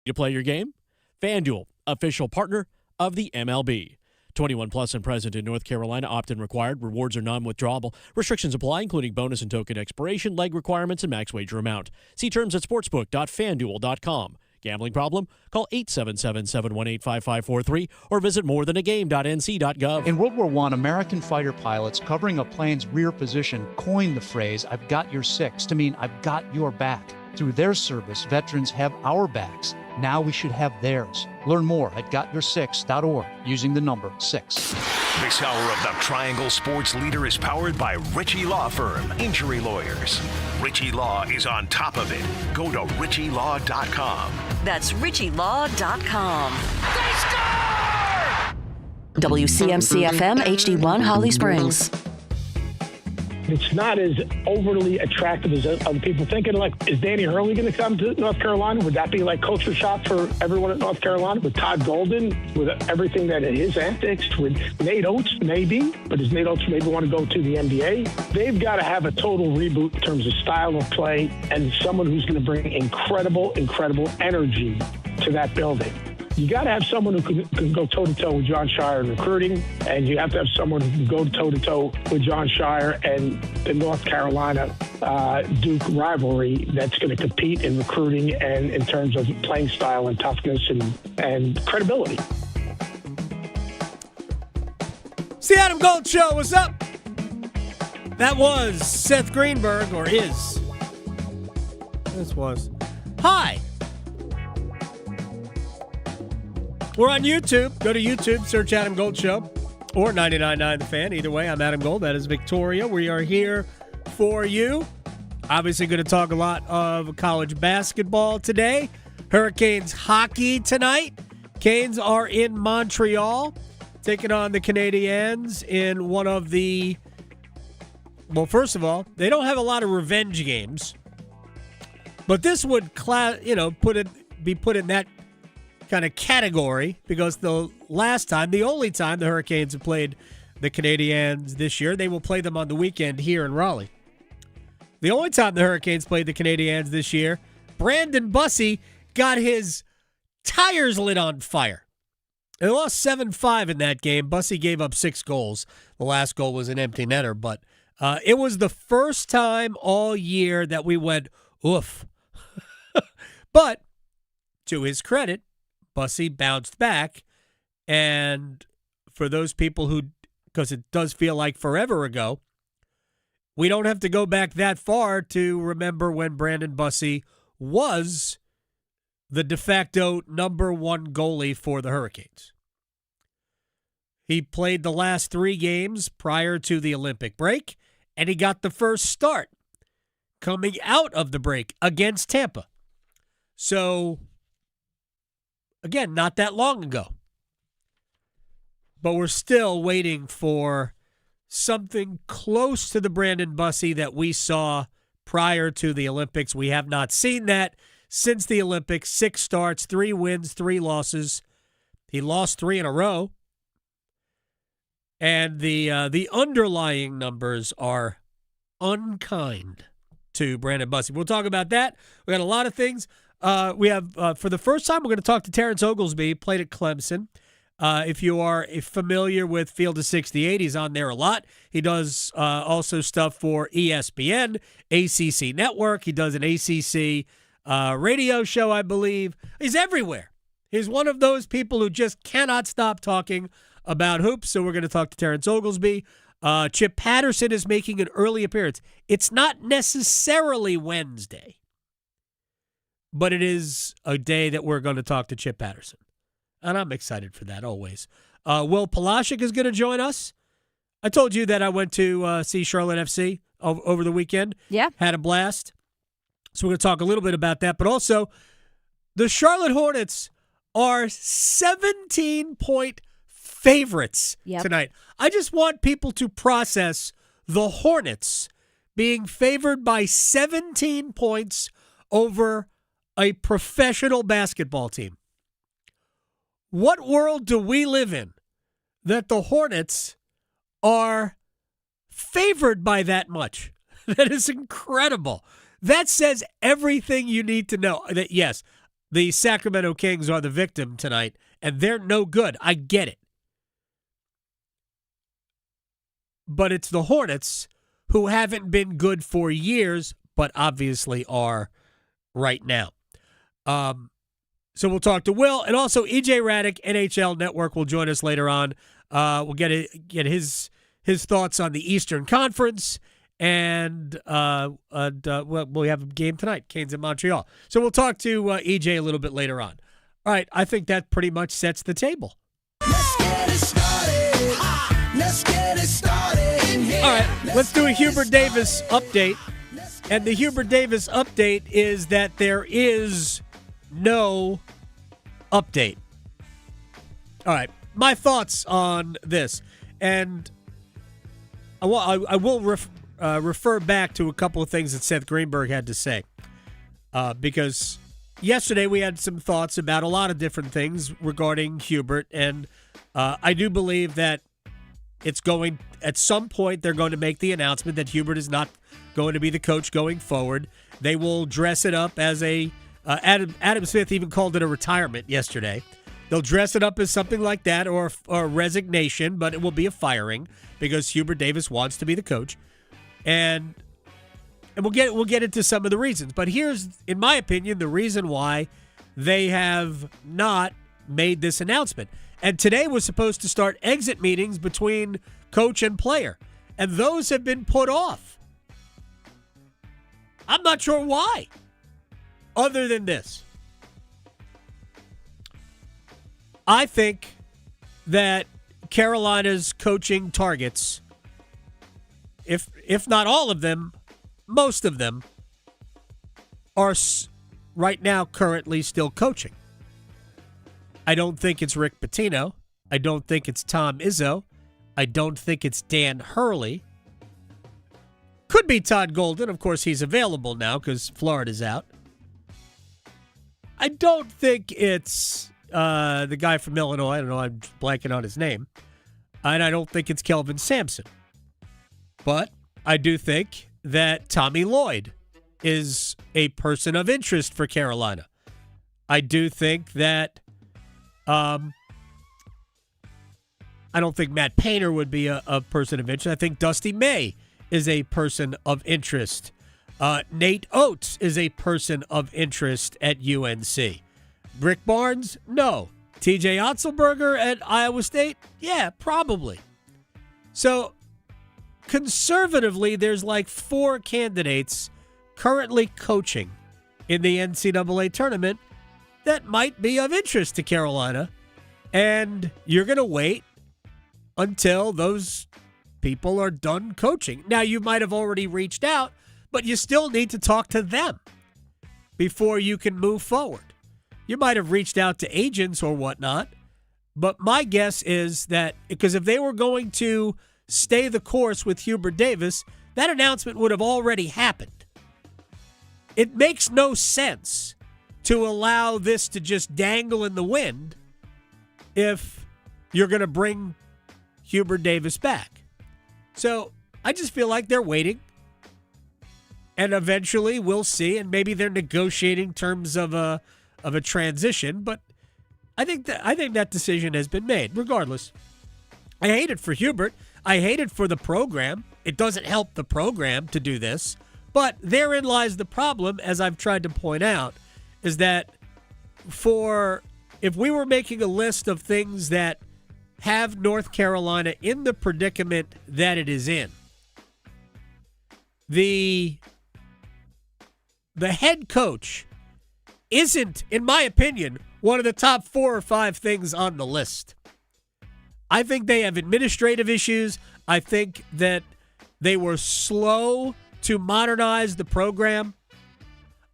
To play your game? FanDuel, official partner of the MLB. 21 plus and present in North Carolina. Opt-in required. Rewards are non-withdrawable. Restrictions apply, including bonus and token expiration, leg requirements, and max wager amount. See terms at sportsbook.fanduel.com. Gambling problem? Call 877-718-5543 or visit morethanagame.nc.gov. In World War I, American fighter pilots covering a plane's rear position coined the phrase, "I've got your six," to mean I've got your back. Through their service, veterans have our backs. Now we should have theirs. Learn more at gotyoursix.org using the number 6. This hour of the Triangle Sports Leader is powered by Ritchie Law Firm, injury lawyers. Ritchie Law is on top of it. Go to ritchielaw.com. That's ritchielaw.com. They score! WCMC-FM HD1 Holly Springs. It's not as overly attractive as other people thinking. Like, is Danny Hurley going to come to North Carolina? Would that be like culture shock for everyone at North Carolina? With Todd Golden, with everything that is his antics, with Nate Oates, maybe. But does Nate Oates maybe want to go to the NBA? They've got to have a total reboot in terms of style of play and someone who's going to bring incredible energy to that building. You got to have someone who can go toe-to-toe with John Shire in recruiting, and you have to have someone who can go toe-to-toe with John Shire and the North Carolina Duke rivalry that's going to compete in recruiting and in terms of playing style and toughness and credibility. It's the Adam Gold Show. What's up? That was Seth Greenberg, or is. This was. Hi. We're on YouTube. Go to YouTube, search Adam Gold Show or 99.9 The Fan. Either way, I'm Adam Gold. That is Victoria. We are here for you. Obviously going to talk a lot of college basketball today. Hurricanes hockey tonight. Canes are in Montreal taking on the Canadiens in one of the, well, first of all, they don't have a lot of revenge games. But this would be put in that kind of category because the only time the Hurricanes have played the Canadiens this year, they will play them on the weekend here in Raleigh. The only time the Hurricanes played the Canadiens this year, Brandon Bussey got his tires lit on fire. They lost 7-5 in that game. Bussey gave up 6 goals. The last goal was an empty netter, but it was the first time all year that we went, oof. But to his credit, Bussey bounced back, and for those people who, because it does feel like forever ago, we don't have to go back that far to remember when Brandon Bussey was the de facto number 1 goalie for the Hurricanes. He played the last 3 games prior to the Olympic break, and he got the first start coming out of the break against Tampa. So, again, not that long ago. But we're still waiting for something close to the Brandon Bussey that we saw prior to the Olympics. We have not seen that since the Olympics. 6 starts, 3 wins, 3 losses. He lost 3 in a row. And the underlying numbers are unkind to Brandon Bussey. We'll talk about that. We got a lot of things. We have, for the first time, we're going to talk to Terrence Oglesby, played at Clemson. If you are familiar with Field of 68, he's on there a lot. He does also stuff for ESPN, ACC Network. He does an ACC radio show, I believe. He's everywhere. He's one of those people who just cannot stop talking about hoops, so we're going to talk to Terrence Oglesby. Chip Patterson is making an early appearance. It's not necessarily Wednesday, but it is a day that we're going to talk to Chip Patterson. And I'm excited for that always. Will Palaszczuk is going to join us. I told you that I went to see Charlotte FC over the weekend. Yeah. Had a blast. So we're going to talk a little bit about that. But also, the Charlotte Hornets are 17-point favorites tonight. I just want people to process the Hornets being favored by 17 points over a professional basketball team. What world do we live in that the Hornets are favored by that much? That is incredible. That says everything you need to know. That, yes, the Sacramento Kings are the victim tonight, and they're no good. I get it. But it's the Hornets who haven't been good for years, but obviously are right now. So we'll talk to Will, and also EJ Ratic, NHL Network, will join us later on. We'll get his thoughts on the Eastern Conference, and we have a game tonight, Canes in Montreal. So we'll talk to EJ a little bit later on. All right, I think that pretty much sets the table. Let's get it started. Let's get it started in here. All right, let's do a Hubert Davis update. And the Hubert Davis update is that there is no update. All right, my thoughts on this. And I will refer back to a couple of things that Seth Greenberg had to say. Because yesterday we had some thoughts about a lot of different things regarding Hubert. And I do believe that at some point they're going to make the announcement that Hubert is not going to be the coach going forward. They will dress it up as a Adam Smith even called it a retirement yesterday. They'll dress it up as something like that or a resignation, but it will be a firing because Hubert Davis wants to be the coach. And we'll get into some of the reasons. But here's, in my opinion, the reason why they have not made this announcement. And today was supposed to start exit meetings between coach and player. And those have been put off. I'm not sure why, other than this. I think that Carolina's coaching targets, if not all of them, most of them, are right now currently still coaching. I don't think it's Rick Pitino. I don't think it's Tom Izzo. I don't think it's Dan Hurley. Could be Todd Golden. Of course, he's available now because Florida's out. I don't think it's the guy from Illinois. I don't know. I'm blanking on his name. And I don't think it's Kelvin Sampson. But I do think that Tommy Lloyd is a person of interest for Carolina. I do think that I don't think Matt Painter would be a person of interest. I think Dusty May is a person of interest. Nate Oates is a person of interest at UNC. Rick Barnes? No. TJ Otzelberger at Iowa State? Yeah, probably. So, conservatively, there's like 4 candidates currently coaching in the NCAA tournament that might be of interest to Carolina. And you're going to wait until those people are done coaching. Now, you might have already reached out, but you still need to talk to them before you can move forward. You might have reached out to agents or whatnot, but my guess is that because if they were going to stay the course with Hubert Davis, that announcement would have already happened. It makes no sense to allow this to just dangle in the wind if you're going to bring Hubert Davis back. So I just feel like they're waiting, and eventually we'll see, and maybe they're negotiating terms of a transition. But I think that decision has been made. Regardless, I hate it for Hubert. I hate it for the program. It doesn't help the program to do this, but therein lies the problem. As I've tried to point out, is that if we were making a list of things that have North Carolina in the predicament that it is in, the head coach isn't, in my opinion, one of the top 4 or 5 things on the list. I think they have administrative issues. I think that they were slow to modernize the program.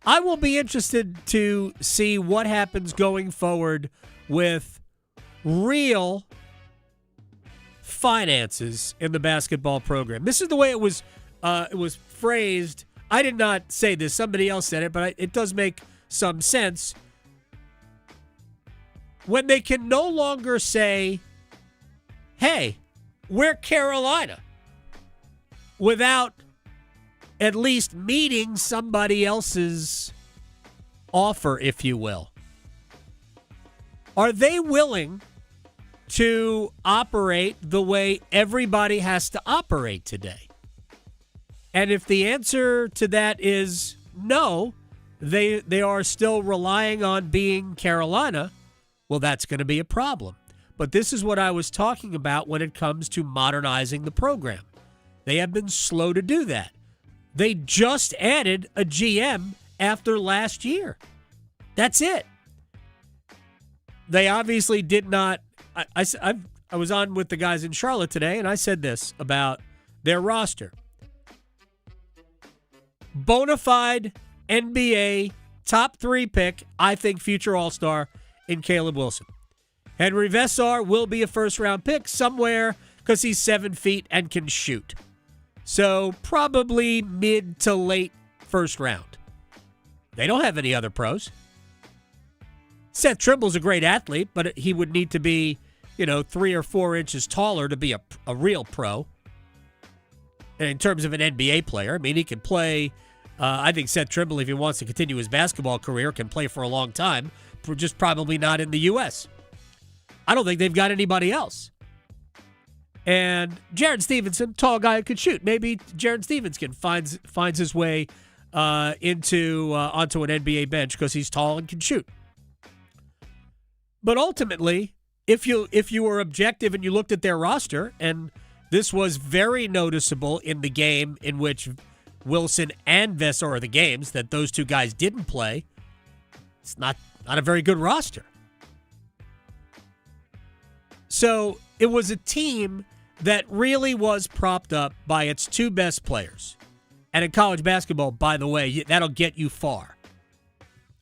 I will be interested to see what happens going forward with real finances in the basketball program. This is the way it was phrased. I did not say this. Somebody else said it, but it does make some sense. When they can no longer say, hey, we're Carolina, without at least meeting somebody else's offer, if you will. Are they willing to operate the way everybody has to operate today? And if the answer to that is no, they are still relying on being Carolina, well, that's going to be a problem. But this is what I was talking about when it comes to modernizing the program. They have been slow to do that. They just added a GM after last year. That's it. They obviously did not. I was on with the guys in Charlotte today, and I said this about their roster. Bona fide NBA top 3 pick, I think future All-Star in Caleb Wilson. Henry Vesar will be a first-round pick somewhere because he's 7 feet and can shoot. So probably mid to late first round. They don't have any other pros. Seth Trimble's a great athlete, but he would need to be, 3 or 4 inches taller to be a real pro. And in terms of an NBA player, I mean, he can play. I think Seth Trimble, if he wants to continue his basketball career, can play for a long time, just probably not in the U.S. I don't think they've got anybody else. And Jared Stevenson, tall guy who could shoot. Maybe Jared Stevenson finds his way onto an NBA bench because he's tall and can shoot. But ultimately, if you were objective and you looked at their roster, and this was very noticeable in the game in which Wilson and Vesar are the games that those two guys didn't play, it's not a very good roster. So it was a team that really was propped up by its 2 best players. And in college basketball, by the way, that'll get you far.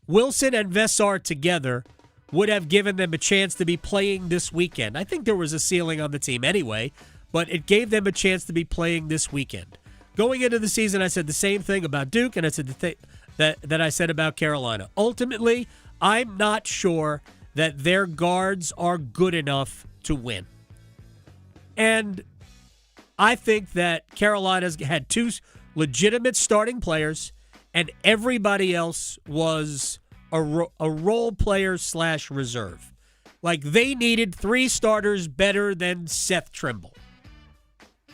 Wilson and Vesar together would have given them a chance to be playing this weekend. I think there was a ceiling on the team anyway, but it gave them a chance to be playing this weekend. Going into the season, I said the same thing about Duke, and I said that I said about Carolina. Ultimately, I'm not sure that their guards are good enough to win. And I think that Carolina's had 2 legitimate starting players, and everybody else was a role player / reserve. Like, they needed 3 starters better than Seth Trimble.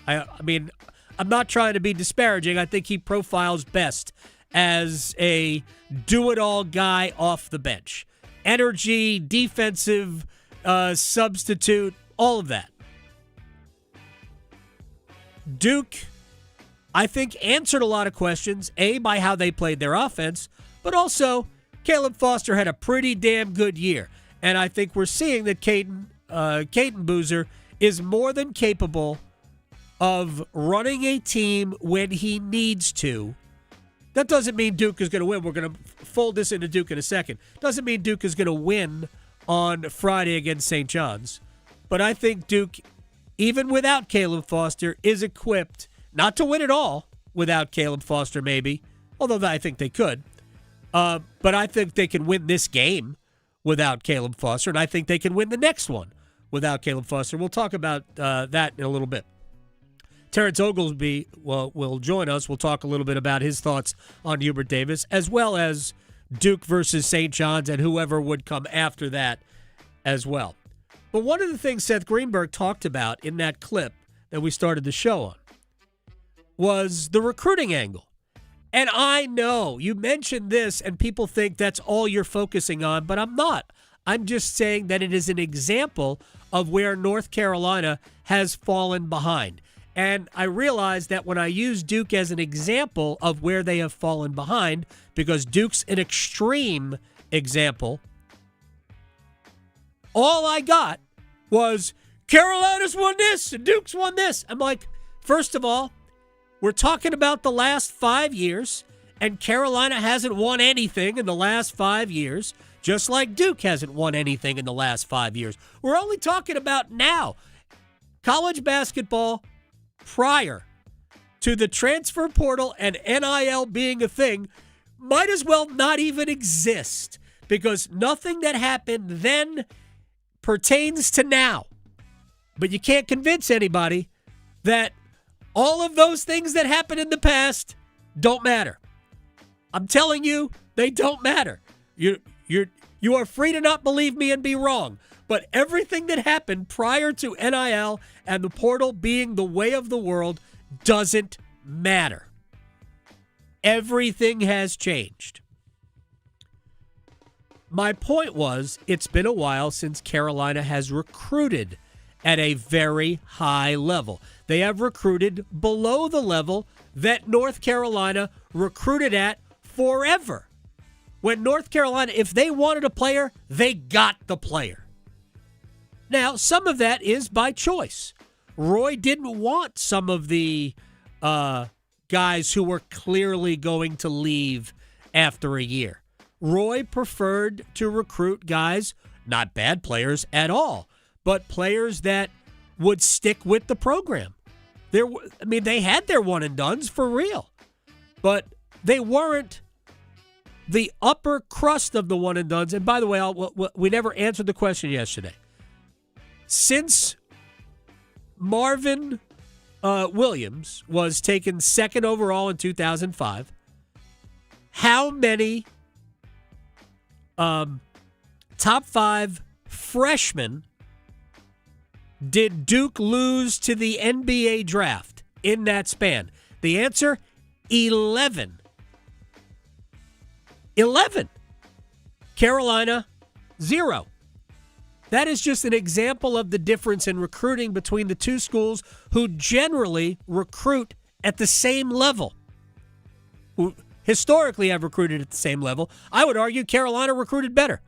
I mean, I'm not trying to be disparaging. I think he profiles best as a do-it-all guy off the bench. Energy, defensive substitute, all of that. Duke, I think, answered a lot of questions, A, by how they played their offense, but also Caleb Foster had a pretty damn good year. And I think we're seeing that Caden Boozer is more than capable of running a team when he needs to. That doesn't mean Duke is going to win. We're going to fold this into Duke in a second. Doesn't mean Duke is going to win on Friday against St. John's. But I think Duke, even without Caleb Foster, is equipped not to win it all without Caleb Foster, maybe, although I think they could. But I think they can win this game without Caleb Foster, and I think they can win the next one without Caleb Foster. We'll talk about that in a little bit. Terrence Oglesby will join us. We'll talk a little bit about his thoughts on Hubert Davis, as well as Duke versus St. John's and whoever would come after that as well. But one of the things Seth Greenberg talked about in that clip that we started the show on was the recruiting angle. And I know you mentioned this and people think that's all you're focusing on, but I'm not. I'm just saying that it is an example of where North Carolina has fallen behind. And I realize that when I use Duke as an example of where they have fallen behind, because Duke's an extreme example, all I got was Carolina's won this and Duke's won this. I'm like, first of all, we're talking about the last 5 years, and Carolina hasn't won anything in the last 5 years, just like Duke hasn't won anything in the last 5 years. We're only talking about now. College basketball, prior to the transfer portal and NIL being a thing, might as well not even exist, because nothing that happened then pertains to now. But you can't convince anybody that all of those things that happened in the past don't matter. I'm telling you, they don't matter. You You are free to not believe me and be wrong. But everything that happened prior to NIL and the portal being the way of the world doesn't matter. Everything has changed. My point was, it's been a while since Carolina has recruited at a very high level. They have recruited below the level that North Carolina recruited at forever. When North Carolina, if they wanted a player, they got the player. Now, some of that is by choice. Roy didn't want some of the guys who were clearly going to leave after a year. Roy preferred to recruit guys, not bad players at all, but players that would stick with the program. They had their one and dones for real, but they weren't the upper crust of the one and dones. And by the way, we never answered the question yesterday. Since Marvin Williams was taken second overall in 2005, how many top 5 freshmen did Duke lose to the NBA draft in that span? The answer, 11. 11. Carolina, 0. That is just an example of the difference in recruiting between the two schools who generally recruit at the same level, who historically have recruited at the same level. I would argue Carolina recruited better.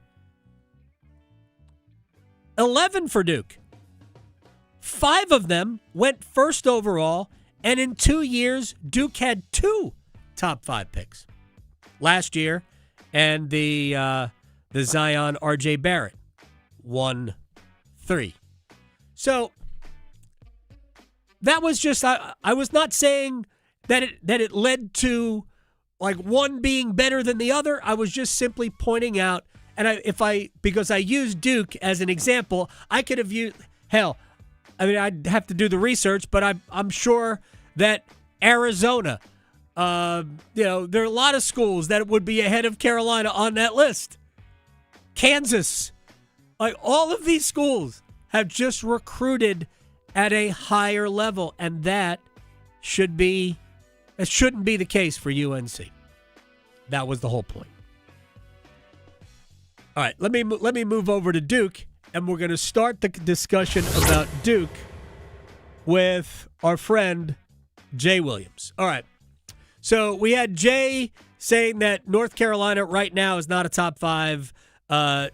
11 for Duke. 5 of them went first overall, and in 2 years, Duke had 2 top 5 picks. Last year, and the Zion R.J. Barrett. 1-3. So that was just, I was not saying that it led to like one being better than the other. I was just simply pointing out, and because I used Duke as an example, I could have used, I'd have to do the research, but I'm sure that Arizona, there are a lot of schools that would be ahead of Carolina on that list. Kansas. Like, all of these schools have just recruited at a higher level, and that shouldn't be the case for UNC. That was the whole point. All right, let me move over to Duke, and we're going to start the discussion about Duke with our friend Jay Williams. All right, so we had Jay saying that North Carolina right now is not a top 5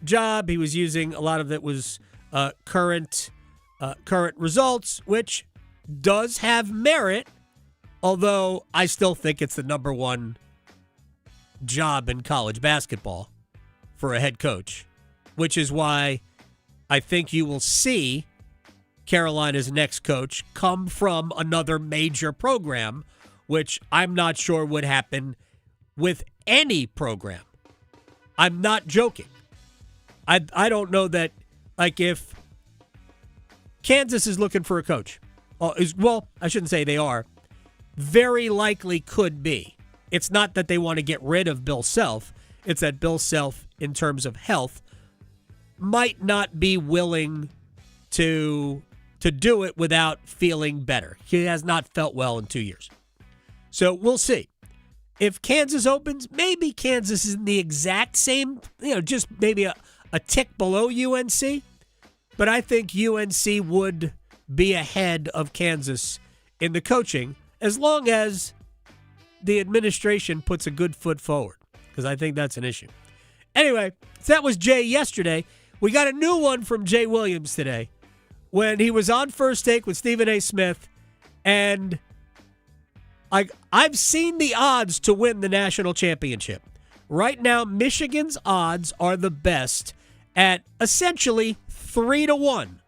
job. He was using a lot of it was current results, which does have merit, although I still think it's the number 1 job in college basketball for a head coach, which is why I think you will see Carolina's next coach come from another major program, which I'm not sure would happen with any program. I'm not joking. I don't know that, like, if Kansas is looking for a coach, well, I shouldn't say they are, very likely could be. It's not that they want to get rid of Bill Self. It's that Bill Self, in terms of health, might not be willing to do it without feeling better. He has not felt well in 2 years. So we'll see. If Kansas opens, maybe Kansas is in the exact same, just maybe a tick below UNC, but I think UNC would be ahead of Kansas in the coaching as long as the administration puts a good foot forward, because I think that's an issue. Anyway, so that was Jay yesterday. We got a new one from Jay Williams today when he was on First Take with Stephen A. Smith, and I've seen the odds to win the national championship. Right now, Michigan's odds are the best at essentially 3-1,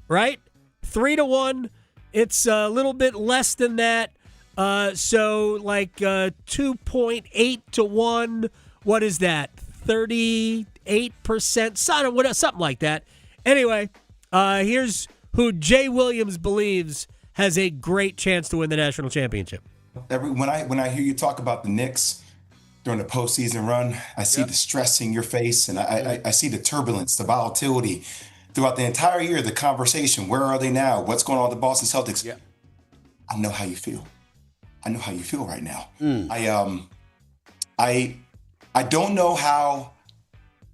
right? 3-1. It's a little bit less than that. So like 2.8 to 1. What is that? 38%, something like that. Anyway, here's who Jay Williams believes has a great chance to win the national championship. When I hear you talk about the Knicks, during the postseason run. I see the stress in your face, and I see the turbulence, the volatility throughout the entire year, the conversation. Where are they now? What's going on with the Boston Celtics? Yeah. I know how you feel. I know how you feel right now. I don't know how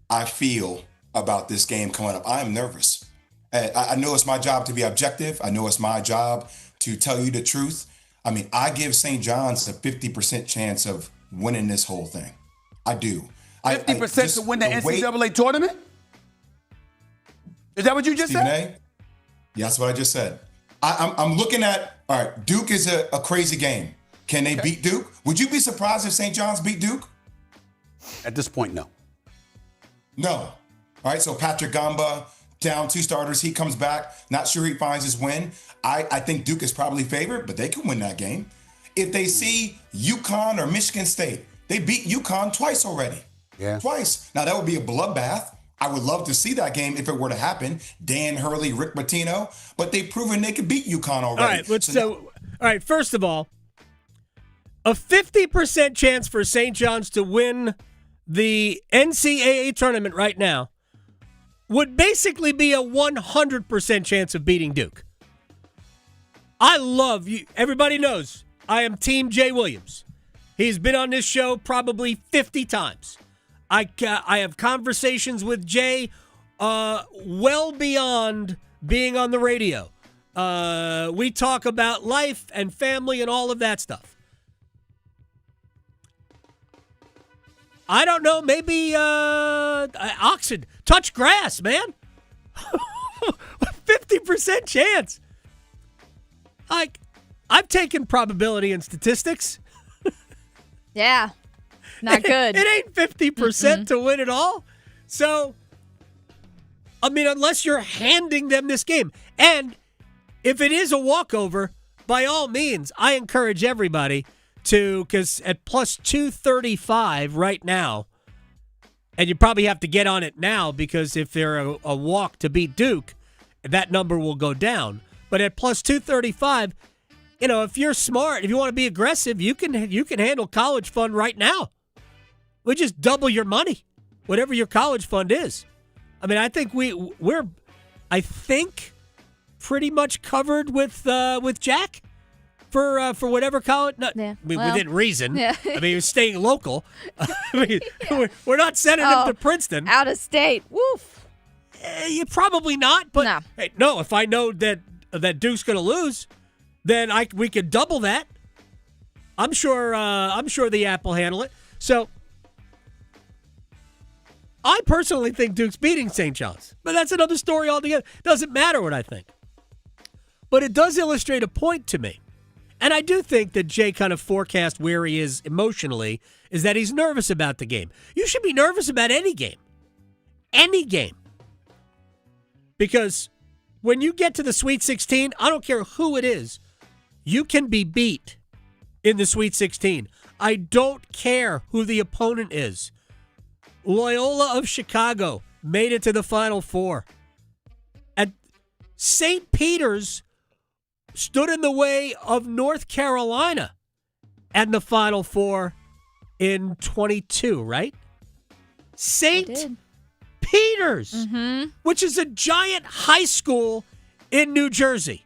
I feel about this game coming up. I am nervous. I know it's my job to be objective. I know it's my job to tell you the truth. I mean, I give St. John's a 50% chance of winning this whole thing. I do. 50% to win the NCAA tournament? Is that what you just said? A? Yeah, that's what I just said. I'm looking at, all right, Duke is a crazy game. Can they beat Duke? Would you be surprised if St. John's beat Duke? At this point, no. No. All right, so Patrick Gamba, down 2 starters. He comes back. Not sure he finds his win. I think Duke is probably favored, but they can win that game. If they see UConn or Michigan State, they beat UConn twice already. Yeah. Twice. Now, that would be a bloodbath. I would love to see that game if it were to happen. Dan Hurley, Rick Pitino, but they've proven they could beat UConn already. All right, first of all, a 50% chance for St. John's to win the NCAA tournament right now would basically be a 100% chance of beating Duke. I love you. Everybody knows I am Team Jay Williams. He's been on this show probably 50 times. I have conversations with Jay well beyond being on the radio. We talk about life and family and all of that stuff. I don't know, maybe oxen. Touch grass, man. 50% chance. I've taken probability and statistics. Yeah. Not good. It ain't 50% to win it all. So, I mean, unless you're handing them this game. And if it is a walkover, by all means, I encourage everybody to, because at plus 235 right now, and you probably have to get on it now because if they're a walk to beat Duke, that number will go down. But at plus 235, you know, if you're smart, if you want to be aggressive, you can handle college fund right now. We just double your money, whatever your college fund is. I mean, I think we're pretty much covered with Jack for whatever college. Within reason. Yeah. I mean, staying local. I mean, we're not sending him to Princeton. Out of state. Woof. Probably not. But no, if I know that Duke's going to lose, then we could double that. I'm sure the app will handle it. So I personally think Duke's beating St. John's, but that's another story altogether. Doesn't matter what I think. But it does illustrate a point to me. And I do think that Jay kind of forecast where he is emotionally is that he's nervous about the game. You should be nervous about any game. Any game. Because when you get to the Sweet 16, I don't care who it is, you can be beat in the Sweet 16. I don't care who the opponent is. Loyola of Chicago made it to the Final Four. At St. Peter's stood in the way of North Carolina and the Final Four in 22, right? St. Peter's, which is a giant high school in New Jersey.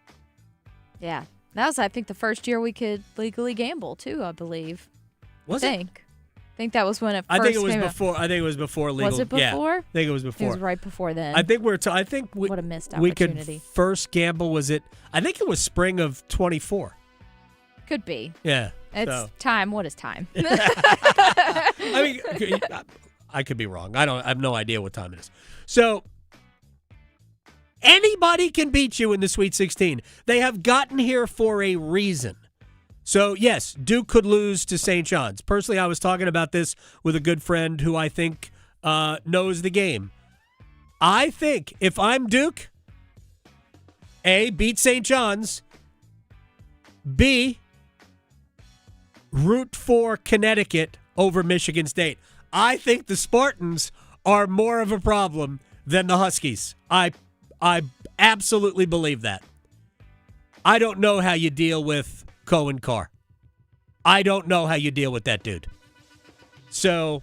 Yeah. That was, I think, the first year we could legally gamble, too, I believe. Was it? I think that was when it first I think it was came before. I think it was before legal. Was it before? Yeah, I think it was before. It was right before then. I think what a missed we opportunity. could first gamble was it. I think it was spring of 24. Could be. Yeah. It's time. What is time? I mean, I could be wrong. I have no idea what time it is. So anybody can beat you in the Sweet 16. They have gotten here for a reason. So, yes, Duke could lose to St. John's. Personally, I was talking about this with a good friend who I think knows the game. I think if I'm Duke, A, beat St. John's, B, root for Connecticut over Michigan State. I think the Spartans are more of a problem than the Huskies. I absolutely believe that. I don't know how you deal with Cohen Carr. I don't know how you deal with that dude. So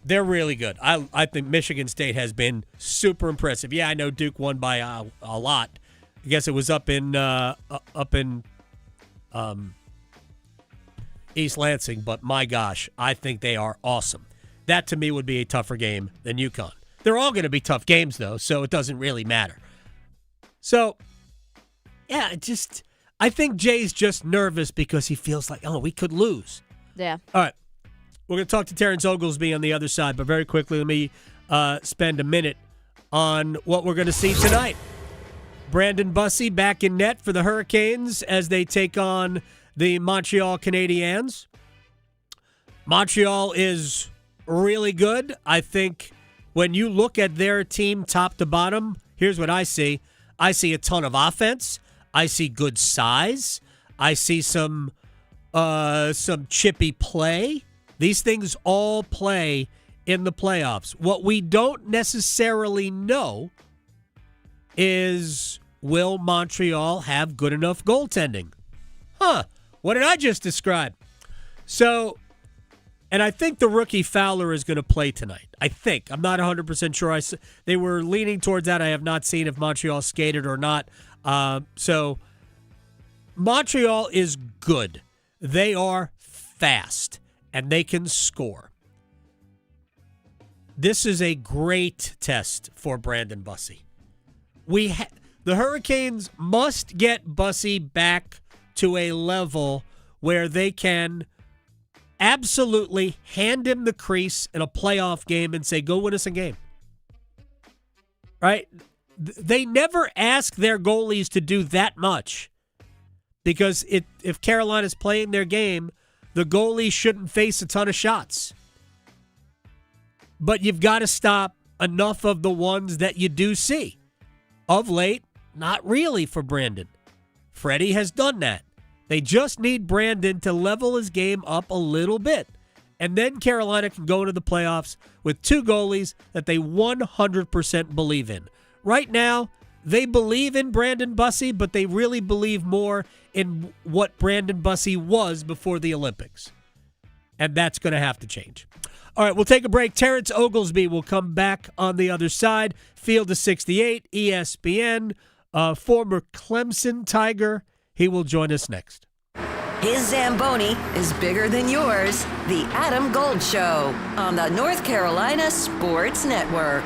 they're really good. I think Michigan State has been super impressive. Yeah, I know Duke won by a lot. I guess it was up in East Lansing, but my gosh, I think they are awesome. That to me would be a tougher game than UConn. They're all going to be tough games though, so it doesn't really matter. So, yeah, I think Jay's just nervous because he feels like, we could lose. Yeah. All right. We're going to talk to Terrence Oglesby on the other side, but very quickly, let me spend a minute on what we're going to see tonight. Brandon Bussey back in net for the Hurricanes as they take on the Montreal Canadiens. Montreal is really good. I think when you look at their team top to bottom, here's what I see. I see a ton of offense. I see good size. I see some chippy play. These things all play in the playoffs. What we don't necessarily know is, will Montreal have good enough goaltending? What did I just describe? So, and I think the rookie Fowler is going to play tonight. I think. I'm not 100% sure. They were leaning towards that. I have not seen if Montreal skated or not. So, Montreal is good. They are fast, and they can score. This is a great test for Brandon Bussey. The Hurricanes must get Bussey back to a level where they can absolutely hand him the crease in a playoff game and say, go win us a game. Right? They never ask their goalies to do that much because if Carolina's playing their game, the goalie shouldn't face a ton of shots. But you've got to stop enough of the ones that you do see. Of late, not really for Brandon. Freddie has done that. They just need Brandon to level his game up a little bit. And then Carolina can go into the playoffs with two goalies that they 100% believe in. Right now, they believe in Brandon Bussey, but they really believe more in what Brandon Bussey was before the Olympics. And that's going to have to change. All right, we'll take a break. Terrence Oglesby will come back on the other side. Field of 68, ESPN, former Clemson Tiger. He will join us next. His Zamboni is bigger than yours. The Adam Gold Show on the North Carolina Sports Network.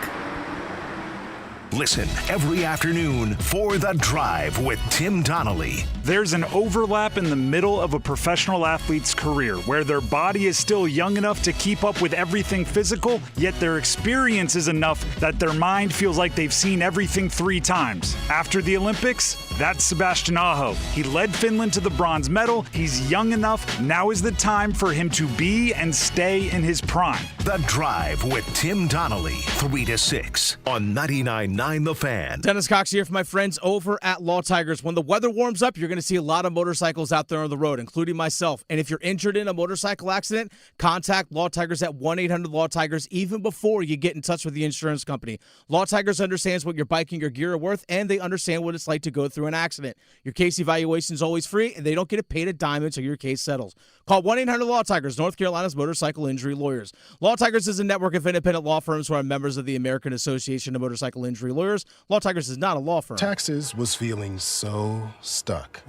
Listen every afternoon for The Drive with Tim Donnelly. There's an overlap in the middle of a professional athlete's career where their body is still young enough to keep up with everything physical, yet their experience is enough that their mind feels like they've seen everything 3 times. After the Olympics, that's Sebastian Aho. He led Finland to the bronze medal. He's young enough. Now is the time for him to be and stay in his prime. The Drive with Tim Donnelly, 3 to 6 on 99.9 The Fan. Dennis Cox here for my friends over at Law Tigers. When the weather warms up, you're going to see a lot of motorcycles out there on the road, including myself. And if you're injured in a motorcycle accident, contact Law Tigers at 1-800-LAW-TIGERS even before you get in touch with the insurance company. Law Tigers understands what your bike and your gear are worth, and they understand what it's like to go through an accident. Your case evaluation is always free, and they don't get paid a dime until your case settles. Call 1-800-LAW-TIGERS, North Carolina's motorcycle injury lawyers. Law Tigers is a network of independent law firms who are members of the American Association of Motorcycle Injury Lawyers. Law Tigers is not a law firm. Taxes was feeling so stuck.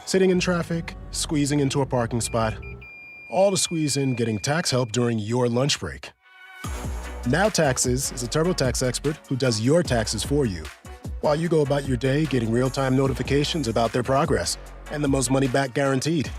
Sitting in traffic, squeezing into a parking spot, all to squeeze in getting tax help during your lunch break. Now Taxes is a TurboTax expert who does your taxes for you, while you go about your day getting real-time notifications about their progress and the most money back guaranteed.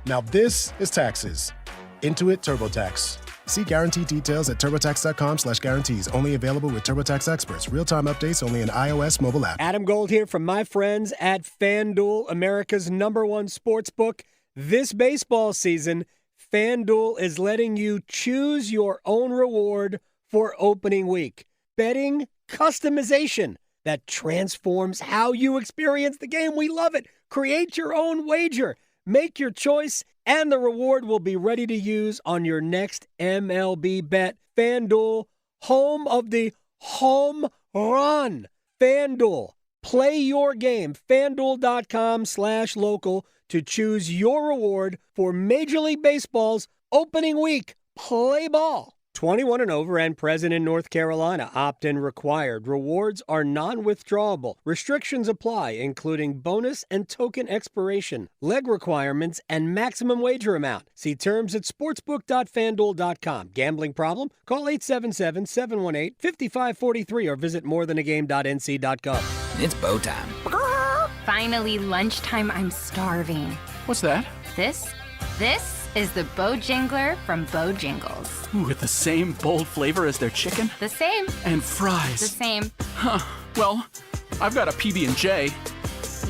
Now this is Taxes. Intuit TurboTax. See guarantee details at TurboTax.com/guarantees. Only available with TurboTax experts. Real-time updates only in iOS mobile app. Adam Gold here from my friends at FanDuel, America's #1 sportsbook. This baseball season, FanDuel is letting you choose your own reward for opening week. Betting customization that transforms how you experience the game. We love it. Create your own wager. Make your choice, and the reward will be ready to use on your next MLB bet. FanDuel, home of the home run. FanDuel, play your game. FanDuel.com/local to choose your reward for Major League Baseball's opening week. Play ball. 21 and over and present in North Carolina. Opt-in required. Rewards are non-withdrawable. Restrictions apply, including bonus and token expiration, leg requirements, and maximum wager amount. See terms at sportsbook.fanduel.com. Gambling problem? Call 877-718-5543 or visit morethanagame.nc.gov. It's bow time. Finally, lunchtime. I'm starving. What's that? This is the Bojangler from Bojangles. Ooh, with the same bold flavor as their chicken? The same. And fries. The same. Huh. Well, I've got a PB&J.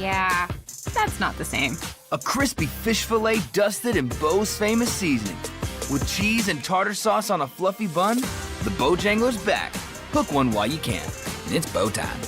Yeah, that's not the same. A crispy fish fillet dusted in Bo's famous seasoning. With cheese and tartar sauce on a fluffy bun, the Bojangler's back. Hook one while you can. It's bow time.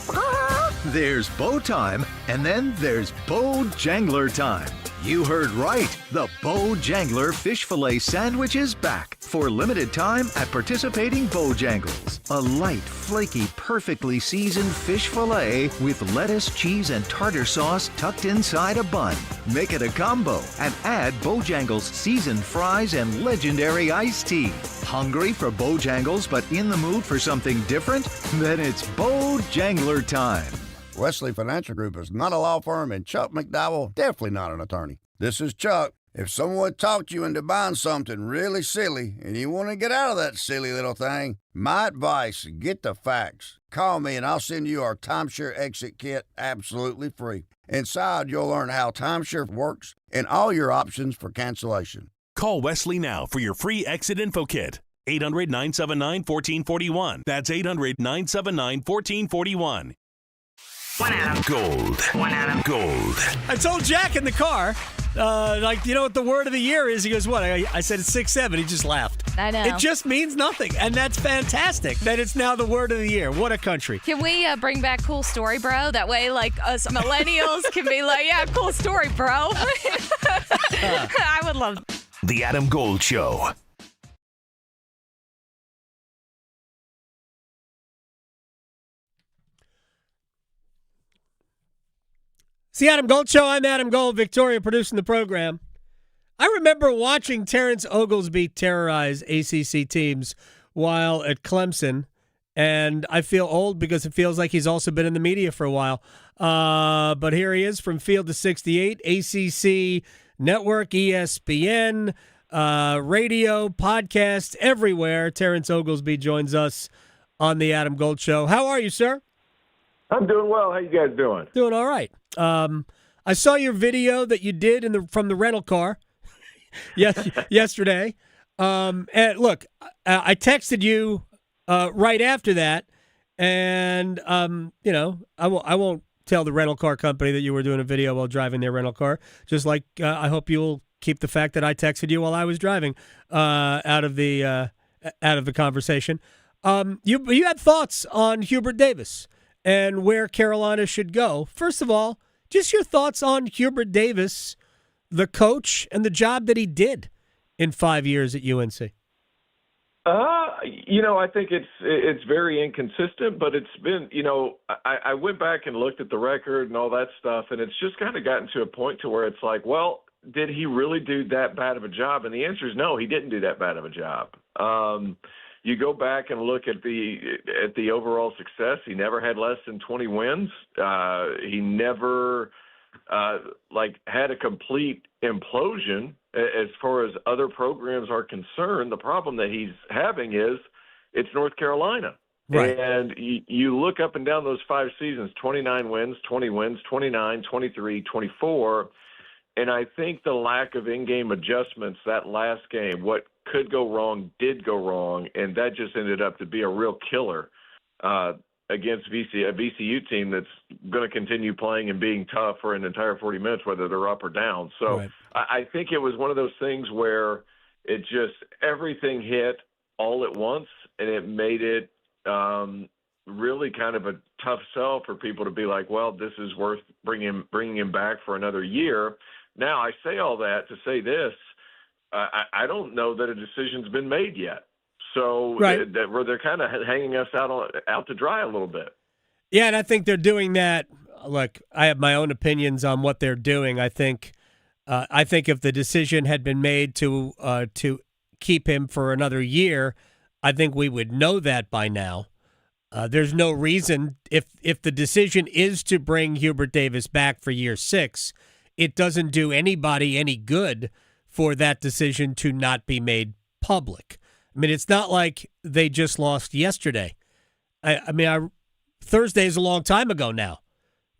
There's bow time, and then there's Bojangler time. You heard right. The Bojangler fish fillet sandwich is back for limited time at participating Bojangles. A light, flaky, perfectly seasoned fish fillet with lettuce, cheese, and tartar sauce tucked inside a bun. Make it a combo and add Bojangles seasoned fries and legendary iced tea. Hungry for Bojangles but in the mood for something different? Then it's Bojangler time. Wesley Financial Group is not a law firm, and Chuck McDowell definitely not an attorney. This is Chuck. If someone talked you into buying something really silly and you want to get out of that silly little thing, my advice, get the facts. Call me and I'll send you our timeshare exit kit absolutely free. Inside, you'll learn how timeshare works and all your options for cancellation. Call Wesley now for your free exit info kit. 800-979-1441. That's 800-979-1441. One Adam. Gold. One Adam. Gold. I told Jack in the car, you know what the word of the year is? He goes, what? I said it's 6-7. He just laughed. I know. It just means nothing, and that's fantastic that it's now the word of the year. What a country. Can we bring back cool story, bro? That way, us millennials can be like, yeah, cool story, bro. I would love The Adam Gold Show. It's the Adam Gold Show. I'm Adam Gold, Victoria producing the program. I remember watching Terrence Oglesby terrorize ACC teams while at Clemson, and I feel old because it feels like he's also been in the media for a while. But here he is from Field to 68, ACC Network, ESPN, radio, podcast, everywhere. Terrence Oglesby joins us on the Adam Gold Show. How are you, sir? I'm doing well. How you guys doing? Doing all right. I saw your video that you did from the rental car yesterday. And look, I texted you right after that, and I won't tell the rental car company that you were doing a video while driving their rental car. Just like I hope you'll keep the fact that I texted you while I was driving out of the conversation. You had thoughts on Hubert Davis and where Carolina should go. First of all, just your thoughts on Hubert Davis, the coach, and the job that he did in 5 years at UNC. I think it's very inconsistent, but it's been, I went back and looked at the record and all that stuff, and it's just kind of gotten to a point to where it's like, well, did he really do that bad of a job? And the answer is no, he didn't do that bad of a job. You go back and look at the overall success. He never had less than 20 wins. He never had a complete implosion as far as other programs are concerned. The problem that he's having is it's North Carolina. Right. And you look up and down those 5 seasons, 29 wins, 20 wins, 29, 23, 24. And I think the lack of in-game adjustments that last game, what could go wrong did go wrong, and that just ended up to be a real killer against a VCU team that's going to continue playing and being tough for an entire 40 minutes, whether they're up or down. So right. I think it was one of those things where it just everything hit all at once, and it made it really kind of a tough sell for people to be like, well, this is worth bringing him back for another year. Now, I say all that to say this. I don't know that a decision's been made yet. So right. They're kind of hanging us out to dry a little bit. Yeah, and I think they're doing that. Look, I have my own opinions on what they're doing. I think if the decision had been made to keep him for another year. I think we would know that by now. There's no reason, if the decision is to bring Hubert Davis back for year 6, it doesn't do anybody any good for that decision to not be made public. I mean, it's not like they just lost yesterday. Thursday is a long time ago now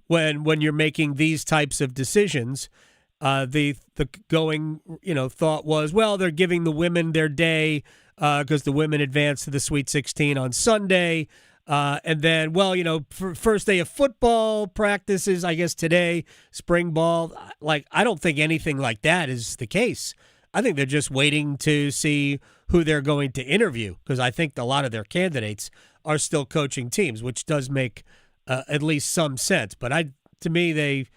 when you're making these types of decisions. The going, thought was, well, they're giving the women their day because the women advanced to the Sweet 16 on Sunday. And then, for first day of football practices, I guess today, spring ball. I don't think anything like that is the case. I think they're just waiting to see who they're going to interview, because I think a lot of their candidates are still coaching teams, which does make at least some sense. But to me, they've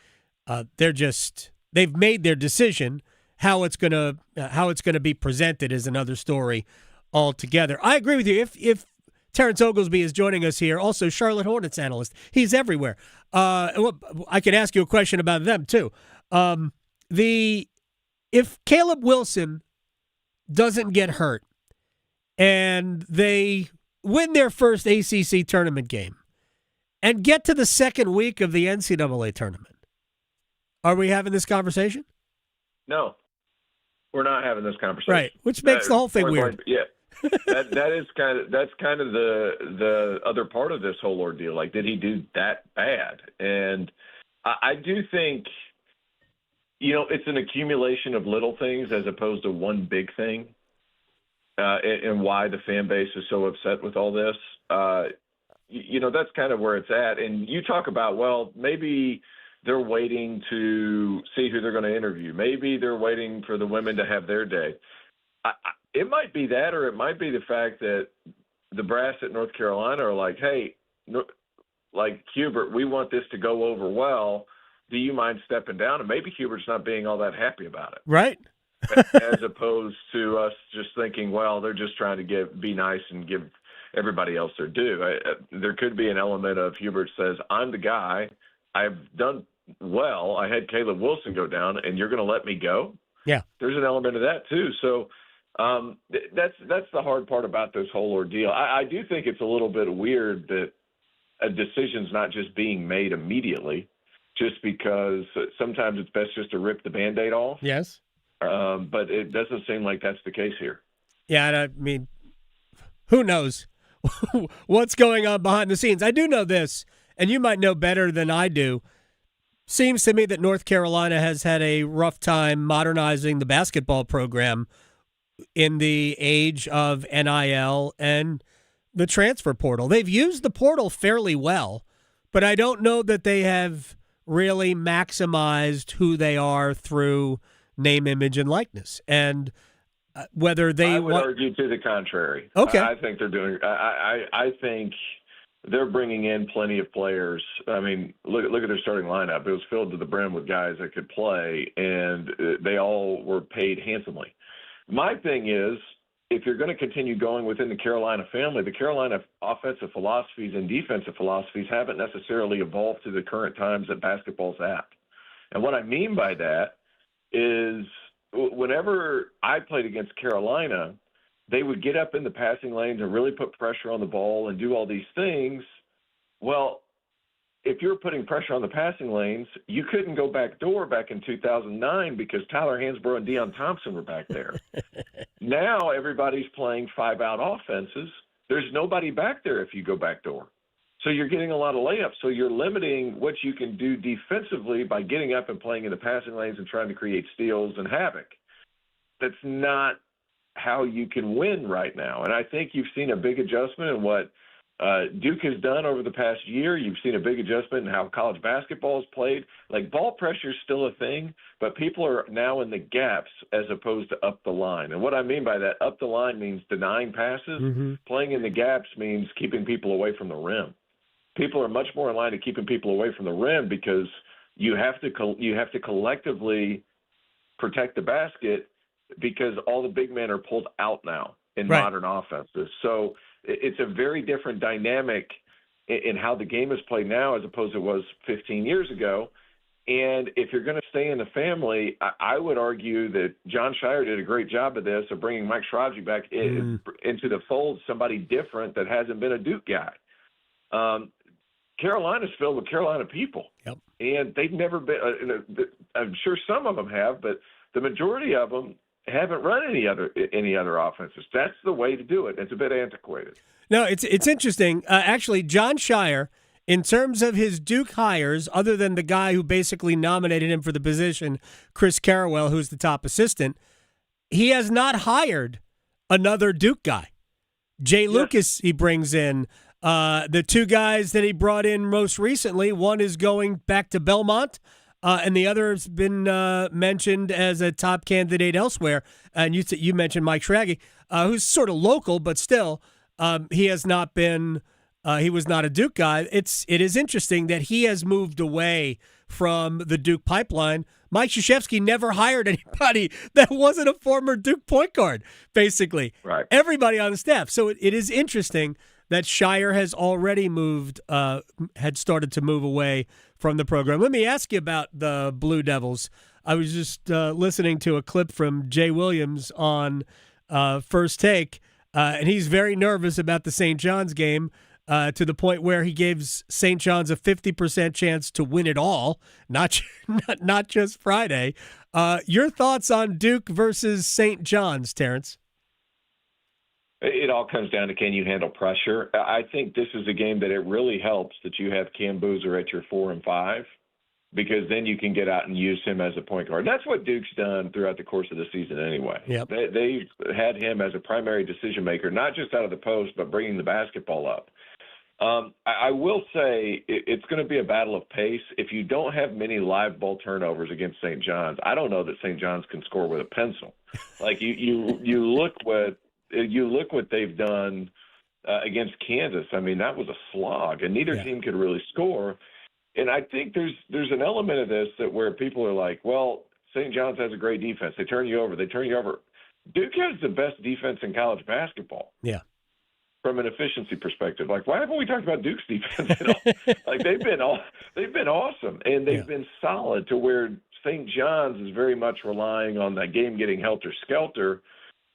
made their decision. How it's gonna be presented is another story altogether. I agree with you. If Terrence Oglesby is joining us here, also Charlotte Hornets analyst. He's everywhere. I can ask you a question about them too. If Caleb Wilson doesn't get hurt and they win their first ACC tournament game and get to the second week of the NCAA tournament, are we having this conversation? No, we're not having this conversation. Right, which makes the whole thing weird. Yeah. that's kind of the other part of this whole ordeal. Like, did he do that bad? And I do think, it's an accumulation of little things as opposed to one big thing, and why the fan base is so upset with all this. That's kind of where it's at. And you talk about, well, maybe they're waiting to see who they're going to interview. Maybe they're waiting for the women to have their day. It might be that, or it might be the fact that the brass at North Carolina are like, hey, Hubert, we want this to go over well. Do you mind stepping down? And maybe Hubert's not being all that happy about it. Right. As opposed to us just thinking, well, they're just trying to be nice and give everybody else their due. There could be an element of Hubert says, I'm the guy. I've done well. I had Caleb Wilson go down, and you're going to let me go? Yeah. There's an element of that, too. So, that's the hard part about this whole ordeal. I do think it's a little bit weird that a decision's not just being made immediately, just because sometimes it's best just to rip the Band-Aid off. Yes. But it doesn't seem like that's the case here. Yeah, and I mean, who knows what's going on behind the scenes? I do know this, and you might know better than I do. Seems to me that North Carolina has had a rough time modernizing the basketball program in the age of NIL and the transfer portal. They've used the portal fairly well, but I don't know that they have really maximized who they are through name, image, and likeness. And whether they I would argue to the contrary. Okay. I think they're doing. I think they're bringing in plenty of players. I mean, look at their starting lineup. It was filled to the brim with guys that could play, and they all were paid handsomely. My thing is, if you're going to continue going within the Carolina family, the Carolina offensive philosophies and defensive philosophies haven't necessarily evolved to the current times that basketball's at. And what I mean by that is whenever I played against Carolina, they would get up in the passing lanes and really put pressure on the ball and do all these things. Well, if you're putting pressure on the passing lanes, you couldn't go backdoor back in 2009 because Tyler Hansbrough and Deion Thompson were back there. Now everybody's playing 5-out offenses. There's nobody back there if you go backdoor. So you're getting a lot of layups. So you're limiting what you can do defensively by getting up and playing in the passing lanes and trying to create steals and havoc. That's not how you can win right now. And I think you've seen a big adjustment in what Duke has done over the past year. You've seen a big adjustment in how college basketball is played. Like, ball pressure is still a thing, but people are now in the gaps as opposed to up the line. And what I mean by that, up the line means denying passes. Mm-hmm. Playing in the gaps means keeping people away from the rim. People are much more in line to keeping people away from the rim because you have to collectively protect the basket because all the big men are pulled out now in modern offenses. So it's a very different dynamic in how the game is played now as opposed to it was 15 years ago. And if you're going to stay in the family, I would argue that John Shire did a great job of this, of bringing Mike Schrodge back into the fold, somebody different that hasn't been a Duke guy. Carolina's filled with Carolina people. Yep. And they've never been I'm sure some of them have, but the majority of them haven't run any other offenses. That's the way to do it. It's a bit antiquated. No, it's interesting. Actually, John Shire, in terms of his Duke hires, other than the guy who basically nominated him for the position, Chris Carrawell, who's the top assistant, he has not hired another Duke guy. Jay Lucas he brings in. The two guys that he brought in most recently, one is going back to Belmont, and the other has been mentioned as a top candidate elsewhere. And you mentioned Mike Schrage, who's sort of local, but still he has not been he was not a Duke guy. It is interesting that he has moved away from the Duke pipeline. Mike Krzyzewski never hired anybody that wasn't a former Duke point guard, basically. Right. Everybody on the staff. So it is interesting that Shire has already had started to move away from the program. Let me ask you about the Blue Devils. I was just listening to a clip from Jay Williams on First Take, and he's very nervous about the St. John's game to the point where he gives St. John's a 50% chance to win it all, not just Friday. Your thoughts on Duke versus St. John's, Terrence? It all comes down to, can you handle pressure? I think this is a game that it really helps that you have Cam Boozer at your 4 and 5, because then you can get out and use him as a point guard. That's what Duke's done throughout the course of the season anyway. Yep. They've had him as a primary decision maker, not just out of the post, but bringing the basketball up. I will say it's going to be a battle of pace. If you don't have many live ball turnovers against St. John's, I don't know that St. John's can score with a pencil. Like you look what they've done against Kansas. I mean, that was a slog, and neither team could really score. And I think there's an element of this that where people are like, well, St. John's has a great defense. They turn you over. Duke has the best defense in college basketball. Yeah. From an efficiency perspective. Like, why haven't we talked about Duke's defense at all? Like, they've been awesome, and they've been solid to where St. John's is very much relying on that game getting helter-skelter,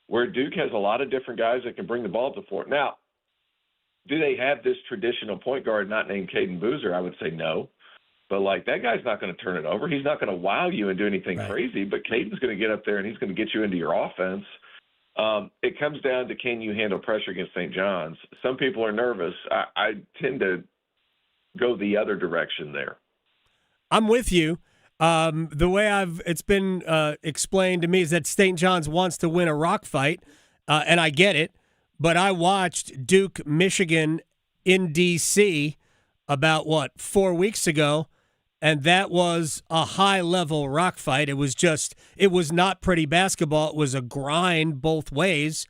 where Duke has a lot of different guys that can bring the ball to the floor. Now, do they have this traditional point guard not named Caden Boozer? I would say no. But, like, that guy's not going to turn it over. He's not going to wow you and do anything crazy, but Caden's going to get up there and he's going to get you into your offense. It comes down to, can you handle pressure against St. John's? Some people are nervous. I tend to go the other direction there. I'm with you. The way it's been explained to me is that St. John's wants to win a rock fight, and I get it. But I watched Duke, Michigan in D.C. about, 4 weeks ago, and that was a high-level rock fight. It was not pretty basketball. It was a grind both ways,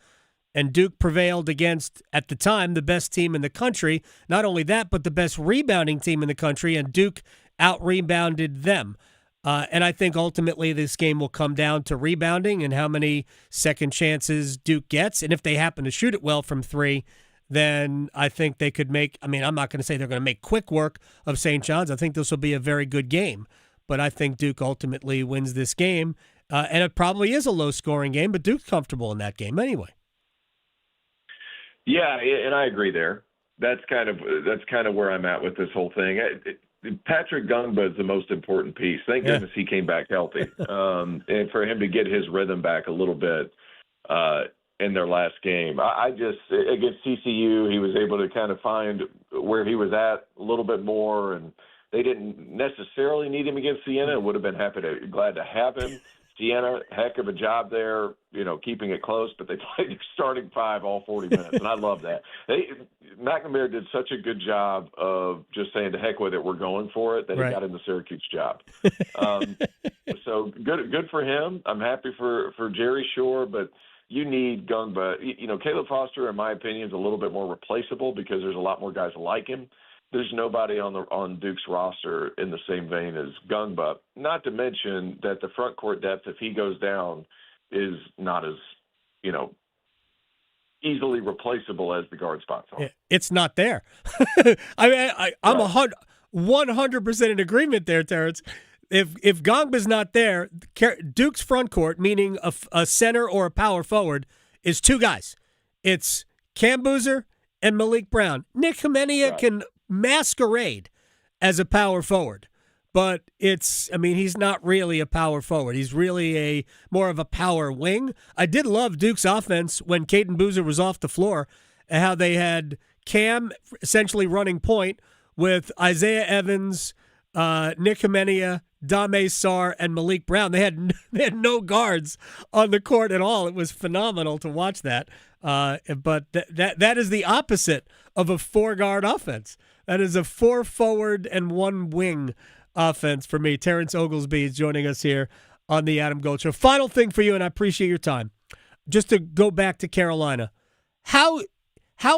and Duke prevailed against, at the time, the best team in the country. Not only that, but the best rebounding team in the country, and Duke out-rebounded them. And I think ultimately this game will come down to rebounding and how many second chances Duke gets. And if they happen to shoot it well from three, then I think they could make – I'm not going to say they're going to make quick work of St. John's. I think this will be a very good game. But I think Duke ultimately wins this game. And it probably is a low-scoring game, but Duke's comfortable in that game anyway. Yeah, and I agree there. That's kind of where I'm at with this whole thing. Patrick Gungba is the most important piece. Thank goodness he came back healthy. And for him to get his rhythm back a little bit in their last game. I just, against TCU, he was able to kind of find where he was at a little bit more, and they didn't necessarily need him against Siena. Would have been glad to have him. Siena, heck of a job there, keeping it close, but they played starting five all 40 minutes, and I love that. McNamara did such a good job of just saying, to heck with it, we're going for it, that he got in the Syracuse job. So good for him. I'm happy for Jerry Shore, but you need Gungba. Caleb Foster, in my opinion, is a little bit more replaceable because there's a lot more guys like him. There's nobody on Duke's roster in the same vein as Gungba. Not to mention that the front court depth, if he goes down, is not as, easily replaceable as the guard spots are. It's not there. I'm 100% in agreement there, Terrence. if Gongba's not there, Duke's front court, meaning a center or a power forward, is two guys. It's Cam Boozer and Malik Brown. Nick Humenia can masquerade as a power forward, but he's not really a power forward. He's really more of a power wing. I did love Duke's offense when Caden Boozer was off the floor, and how they had Cam essentially running point with Isaiah Evans, Nick Humenia, Dame Sarr, and Malik Brown. They had no guards on the court at all. It was phenomenal to watch that. But that is the opposite of a 4-guard offense. That is a 4 forward and 1 wing offense for me. Terrence Oglesby is joining us here on the Adam Gold Show. Final thing for you, and I appreciate your time. Just to go back to Carolina, how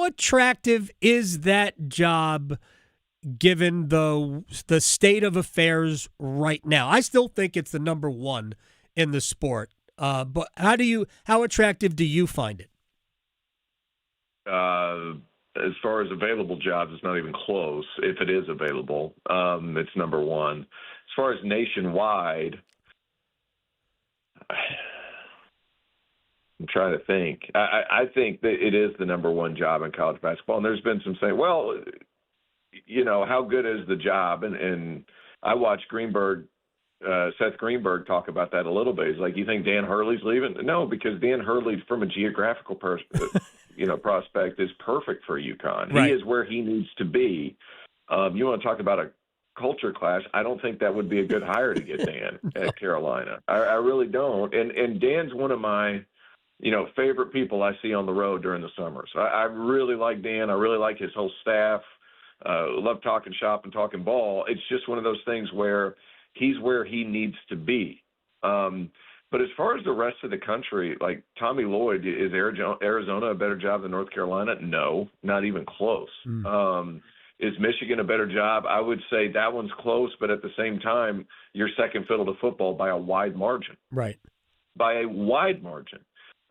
attractive is that job given the state of affairs right now? I still think it's the number 1 in the sport. But how attractive do you find it? As far as available jobs, it's not even close. If it is available, it's number 1. As far as nationwide, I'm trying to think. I think that it is the number 1 job in college basketball. And there's been some saying, well, how good is the job? And I watched Seth Greenberg talk about that a little bit. He's like, you think Dan Hurley's leaving? No, because Dan Hurley, from a geographical prospect, is perfect for UConn. Right. He is where he needs to be. You want to talk about a culture clash? I don't think that would be a good hire to get Dan at Carolina. I really don't. And Dan's one of my favorite people I see on the road during the summer. So I really like Dan. I really like his whole staff. Love talking shop and talking ball. It's just one of those things where he's where he needs to be. But as far as the rest of the country, like Tommy Lloyd, is Arizona a better job than North Carolina? No, not even close. Is Michigan a better job? I would say that one's close, but at the same time, you're second fiddle to football by a wide margin. Right. By a wide margin.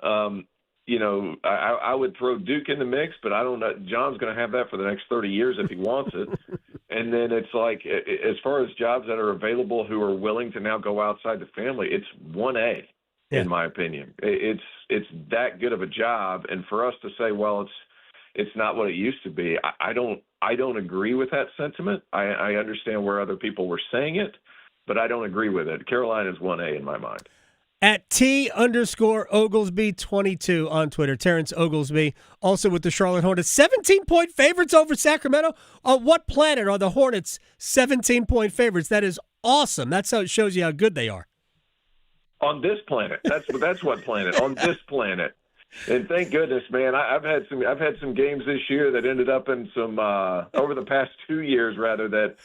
I would throw Duke in the mix, but I don't know. John's going to have that for the next 30 years if he wants it. And then it's like, as far as jobs that are available who are willing to now go outside the family, it's 1A, in my opinion. It's that good of a job. And for us to say, well, it's not what it used to be, I don't agree with that sentiment. I understand where other people were saying it, but I don't agree with it. Carolina's 1A in my mind. At T_Oglesby22 on Twitter. Terrence Oglesby, also with the Charlotte Hornets. 17-point favorites over Sacramento. On what planet are the Hornets 17-point favorites? That is awesome. That's how it shows you how good they are. On this planet. That's what planet. On this planet. And thank goodness, man. I've had some games this year that ended up in some over the past 2 years, rather, that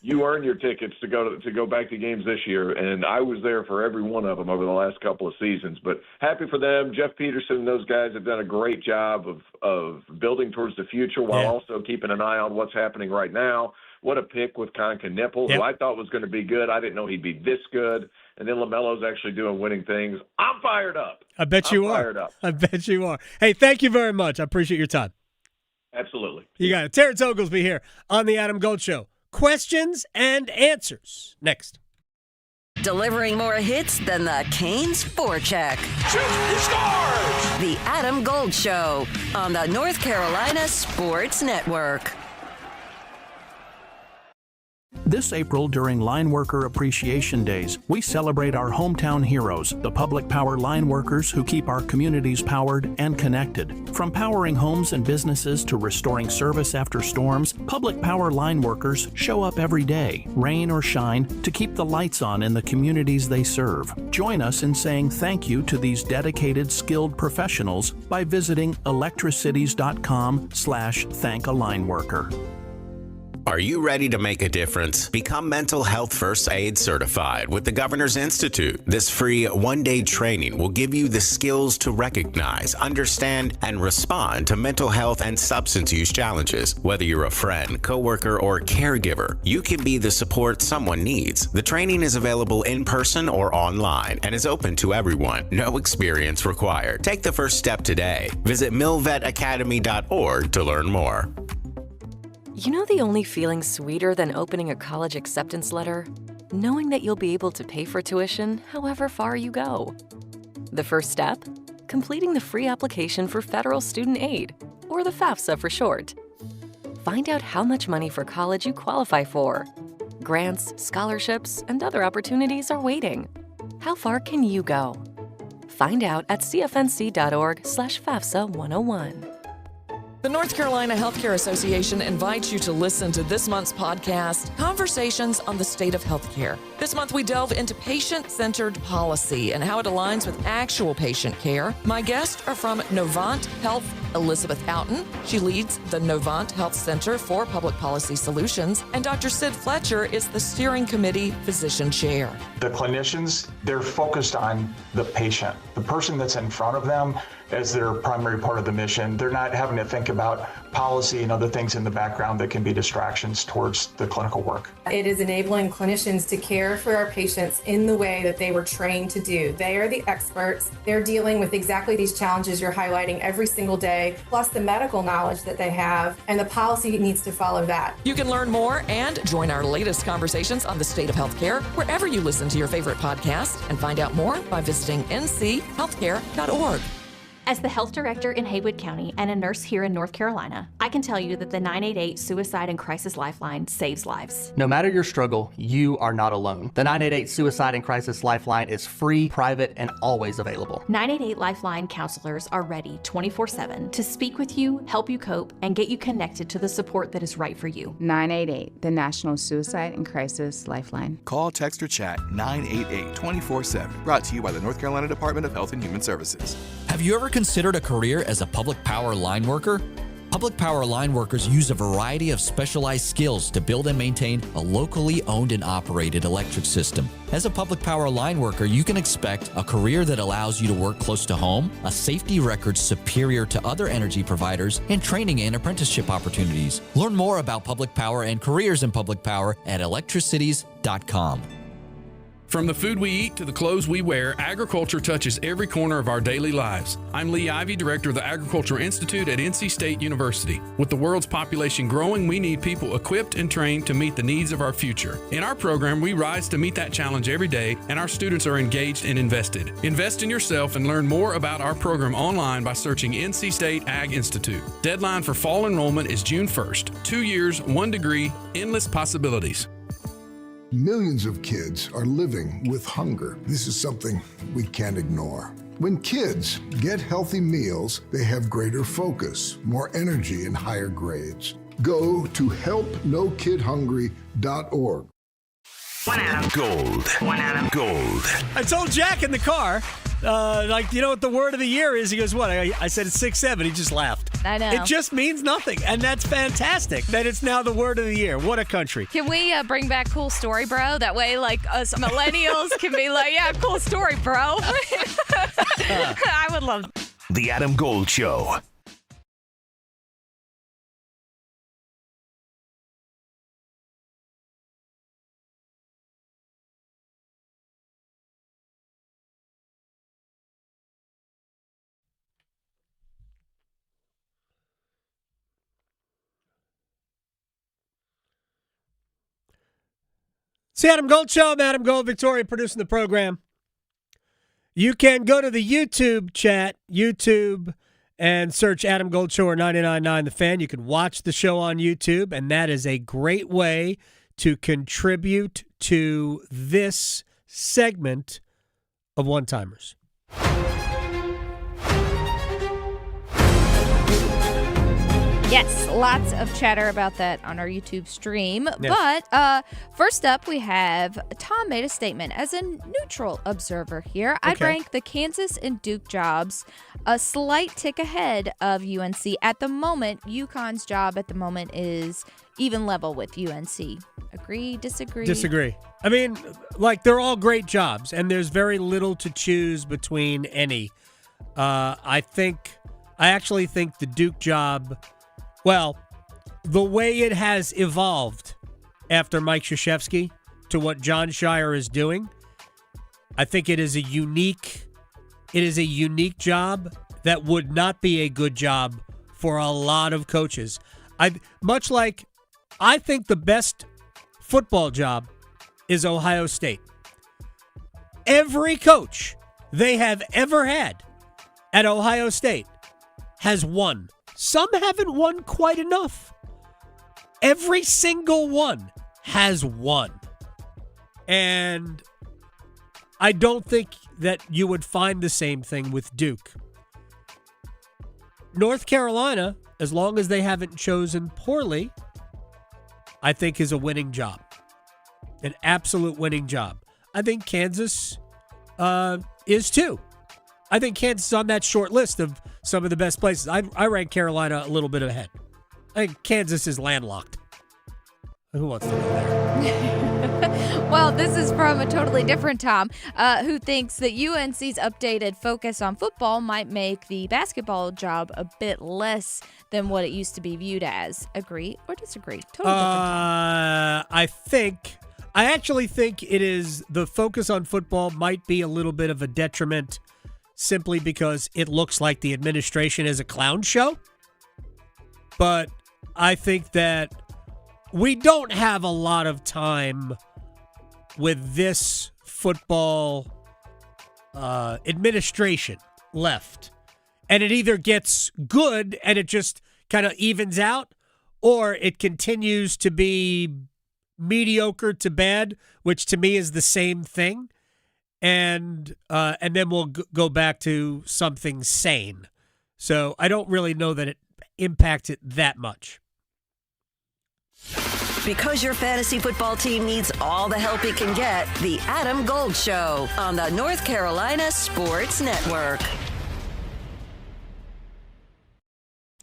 you earn your tickets to go back to games this year, and I was there for every one of them over the last couple of seasons. But happy for them. Jeff Peterson and those guys have done a great job of building towards the future while also keeping an eye on what's happening right now. What a pick with Conca Nipple, who I thought was going to be good. I didn't know he'd be this good. And then LaMelo's actually doing winning things. I'm fired up. I bet you are. Fired up. I bet you are. Hey, thank you very much. I appreciate your time. Absolutely. You got it. Terrence Oglesby here on the Adam Gold Show. Questions and answers next. Delivering more hits than the Canes forecheck. He scores! The Adam Gold Show on the North Carolina Sports Network. This April, during Line Worker Appreciation Days, we celebrate our hometown heroes, the public power line workers who keep our communities powered and connected. From powering homes and businesses to restoring service after storms, public power line workers show up every day, rain or shine, to keep the lights on in the communities they serve. Join us in saying thank you to these dedicated, skilled professionals by visiting electricities.com/thank-a-line-worker. Are you ready to make a difference? Become Mental Health First Aid certified with the Governor's Institute. This free one-day training will give you the skills to recognize, understand, and respond to mental health and substance use challenges. Whether you're a friend, coworker, or caregiver, you can be the support someone needs. The training is available in person or online and is open to everyone. No experience required. Take the first step today. Visit milvetacademy.org to learn more. You know the only feeling sweeter than opening a college acceptance letter? knowing that you'll be able to pay for tuition however far you go. The first step? Completing the free application for federal student aid, or the FAFSA for short. Find out how much money for college you qualify for. Grants, scholarships, and other opportunities are waiting. How far can you go? Find out at cfnc.org/FAFSA 101. The North Carolina Healthcare Association invites you to listen to this month's podcast, Conversations on the State of Healthcare. This month, we delve into patient-centered policy and how it aligns with actual patient care. My guests are from Novant Health, Elizabeth Outen. She leads the Novant Health Center for Public Policy Solutions, and Dr. Sid Fletcher is the steering committee physician chair. The clinicians, they're focused on the patient, the person that's in front of them as their primary part of the mission. They're not having to think about policy and other things in the background that can be distractions towards the clinical work. It is enabling clinicians to care for our patients in the way that they were trained to do. They are the experts. They're dealing with exactly these challenges you're highlighting every single day, plus the medical knowledge that they have, and the policy needs to follow that. You can learn more and join our latest conversations on the state of healthcare wherever you listen to your favorite podcast, and find out more by visiting nchealthcare.org. As the health director in Haywood County and a nurse here in North Carolina, I can tell you that the 988 Suicide and Crisis Lifeline saves lives. No matter your struggle, you are not alone. The 988 Suicide and Crisis Lifeline is free, private, and always available. 988 Lifeline counselors are ready 24/7 to speak with you, help you cope, and get you connected to the support that is right for you. 988, the National Suicide and Crisis Lifeline. Call, text, or chat 988 24/7. Brought to you by the North Carolina Department of Health and Human Services. Have you ever considered a career as a public power line worker? Public power line workers use a variety of specialized skills to build and maintain a locally owned and operated electric system. As a public power line worker, you can expect a career that allows you to work close to home, a safety record superior to other energy providers, and training and apprenticeship opportunities. Learn more about public power and careers in public power at electricities.com. From the food we eat to the clothes we wear, agriculture touches every corner of our daily lives. I'm Lee Ivey, director of the Agricultural Institute at NC State University. With the world's population growing, we need people equipped and trained to meet the needs of our future. In our program, we rise to meet that challenge every day, and our students are engaged and invested. Invest in yourself and learn more about our program online by searching NC State Ag Institute. Deadline for fall enrollment is June 1st. 2 years, 1 degree, endless possibilities. Millions of kids are living with hunger. This is something we can't ignore. When kids get healthy meals, they have greater focus, more energy, and higher grades. Go to helpnokidhungry.org. One Adam. Gold. One Adam. Gold. I told Jack in the car, you know what the word of the year is? He goes, what? I said it's 6'7". He just laughed. I know. It just means nothing, and that's fantastic that it's now the word of the year. What a country. Can we bring back cool story, bro? That way, us millennials can be like, yeah, cool story, bro. I would love The Adam Gold Show. It's the Adam Gold Show. I'm Adam Gold, Victoria producing the program. You can go to the YouTube chat, YouTube, and search Adam Gold Show or 99.9 The Fan. You can watch the show on YouTube, and that is a great way to contribute to this segment of One-Timers. Yes, lots of chatter about that on our YouTube stream. Yes. But first up, we have Tom made a statement. As a neutral observer here, I'd rank the Kansas and Duke jobs a slight tick ahead of UNC. At the moment, UConn's job at the moment is even level with UNC. Agree, disagree? Disagree. I mean, they're all great jobs, and there's very little to choose between any. I actually think the Duke job... Well, the way it has evolved after Mike Krzyzewski to what John Shire is doing, I think it is a unique job that would not be a good job for a lot of coaches. I think the best football job is Ohio State. Every coach they have ever had at Ohio State has won. Some haven't won quite enough. Every single one has won. And I don't think that you would find the same thing with Duke. North Carolina, as long as they haven't chosen poorly, I think is a winning job. An absolute winning job. I think Kansas is too. I think Kansas is on that short list of some of the best places. I rank Carolina a little bit ahead. I think Kansas is landlocked. Who wants to go there? Well, this is from a totally different Tom, who thinks that UNC's updated focus on football might make the basketball job a bit less than what it used to be viewed as. Agree or disagree? Totally different Tom. I actually think it is the focus on football might be a little bit of a detriment simply because it looks like the administration is a clown show. But I think that we don't have a lot of time with this football administration left. And it either gets good and it just kind of evens out, or it continues to be mediocre to bad, which to me is the same thing. And then we'll go back to something sane. So I don't really know that it impacts it that much. Because your fantasy football team needs all the help it can get, the Adam Gold Show on the North Carolina Sports Network.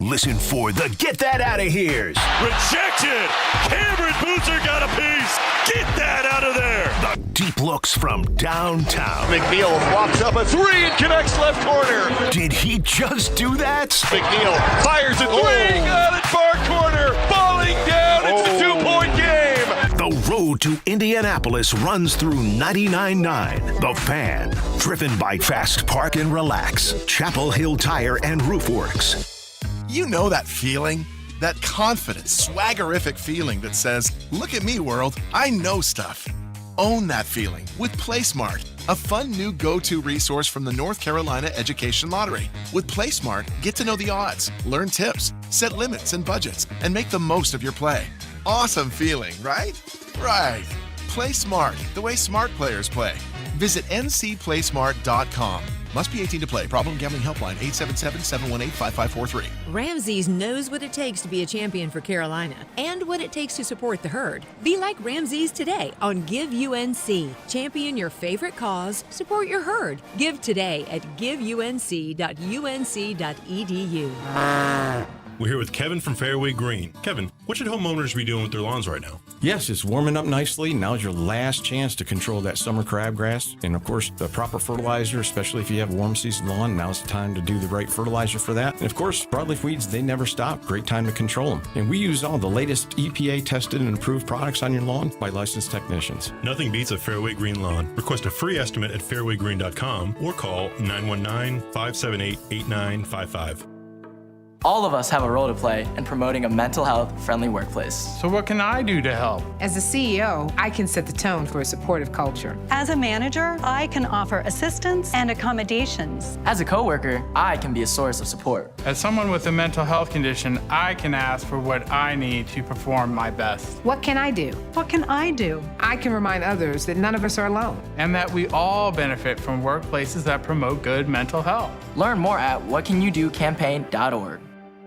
Listen for the Get That Out of Here's. Rejected! Cameron Boozer got a piece! Get that out of there! The deep looks from downtown. McNeil walks up a three and connects left corner. Did he just do that? McNeil fires a three, got it far corner, falling down, it's a 2-point game. The road to Indianapolis runs through 99.9. The Fan, driven by Fast Park and Relax, Chapel Hill Tire and Roof Works. You know that feeling? That confident, swaggerific feeling that says, look at me, world, I know stuff. Own that feeling with PlaySmart, a fun new go-to resource from the North Carolina Education Lottery. With PlaySmart, get to know the odds, learn tips, set limits and budgets, and make the most of your play. Awesome feeling, right? Right. Play smart, the way smart players play. Visit ncplaysmart.com. Must be 18 to play. Problem gambling helpline 877-718-5543. Ramsey's knows what it takes to be a champion for Carolina and what it takes to support the herd. Be like Ramsey's today on Give UNC. Champion your favorite cause. Support your herd. Give today at giveunc.unc.edu. We're here with Kevin from Fairway Green. Kevin, what should homeowners be doing with their lawns right now? Yes, it's warming up nicely. Now's your last chance to control that summer crabgrass. And of course, the proper fertilizer, especially if you have a warm season lawn, now's the time to do the right fertilizer for that. And of course, broadleaf weeds, they never stop. Great time to control them. And we use all the latest EPA tested and approved products on your lawn by licensed technicians. Nothing beats a Fairway Green lawn. Request a free estimate at fairwaygreen.com or call 919-578-8955. All of us have a role to play in promoting a mental health friendly workplace. So what can I do to help? As a CEO, I can set the tone for a supportive culture. As a manager, I can offer assistance and accommodations. As a coworker, I can be a source of support. As someone with a mental health condition, I can ask for what I need to perform my best. What can I do? What can I do? I can remind others that none of us are alone. And that we all benefit from workplaces that promote good mental health. Learn more at whatcanyoudocampaign.org.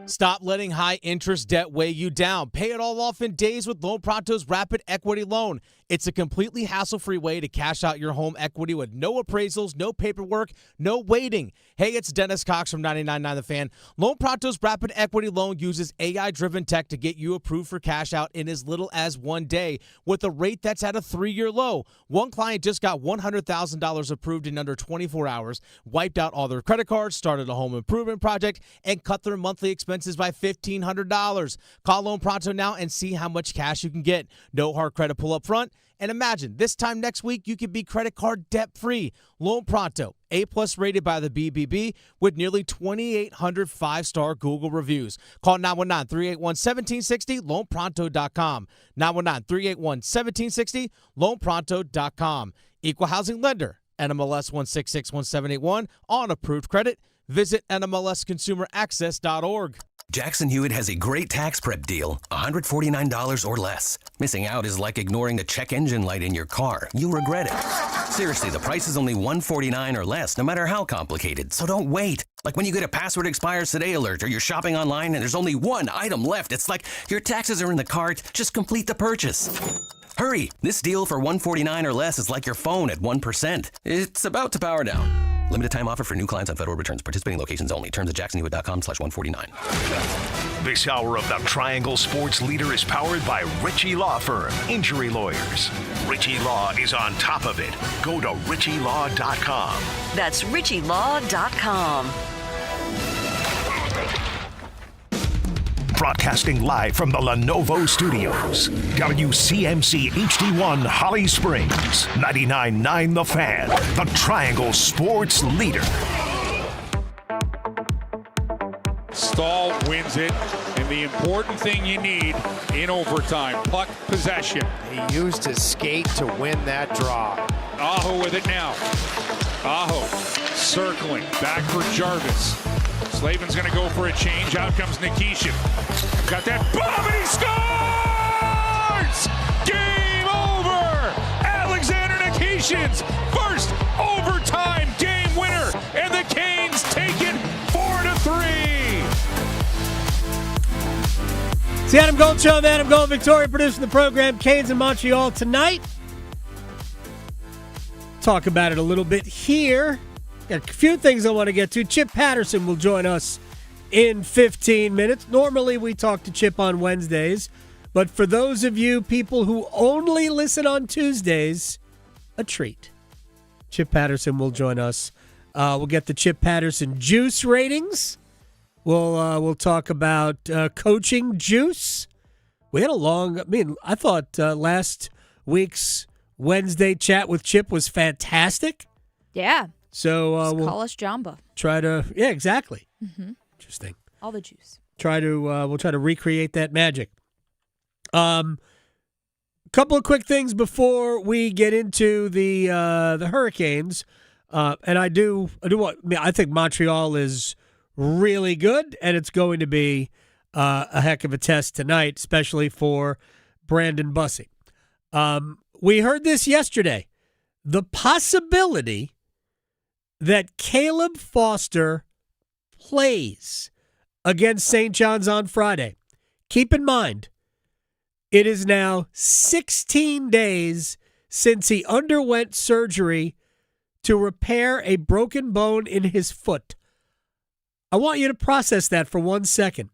Stop letting high-interest debt weigh you down. Pay it all off in days with Loan Pronto's Rapid Equity Loan. It's a completely hassle-free way to cash out your home equity with no appraisals, no paperwork, no waiting. Hey, it's Dennis Cox from 99.9 The Fan. Loan Pronto's Rapid Equity Loan uses AI-driven tech to get you approved for cash out in as little as 1 day with a rate that's at a 3-year low. One client just got $100,000 approved in under 24 hours, wiped out all their credit cards, started a home improvement project, and cut their monthly expenses expenses by $1,500. Call Loan Pronto now and see how much cash you can get. No hard credit pull up front. And imagine, this time next week, you could be credit card debt-free. Loan Pronto, A-plus rated by the BBB with nearly 2,800 five-star Google reviews. Call 919-381-1760, loanpronto.com. 919-381-1760, loanpronto.com. Equal housing lender, NMLS 1661781, on approved credit. Visit NMLSconsumeraccess.org. Jackson Hewitt has a great tax prep deal, $149 or less. Missing out is like ignoring the check engine light in your car. You'll regret it. Seriously, the price is only $149 or less, no matter how complicated. So don't wait. Like when you get a password expires today alert, or you're shopping online and there's only one item left. It's like your taxes are in the cart. Just complete the purchase. Hurry! This deal for $149 or less is like your phone at 1%. It's about to power down. Limited time offer for new clients on federal returns. Participating locations only. Terms at jacksonhewitt.com/149. This hour of the Triangle Sports Leader is powered by Ritchie Law Firm, Injury Lawyers. Ritchie Law is on top of it. Go to ritchielaw.com. That's ritchielaw.com. Broadcasting live from the Lenovo Studios. WCMC HD1 Holly Springs. 99.9 The Fan. The Triangle Sports Leader. Stahl wins it, and the important thing you need in overtime, puck possession. He used his skate to win that draw. Aho with it now. Aho circling, back for Jarvis. Slavin's going to go for a change. Out comes Nikishin. Got that bomb, and he scores! Game over! Alexander Nikishin's first overtime game winner, and the Canes take it 4-3. It's the Adam Gold Show. Adam Gold, Victoria producing the program. Canes in Montreal tonight. Talk about it a little bit here. Got a few things I want to get to. Chip Patterson will join us in 15 minutes. Normally we talk to Chip on Wednesdays, but for those of you people who only listen on Tuesdays, a treat. Chip Patterson will join us. We'll get the Chip Patterson juice ratings. We'll talk about coaching juice. We had a long, I thought last week's Wednesday chat with Chip was fantastic. Yeah. So we'll call us Jamba. Try to, yeah, exactly. Mm-hmm. Interesting. All the juice. We'll try to recreate that magic. Couple of quick things before we get into the Hurricanes, and I think Montreal is really good, and it's going to be a heck of a test tonight, especially for Brandon Bussey. We heard this yesterday. The possibility that Caleb Foster plays against St. John's on Friday. Keep in mind, it is now 16 days since he underwent surgery to repair a broken bone in his foot. I want you to process that for 1 second.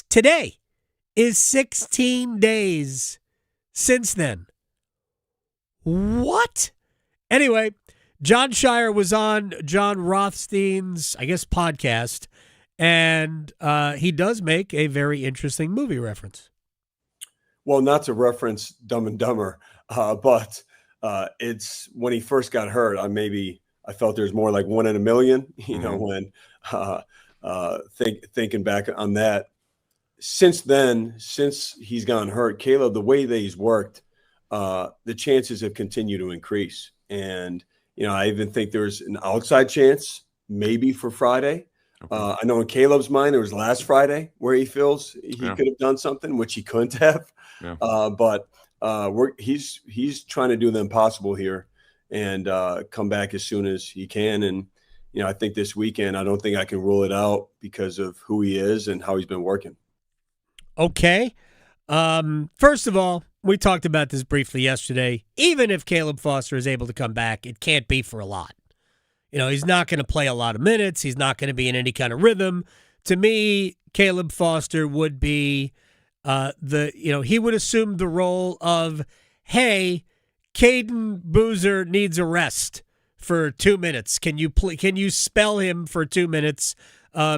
Today is 16 days since then. What? Anyway, John Shire was on John Rothstein's, podcast, and he does make a very interesting movie reference. Well, not to reference Dumb and Dumber, but it's when he first got hurt. I felt there's more like 1 in a million. When thinking back on that. Since then, since he's gone hurt, Caleb, the way that he's worked, the chances have continued to increase. And I even think there's an outside chance maybe for Friday. I know in Caleb's mind, there was last Friday where he feels he could have done something, which he couldn't have. Yeah. But he's trying to do the impossible here and come back as soon as he can. And, I think this weekend, I don't think I can rule it out because of who he is and how he's been working. Okay. First of all, we talked about this briefly yesterday. Even if Caleb Foster is able to come back, it can't be for a lot. He's not going to play a lot of minutes. He's not going to be in any kind of rhythm. To me, Caleb Foster would be he would assume the role of, hey, Caden Boozer needs a rest for 2 minutes. Can you spell him for 2 minutes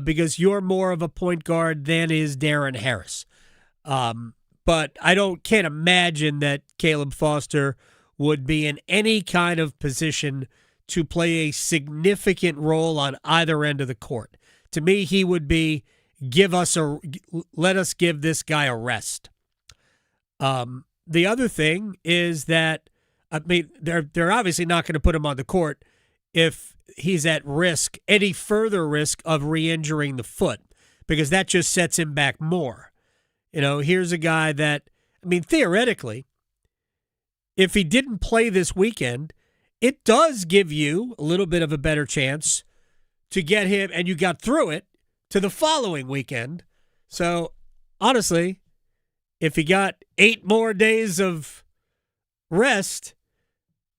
because you're more of a point guard than is Darren Harris. But I can't imagine that Caleb Foster would be in any kind of position to play a significant role on either end of the court. To me, he would be let us give this guy a rest. The other thing is that, I mean, they're obviously not going to put him on the court if he's at risk, any further risk of re-injuring the foot, because that just sets him back more. Here's a guy that, I mean, theoretically, if he didn't play this weekend, it does give you a little bit of a better chance to get him, and you got through it, to the following weekend. So, honestly, if he got 8 more days of rest,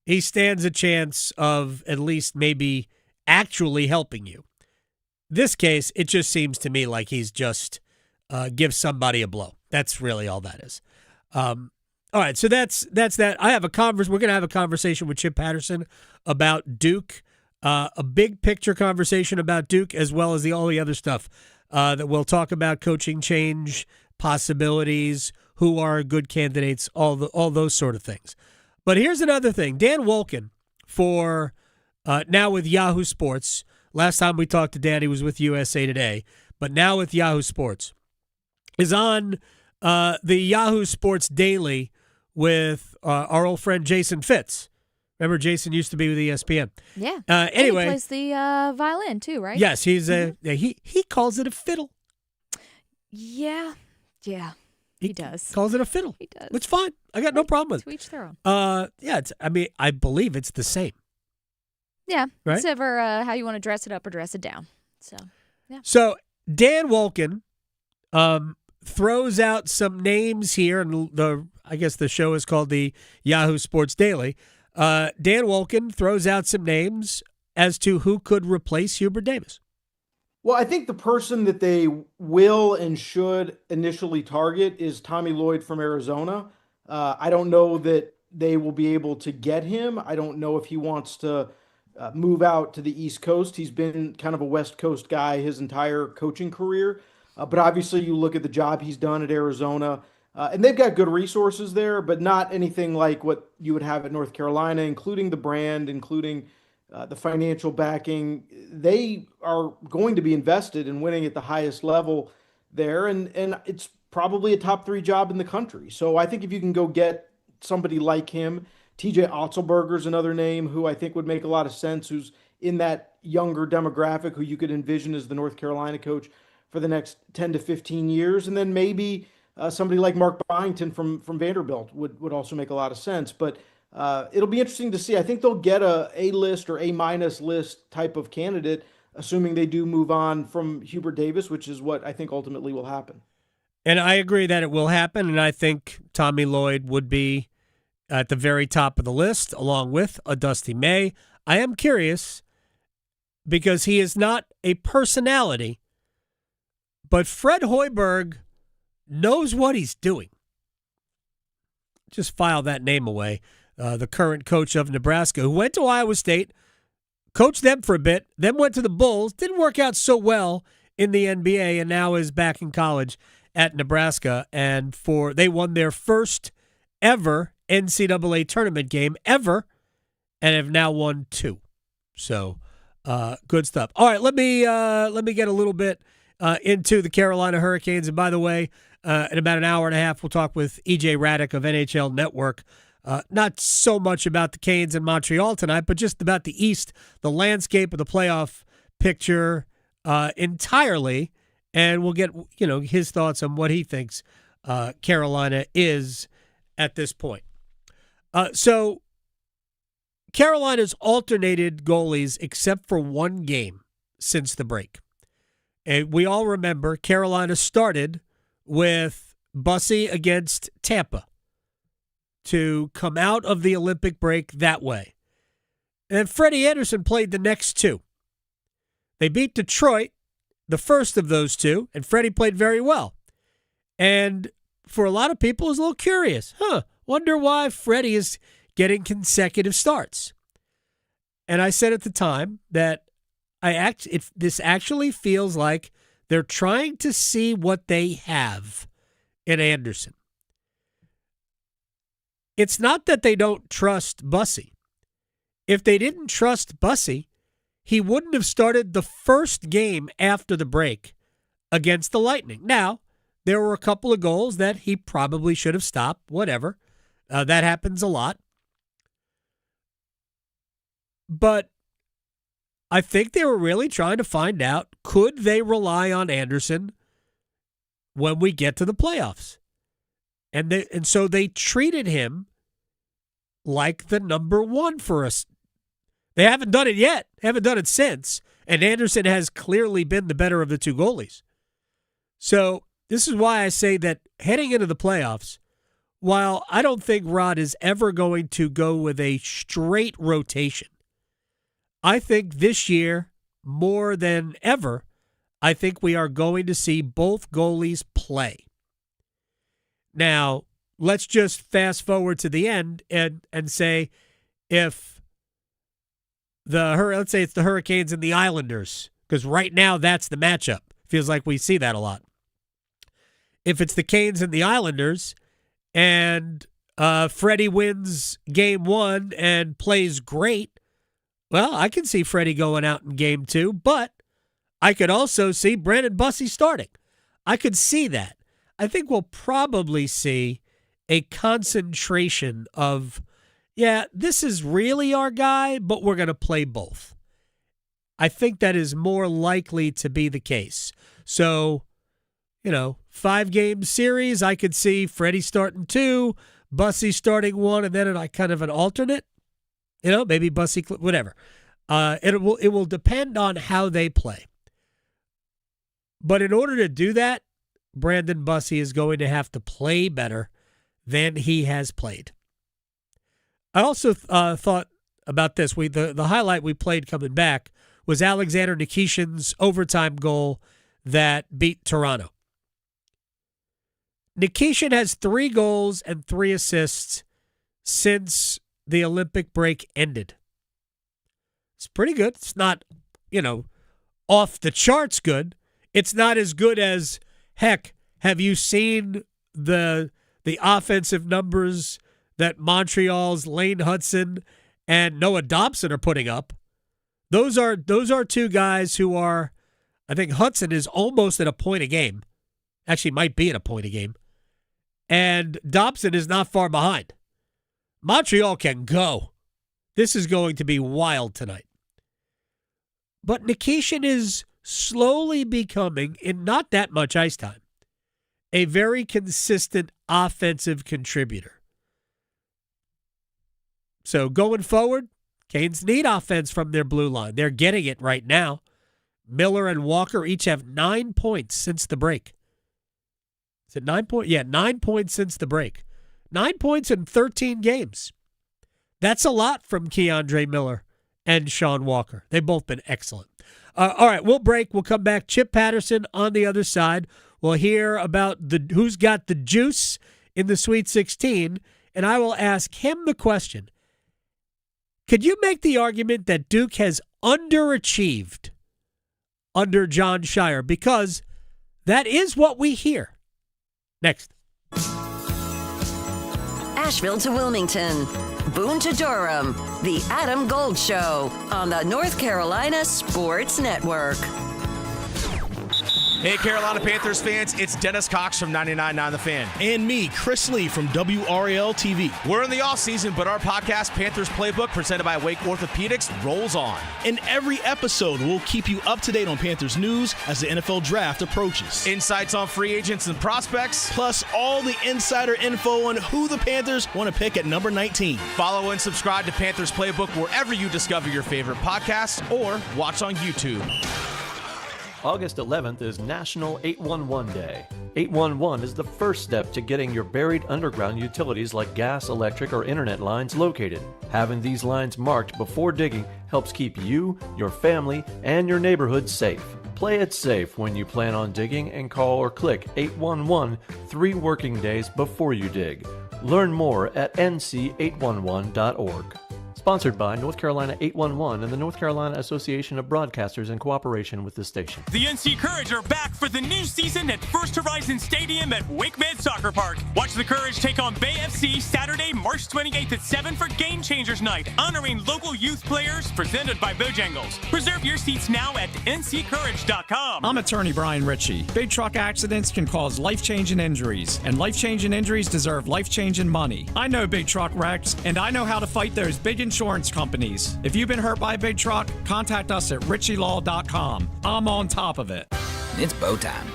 he stands a chance of at least maybe actually helping you. This case, it just seems to me like he's just give somebody a blow. That's really all that is. All right, so that's that. We're going to have a conversation with Chip Patterson about Duke, a big picture conversation about Duke, as well as all the other stuff that we'll talk about: coaching change, possibilities, who are good candidates, all those sort of things. But here's another thing: Dan Wolken, for now with Yahoo Sports. Last time we talked to Dan, he was with USA Today, but now with Yahoo Sports, is on the Yahoo Sports Daily with our old friend Jason Fitz. Remember, Jason used to be with ESPN. Yeah. Anyway, and he plays the violin too, right? Yes, he's he calls it a fiddle. Yeah. He does. Calls it a fiddle. He does. It's fine. I got no problem with it. To each their own. Yeah. I believe it's the same. Yeah. Right? It's ever how you want to dress it up or dress it down. So, yeah. So Dan Wolken throws out some names here, and I guess the show is called the Yahoo Sports Daily. Dan Wolken throws out some names as to who could replace Hubert Davis. Well, I think the person that they will and should initially target is Tommy Lloyd from Arizona. I don't know that they will be able to get him. I don't know if he wants to move out to the East Coast. He's been kind of a West Coast guy his entire coaching career. But obviously you look at the job he's done at Arizona, and they've got good resources there, but not anything like what you would have at North Carolina, including the brand, including the financial backing. They are going to be invested in winning at the highest level there, and it's probably a top 3 job in the country. So I think if you can go get somebody like him, TJ Otzelberger's another name who I think would make a lot of sense, who's in that younger demographic, who you could envision as the North Carolina coach for the next 10 to 15 years. And then maybe somebody like Mark Byington from Vanderbilt would also make a lot of sense. But it'll be interesting to see. I think they'll get a A-list or A- list type of candidate, assuming they do move on from Hubert Davis, which is what I think ultimately will happen. And I agree that it will happen, and I think Tommy Lloyd would be at the very top of the list, along with a Dusty May. I am curious, because he is not a personality, but Fred Hoiberg knows what he's doing. Just file that name away. The current coach of Nebraska, who went to Iowa State, coached them for a bit, then went to the Bulls, didn't work out so well in the NBA, and now is back in college at Nebraska. And they won their first ever NCAA tournament game ever, and have now won 2. So good stuff. All right, let me get a little bit into the Carolina Hurricanes. And by the way, in about an hour and a half, we'll talk with EJ Ratic of NHL Network. Not so much about the Canes and Montreal tonight, but just about the East, the landscape of the playoff picture entirely. And we'll get his thoughts on what he thinks Carolina is at this point. So Carolina's alternated goalies except for one game since the break. And we all remember Carolina started with Bussy against Tampa to come out of the Olympic break that way. And Freddie Anderson played the next 2. They beat Detroit, the first of those 2, and Freddie played very well. And for a lot of people, it was a little curious. Wonder why Freddie is getting consecutive starts. And I said at the time that This actually feels like they're trying to see what they have in Anderson. It's not that they don't trust Bussey. If they didn't trust Bussey, he wouldn't have started the first game after the break against the Lightning. Now, there were a couple of goals that he probably should have stopped, whatever. That happens a lot. But I think they were really trying to find out, could they rely on Anderson when we get to the playoffs? And so they treated him like the number one for us. They haven't done it yet, haven't done it since, and Anderson has clearly been the better of the two goalies. So this is why I say that heading into the playoffs, while I don't think Rod is ever going to go with a straight rotation, I think this year, more than ever, I think we are going to see both goalies play. Now, let's just fast forward to the end and say if let's say it's the Hurricanes and the Islanders, because right now that's the matchup. Feels like we see that a lot. If it's the Canes and the Islanders and Freddie wins game one and plays great, well, I can see Freddie going out in game two, but I could also see Brandon Bussey starting. I could see that. I think we'll probably see a concentration of, this is really our guy, but we're going to play both. I think that is more likely to be the case. So, 5-game series, I could see Freddie starting 2, Bussey starting 1, and then kind of an alternate. Maybe Bussey, whatever. It will depend on how they play. But in order to do that, Brandon Bussey is going to have to play better than he has played. I also thought about this. The highlight we played coming back was Alexander Nikishin's overtime goal that beat Toronto. Nikishin has 3 goals and 3 assists since the Olympic break ended. It's pretty good. It's not, off the charts good. It's not as good as, heck, have you seen the offensive numbers that Montreal's Lane Hudson and Noah Dobson are putting up? Those are 2 guys who are, I think Hudson is almost at a point a game. Actually might be at a point a game. And Dobson is not far behind. Montreal can go. This is going to be wild tonight. But Nikishin is slowly becoming, in not that much ice time, a very consistent offensive contributor. So going forward, Canes need offense from their blue line. They're getting it right now. Miller and Walker each have 9 points since the break. Is it 9 points? Yeah, 9 points since the break. 9 points in 13 games. That's a lot from Keandre Miller and Sean Walker. They've both been excellent. All right, we'll break. We'll come back. Chip Patterson on the other side. We'll hear about who's got the juice in the Sweet 16, and I will ask him the question. Could you make the argument that Duke has underachieved under John Shire? Because that is what we hear. Next. Asheville to Wilmington, Boone to Durham, The Adam Gold Show on the North Carolina Sports Network. Hey, Carolina Panthers fans, it's Dennis Cox from 99.9 The Fan. And me, Chris Lee from WRAL TV. We're in the offseason, but our podcast, Panthers Playbook, presented by Wake Orthopedics, rolls on. In every episode, we'll keep you up to date on Panthers news as the NFL Draft approaches. Insights on free agents and prospects. Plus all the insider info on who the Panthers want to pick at number 19. Follow and subscribe to Panthers Playbook wherever you discover your favorite podcasts or watch on YouTube. August 11th is National 811 Day. 811 is the first step to getting your buried underground utilities like gas, electric, or internet lines located. Having these lines marked before digging helps keep you, your family, and your neighborhood safe. Play it safe when you plan on digging and call or click 811 3 working days before you dig. Learn more at nc811.org. Sponsored by North Carolina 811 and the North Carolina Association of Broadcasters in cooperation with this station. The NC Courage are back for the new season at First Horizon Stadium at WakeMed Soccer Park. Watch the Courage take on Bay FC Saturday, March 28th at 7 for Game Changers Night, honoring local youth players, presented by Bojangles. Reserve your seats now at nccourage.com. I'm attorney Brian Ritchie. Big truck accidents can cause life-changing injuries, and life-changing injuries deserve life-changing money. I know big truck wrecks, and I know how to fight those big insurance companies. If you've been hurt by a big truck, contact us at ritchielaw.com. I'm on top of it. It's bow time.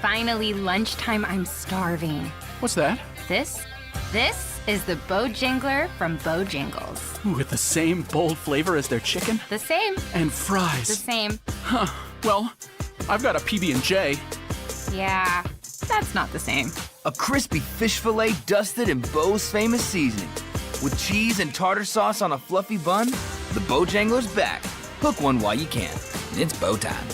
Finally, lunchtime. I'm starving. What's that? This is the Bojangler from Bojangles. Ooh, with the same bold flavor as their chicken? The same. And fries. The same. Huh. Well, I've got a PB&J. Yeah, that's not the same. A crispy fish fillet dusted in Bo's famous seasoning. With cheese and tartar sauce on a fluffy bun, the Bojangler's back. Hook one while you can. It's bow time.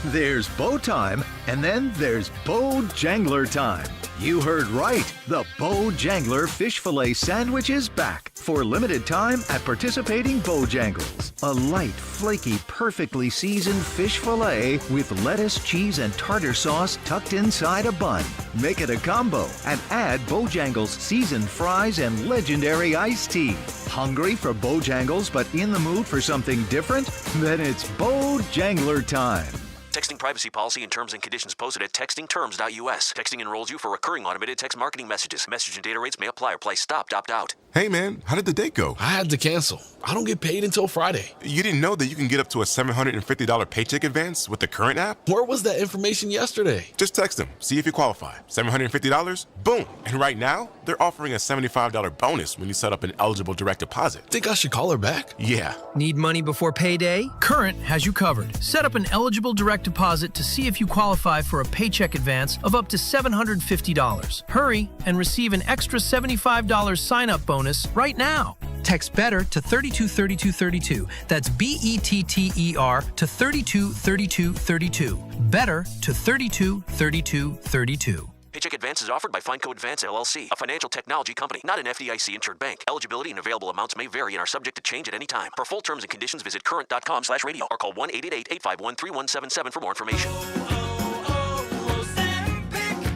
There's bow time, and then there's Bojangler time. You heard right. The Bojangler fish fillet sandwich is back for limited time at participating Bojangles. A light, flaky, perfectly seasoned fish fillet with lettuce, cheese, and tartar sauce tucked inside a bun. Make it a combo and add Bojangles seasoned fries and legendary iced tea. Hungry for Bojangles but in the mood for something different? Then it's Bojangler time. Texting privacy policy and terms and conditions posted at textingterms.us. Texting enrolls you for recurring automated text marketing messages. Message and data rates may apply or price stopped. Opt out. Hey man, how did the date go? I had to cancel. I don't get paid until Friday. You didn't know that you can get up to a $750 paycheck advance with the current app? Where was that information yesterday? Just text them. See if you qualify. $750? Boom. And right now, they're offering a $75 bonus when you set up an eligible direct deposit. Think I should call her back? Yeah. Need money before payday? Current has you covered. Set up an eligible direct deposit to see if you qualify for a paycheck advance of up to $750. Hurry and receive an extra $75 sign-up bonus right now. Text BETTER to 323232. That's BETTER to 323232. BETTER to 323232. Paycheck advance is offered by FineCo Advance LLC, a financial technology company, not an FDIC-insured bank. Eligibility and available amounts may vary and are subject to change at any time. For full terms and conditions, visit current.com/radio or call 1-888-851-3177 for more information.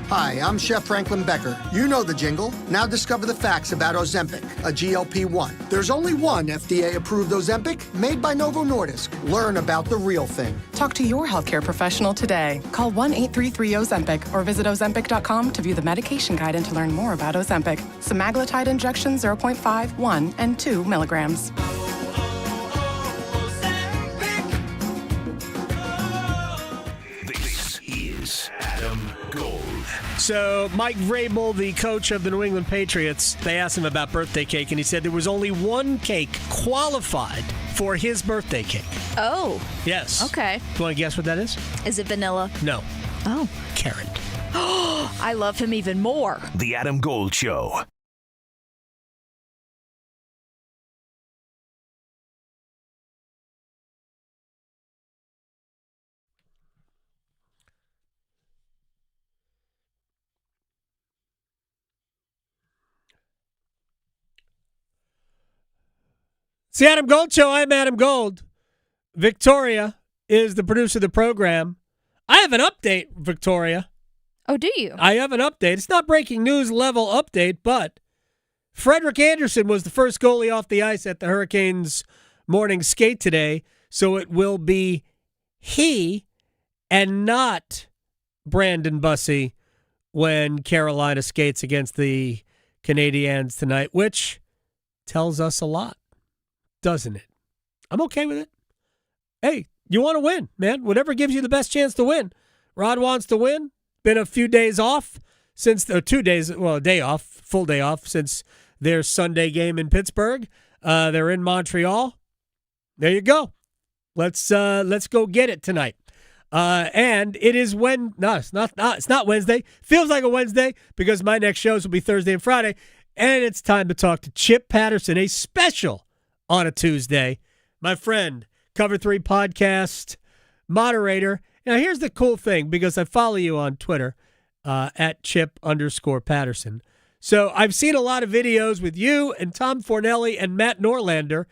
Hi, I'm Chef Franklin Becker. You know the jingle. Now discover the facts about Ozempic, a GLP-1. There's only one FDA-approved Ozempic made by Novo Nordisk. Learn about the real thing. Talk to your healthcare professional today. Call 1-833-OZEMPIC or visit Ozempic.com to view the medication guide and to learn more about Ozempic. Semaglutide injection 0.5, 1, and 2 milligrams. This is Adam Gold. So Mike Vrabel, the coach of the New England Patriots, they asked him about birthday cake, and he said there was only one cake qualified for his birthday cake. Oh. Yes. Okay. You want to guess what that is? Is it vanilla? No. Oh. Karen. I love him even more. The Adam Gold Show. It's the Adam Gold Show. I'm Adam Gold. Victoria is the producer of the program. I have an update, Victoria. Oh, do you? I have an update. It's not breaking news level update, but Frederick Anderson was the first goalie off the ice at the Hurricanes' morning skate today, so it will be he and not Brandon Bussey when Carolina skates against the Canadiens tonight, which tells us a lot, doesn't it? I'm okay with it. Hey, you want to win, man. Whatever gives you the best chance to win. Rod wants to win. Been a few days off since, 2 days, well, a day off, full day off since their Sunday game in Pittsburgh. They're in Montreal. There you go. Let's go get it tonight. And it is it's not Wednesday. Feels like a Wednesday because my next shows will be Thursday and Friday. And it's time to talk to Chip Patterson, a special on a Tuesday. My friend, Cover 3 podcast moderator. Now, here's the cool thing, because I follow you on Twitter at Chip_Patterson. So I've seen a lot of videos with you and Tom Fornelli and Matt Norlander,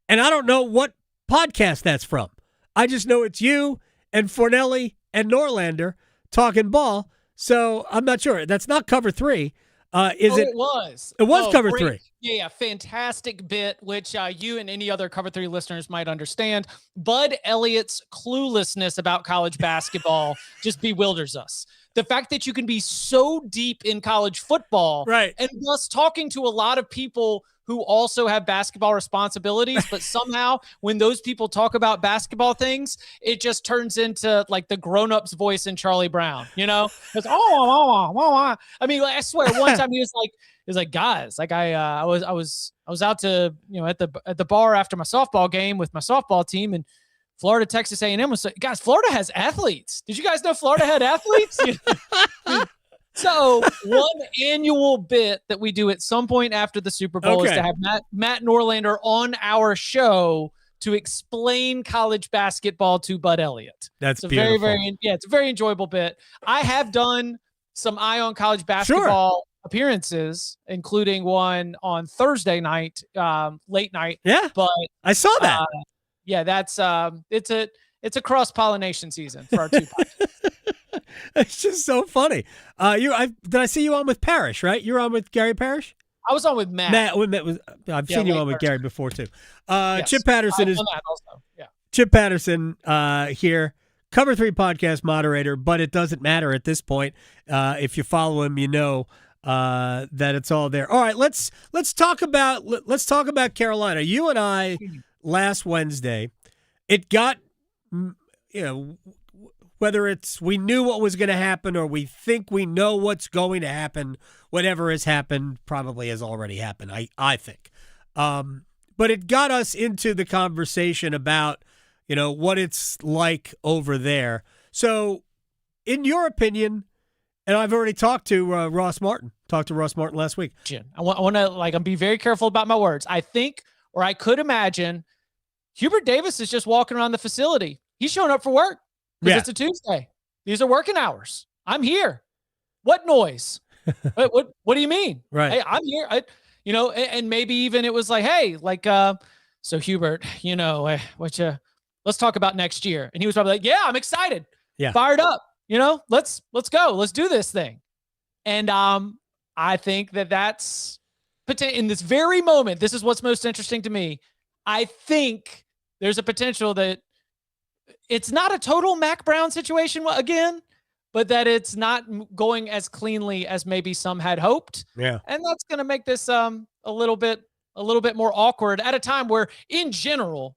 and I don't know what podcast that's from. I just know it's you and Fornelli and Norlander talking ball. So I'm not sure. That's not Cover 3. It was. It was Cover 3. Yeah, fantastic bit, which you and any other Cover 3 listeners might understand. Bud Elliott's cluelessness about college basketball just bewilders us. The fact that you can be so deep in college football, right, and thus talking to a lot of people who also have basketball responsibilities, but somehow when those people talk about basketball things, it just turns into like the grown-up's voice in Charlie Brown, you know? It's I mean, I swear one time he was like, guys, like I was out to, you know, at the bar after my softball game with my softball team, and Florida, Texas A&M was like, guys, Florida has athletes. Did you guys know Florida had athletes? So one annual bit that we do at some point after the Super Bowl is to have Matt Norlander on our show to explain college basketball to Bud Elliott. That's beautiful. beautiful. It's a very enjoyable bit. I have done some Eye on College basketball appearances, including one on Thursday night, late night. Yeah, but I saw that. That's it's a cross-pollination season for our two podcasts. It's just so funny. Did I see you on with Parrish, right? You're on with Gary Parrish? I was on with Matt. I've seen you on with Gary before too. Yes. Chip Patterson is also. Yeah. Chip Patterson here, Cover 3 podcast moderator, but it doesn't matter at this point. If you follow him, you know that it's all there. All right, let's talk about Carolina. You and I last Wednesday, it got, you know, whether it's we knew what was going to happen or we think we know what's going to happen, whatever has happened probably has already happened, I think. But it got us into the conversation about, you know, what it's like over there. So in your opinion, and I've already talked to Ross Martin last week. I want to be very careful about my words. I think, or I could imagine, Hubert Davis is just walking around the facility. He's showing up for work. Because it's a Tuesday. These are working hours. I'm here. What noise? what do you mean? Right. Hey, I'm here. And maybe even it was like, hey, so Hubert, you know, let's talk about next year. And he was probably like, yeah, I'm excited. Yeah. Fired up. You know, let's go. Let's do this thing. And I think that's in this very moment, this is what's most interesting to me. I think there's a potential that it's not a total Mac Brown situation again, but that it's not going as cleanly as maybe some had hoped. Yeah. And that's going to make this a little bit more awkward at a time where, in general,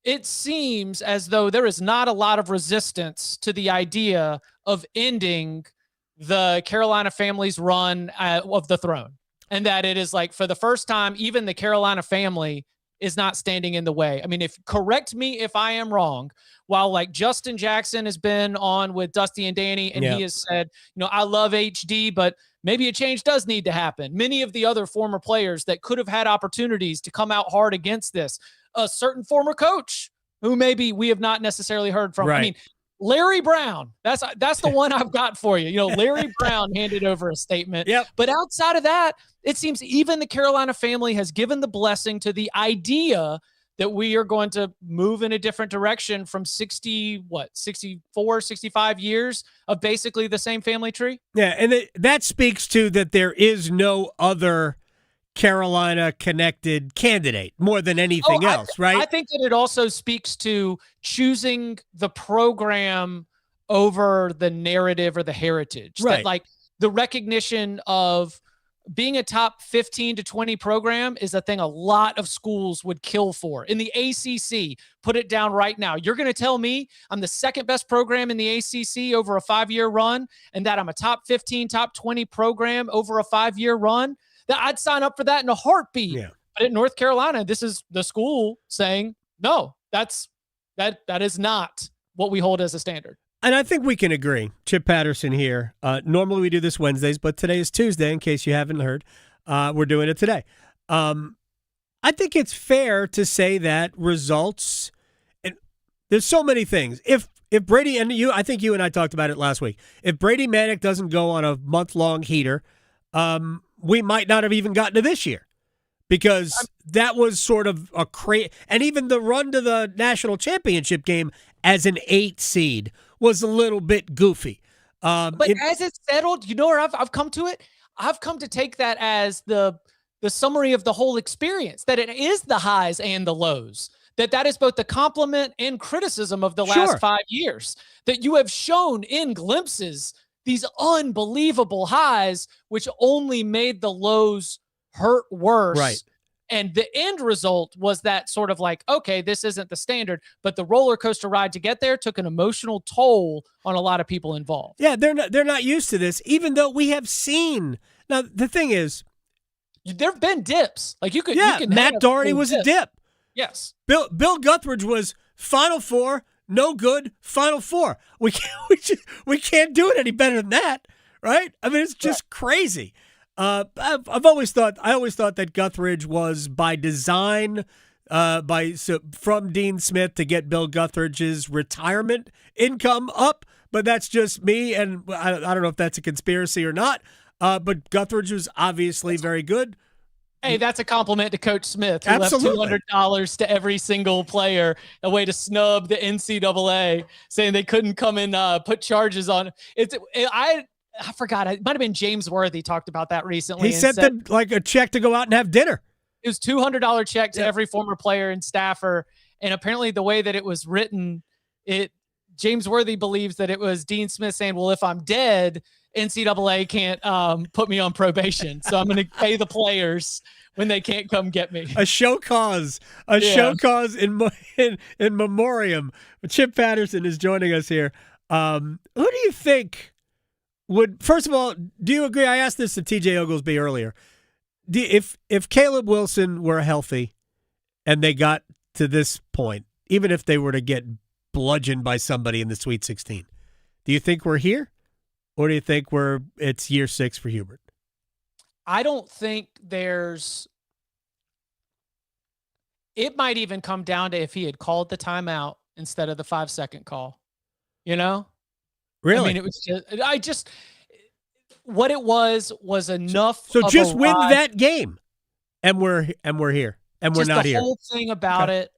it seems as though there is not a lot of resistance to the idea of ending the Carolina family's run of the throne. And that it is like, for the first time, even the Carolina family is not standing in the way. I mean, correct me if I am wrong, while like Justin Jackson has been on with Dusty and Danny, and he has said, you know, I love HD, but maybe a change does need to happen. Many of the other former players that could have had opportunities to come out hard against this, a certain former coach who maybe we have not necessarily heard from. Right. I mean, Larry Brown, that's the one I've got for you. You know, Larry Brown handed over a statement. Yep. But outside of that, it seems even the Carolina family has given the blessing to the idea that we are going to move in a different direction from 64, 65 years of basically the same family tree. Yeah, and that speaks to that there is no other Carolina-connected candidate more than anything else, right? I think that it also speaks to choosing the program over the narrative or the heritage. Right. That, like, the recognition of being a top 15 to 20 program is a thing a lot of schools would kill for. In the ACC, put it down right now. You're going to tell me I'm the second best program in the ACC over a 5-year run, and that I'm a top 15, top 20 program over a 5-year run? That I'd sign up for that in a heartbeat. Yeah. But at North Carolina, this is the school saying, no, that is not what we hold as a standard. And I think we can agree. Chip Patterson here. Normally we do this Wednesdays, but today is Tuesday, in case you haven't heard. We're doing it today. I think it's fair to say that results, and there's so many things. If Brady, and I think you and I talked about it last week, if Brady Manick doesn't go on a month-long heater, we might not have even gotten to this year, because that was sort of a and even the run to the national championship game as an 8 seed was a little bit goofy. But as it's settled, you know where I've come to it? I've come to take that as the summary of the whole experience, that it is the highs and the lows, that is both the compliment and criticism of the last 5 years, that you have shown in glimpses these unbelievable highs, which only made the lows hurt worse. Right. And the end result was that sort of like, okay, this isn't the standard, but the roller coaster ride to get there took an emotional toll on a lot of people involved. Yeah, they're not used to this, even though we have seen. Now, the thing is, there have been dips. Like you could, Matt Doherty was a dip. Yes. Bill Guthridge was Final Four, no good, Final Four. We can't do it any better than that, right? I mean, it's just crazy. I always thought that Guthridge was by design, from Dean Smith to get Bill Guthridge's retirement income up, but that's just me, and I don't know if that's a conspiracy or not. But Guthridge was obviously very good. Hey, that's a compliment to Coach Smith, who Absolutely. left $200 to every single player, a way to snub the NCAA, saying they couldn't come and put charges on. I forgot. It might have been James Worthy talked about that recently. He sent them like a check to go out and have dinner. It was $200 check to every former player and staffer, and apparently the way that it was written, James Worthy believes that it was Dean Smith saying, "Well, if I'm dead, NCAA can't put me on probation, so I'm going to pay the players when they can't come get me." A show cause in memoriam. Chip Patterson is joining us here. Who do you think would? First of all, do you agree? I asked this to TJ Oglesby earlier. If Caleb Wilson were healthy and they got to this point, even if they were to get bludgeoned by somebody in the Sweet 16, do you think we're here? Or do you think it's year 6 for Hubert? I don't think it might even come down to if he had called the timeout instead of the 5-second call, you know? Really? I mean, it was what it was enough. So just win that game and we're here and we're not here. The whole thing about it.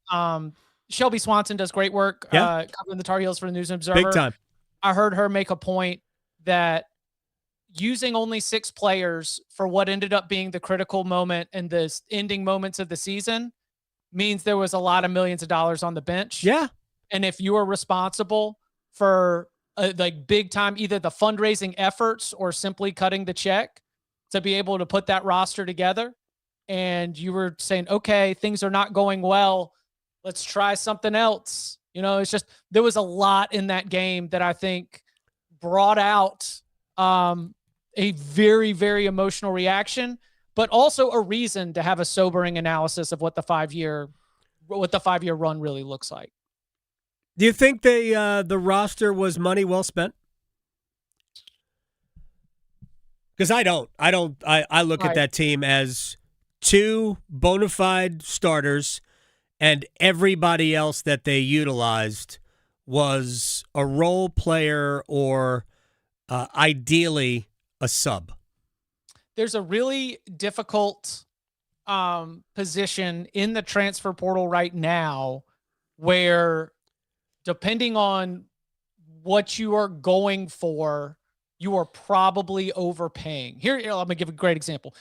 Shelby Swanson does great work covering the Tar Heels for the News and Observer. Big time. I heard her make a point that using only 6 players for what ended up being the critical moment and the ending moments of the season means there was a lot of millions of dollars on the bench. Yeah. And if you are responsible for like big time, either the fundraising efforts or simply cutting the check to be able to put that roster together, and you were saying, okay, things are not going well, let's try something else. You know, it's just, there was a lot in that game that I think brought out a very, very emotional reaction, but also a reason to have a sobering analysis of what the 5-year run really looks like. Do you think the roster was money well spent? Because I don't. I look at that team as 2 bona fide starters, and everybody else that they utilized was a role player or ideally a sub. There's a really difficult position in the transfer portal right now where, depending on what you are going for, you are probably overpaying. Here, I'm going to give a great example.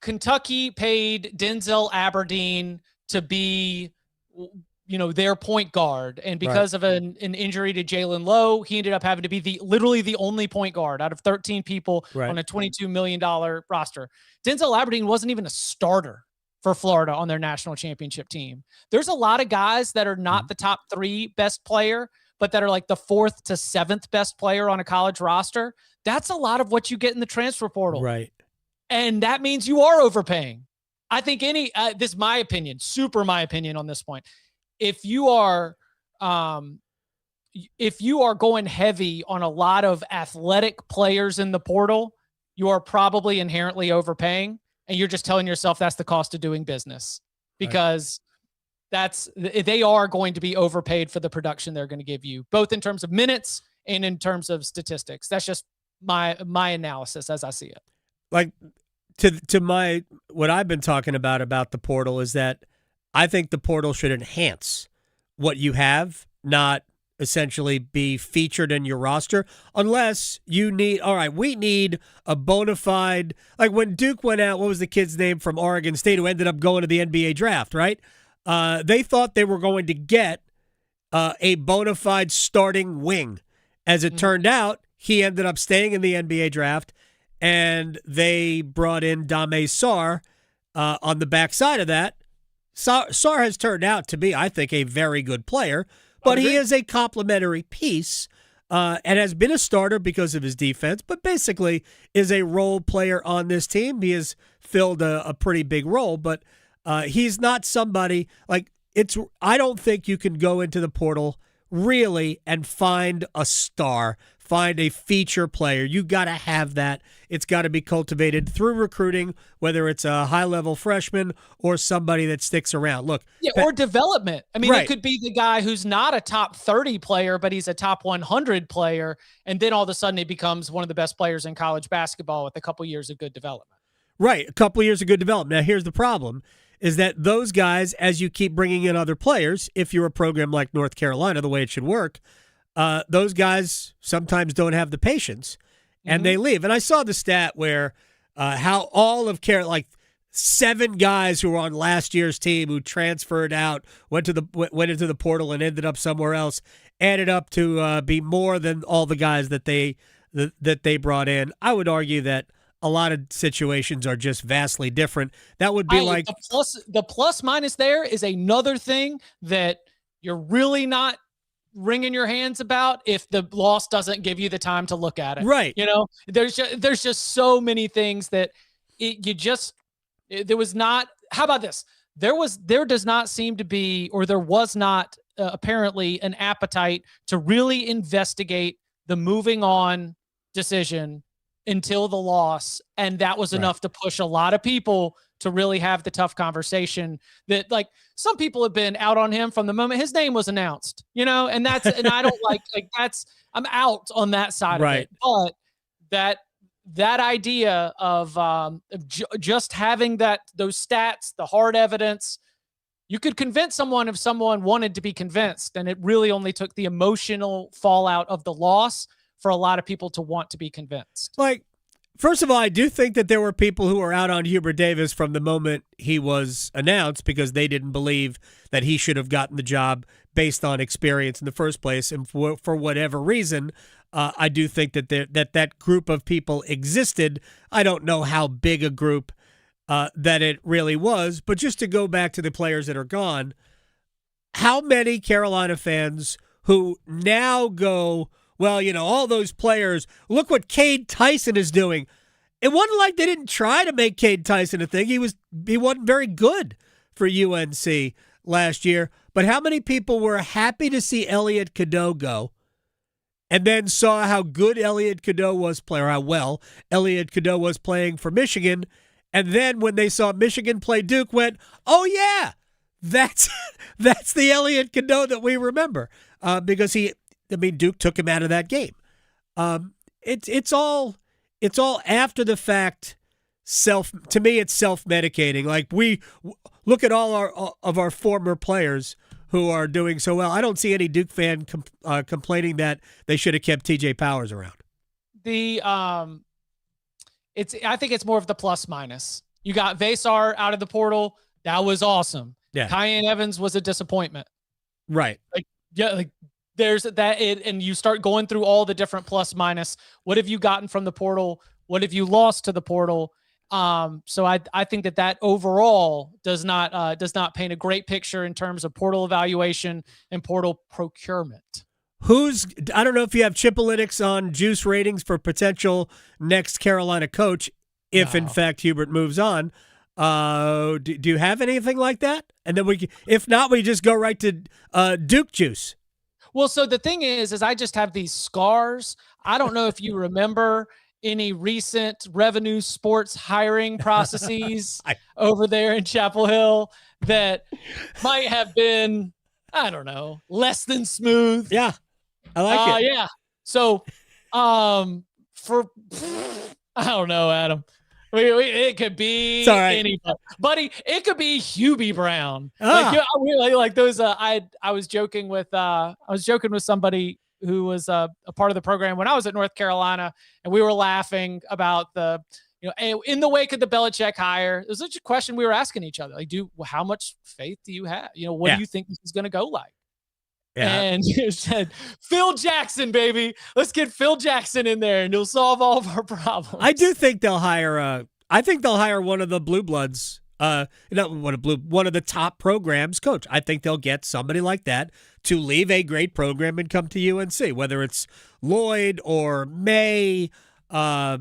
Kentucky paid Denzel Aberdeen to be, their point guard. And because of an injury to Jalen Lowe, he ended up having to be literally the only point guard out of 13 people on a $22 million roster. Denzel Aberdeen wasn't even a starter for Florida on their national championship team. There's a lot of guys that are not the top 3 best player, but that are like the 4th to 7th best player on a college roster. That's a lot of what you get in the transfer portal. Right. And that means you are overpaying. I think this is my opinion, super my opinion on this point. If you are going heavy on a lot of athletic players in the portal, you are probably inherently overpaying, and you're just telling yourself that's the cost of doing business, because they are going to be overpaid for the production they're going to give you, both in terms of minutes and in terms of statistics. That's just my analysis as I see it. like to my what I've been talking about the portal is that I think the portal should enhance what you have, not essentially be featured in your roster, unless you need, all right, we need a bona fide, like when Duke went out, what was the kid's name from Oregon State who ended up going to the NBA draft, right? They thought they were going to get a bona fide starting wing. As it turned out, he ended up staying in the NBA draft, and they brought in Dame Sarr on the backside of that. Sarr has turned out to be, I think, a very good player, but he is a complementary piece and has been a starter because of his defense, but basically is a role player on this team. He has filled a pretty big role, but he's not somebody like I don't think you can go into the portal really and find a star, find a feature player. You got to have that. It's got to be cultivated through recruiting, whether it's a high-level freshman or somebody that sticks around. Look, or development. I mean, right. It could be the guy who's not a top 30 player, but he's a top 100 player, and then all of a sudden he becomes one of the best players in college basketball with a couple years of good development. Right, a couple years of good development. Now, here's the problem, is that those guys, as you keep bringing in other players, if you're a program like North Carolina, the way it should work, those guys sometimes don't have the patience, and they leave. And I saw the stat where how all of like 7 guys who were on last year's team who transferred out, went into the portal and ended up somewhere else, added up to be more than all the guys that they brought in. I would argue that a lot of situations are just vastly different. That would be like the plus minus there is another thing that you're really not wringing your hands about if the loss doesn't give you the time to look at it. Right. You know, there's just so many things that there was not. How about this? There does not seem to be, or there was not apparently an appetite to really investigate the moving on decision until the loss, and that was enough to push a lot of people to really have the tough conversation that, like, some people have been out on him from the moment his name was announced, you know, and that's, and I don't like that's, I'm out on that side of it, but that idea of just having those stats, the hard evidence, you could convince someone if someone wanted to be convinced, and it really only took the emotional fallout of the loss for a lot of people to want to be convinced. Like, first of all, I do think that there were people who were out on Hubert Davis from the moment he was announced because they didn't believe that he should have gotten the job based on experience in the first place. And for whatever reason, I do think that that group of people existed. I don't know how big a group that it really was, but just to go back to the players that are gone, how many Carolina fans who now go, well, you know, all those players, look what Cade Tyson is doing. It wasn't like they didn't try to make Cade Tyson a thing. He wasn't very good for UNC last year. But how many people were happy to see Elliot Cadeau go and then saw how good Elliot Cadeau was playing, or how well Elliot Cadeau was playing for Michigan, and then when they saw Michigan play Duke, went, oh, yeah, that's the Elliot Cadeau that we remember because Duke took him out of that game. It's all after the fact. To me, it's self-medicating. Like, we look at all of our former players who are doing so well. I don't see any Duke fan complaining that they should have kept TJ Powers around. I think it's more of the plus minus. You got Vesar out of the portal. That was awesome. Yeah. Kyan Evans was a disappointment. Right. There's that, and you start going through all the different plus minus. What have you gotten from the portal? What have you lost to the portal? So I think that overall does not paint a great picture in terms of portal evaluation and portal procurement. I don't know if you have Chipolytics on juice ratings for potential next Carolina coach, if in fact Hubert moves on. Do you have anything like that? And then if not, we just go right to Duke juice. Well, so the thing is I just have these scars. I don't know if you remember any recent revenue sports hiring processes over there in Chapel Hill that might have been, I don't know, less than smooth. Yeah, I like it. Yeah. So, I don't know, Adam. It could be anybody, buddy. It could be Hubie Brown. Like those. I was joking with somebody who was a part of the program when I was at North Carolina, and we were laughing about in the wake of the Belichick hire. It was such a question we were asking each other. Like, how much faith do you have? What do you think this is going to go like? Yeah. And you said, Phil Jackson, baby. Let's get Phil Jackson in there, and he'll solve all of our problems. I do think they'll hire. I think they'll hire one of the Blue Bloods. One of the top programs coach. I think they'll get somebody like that to leave a great program and come to UNC. Whether it's Lloyd or May. I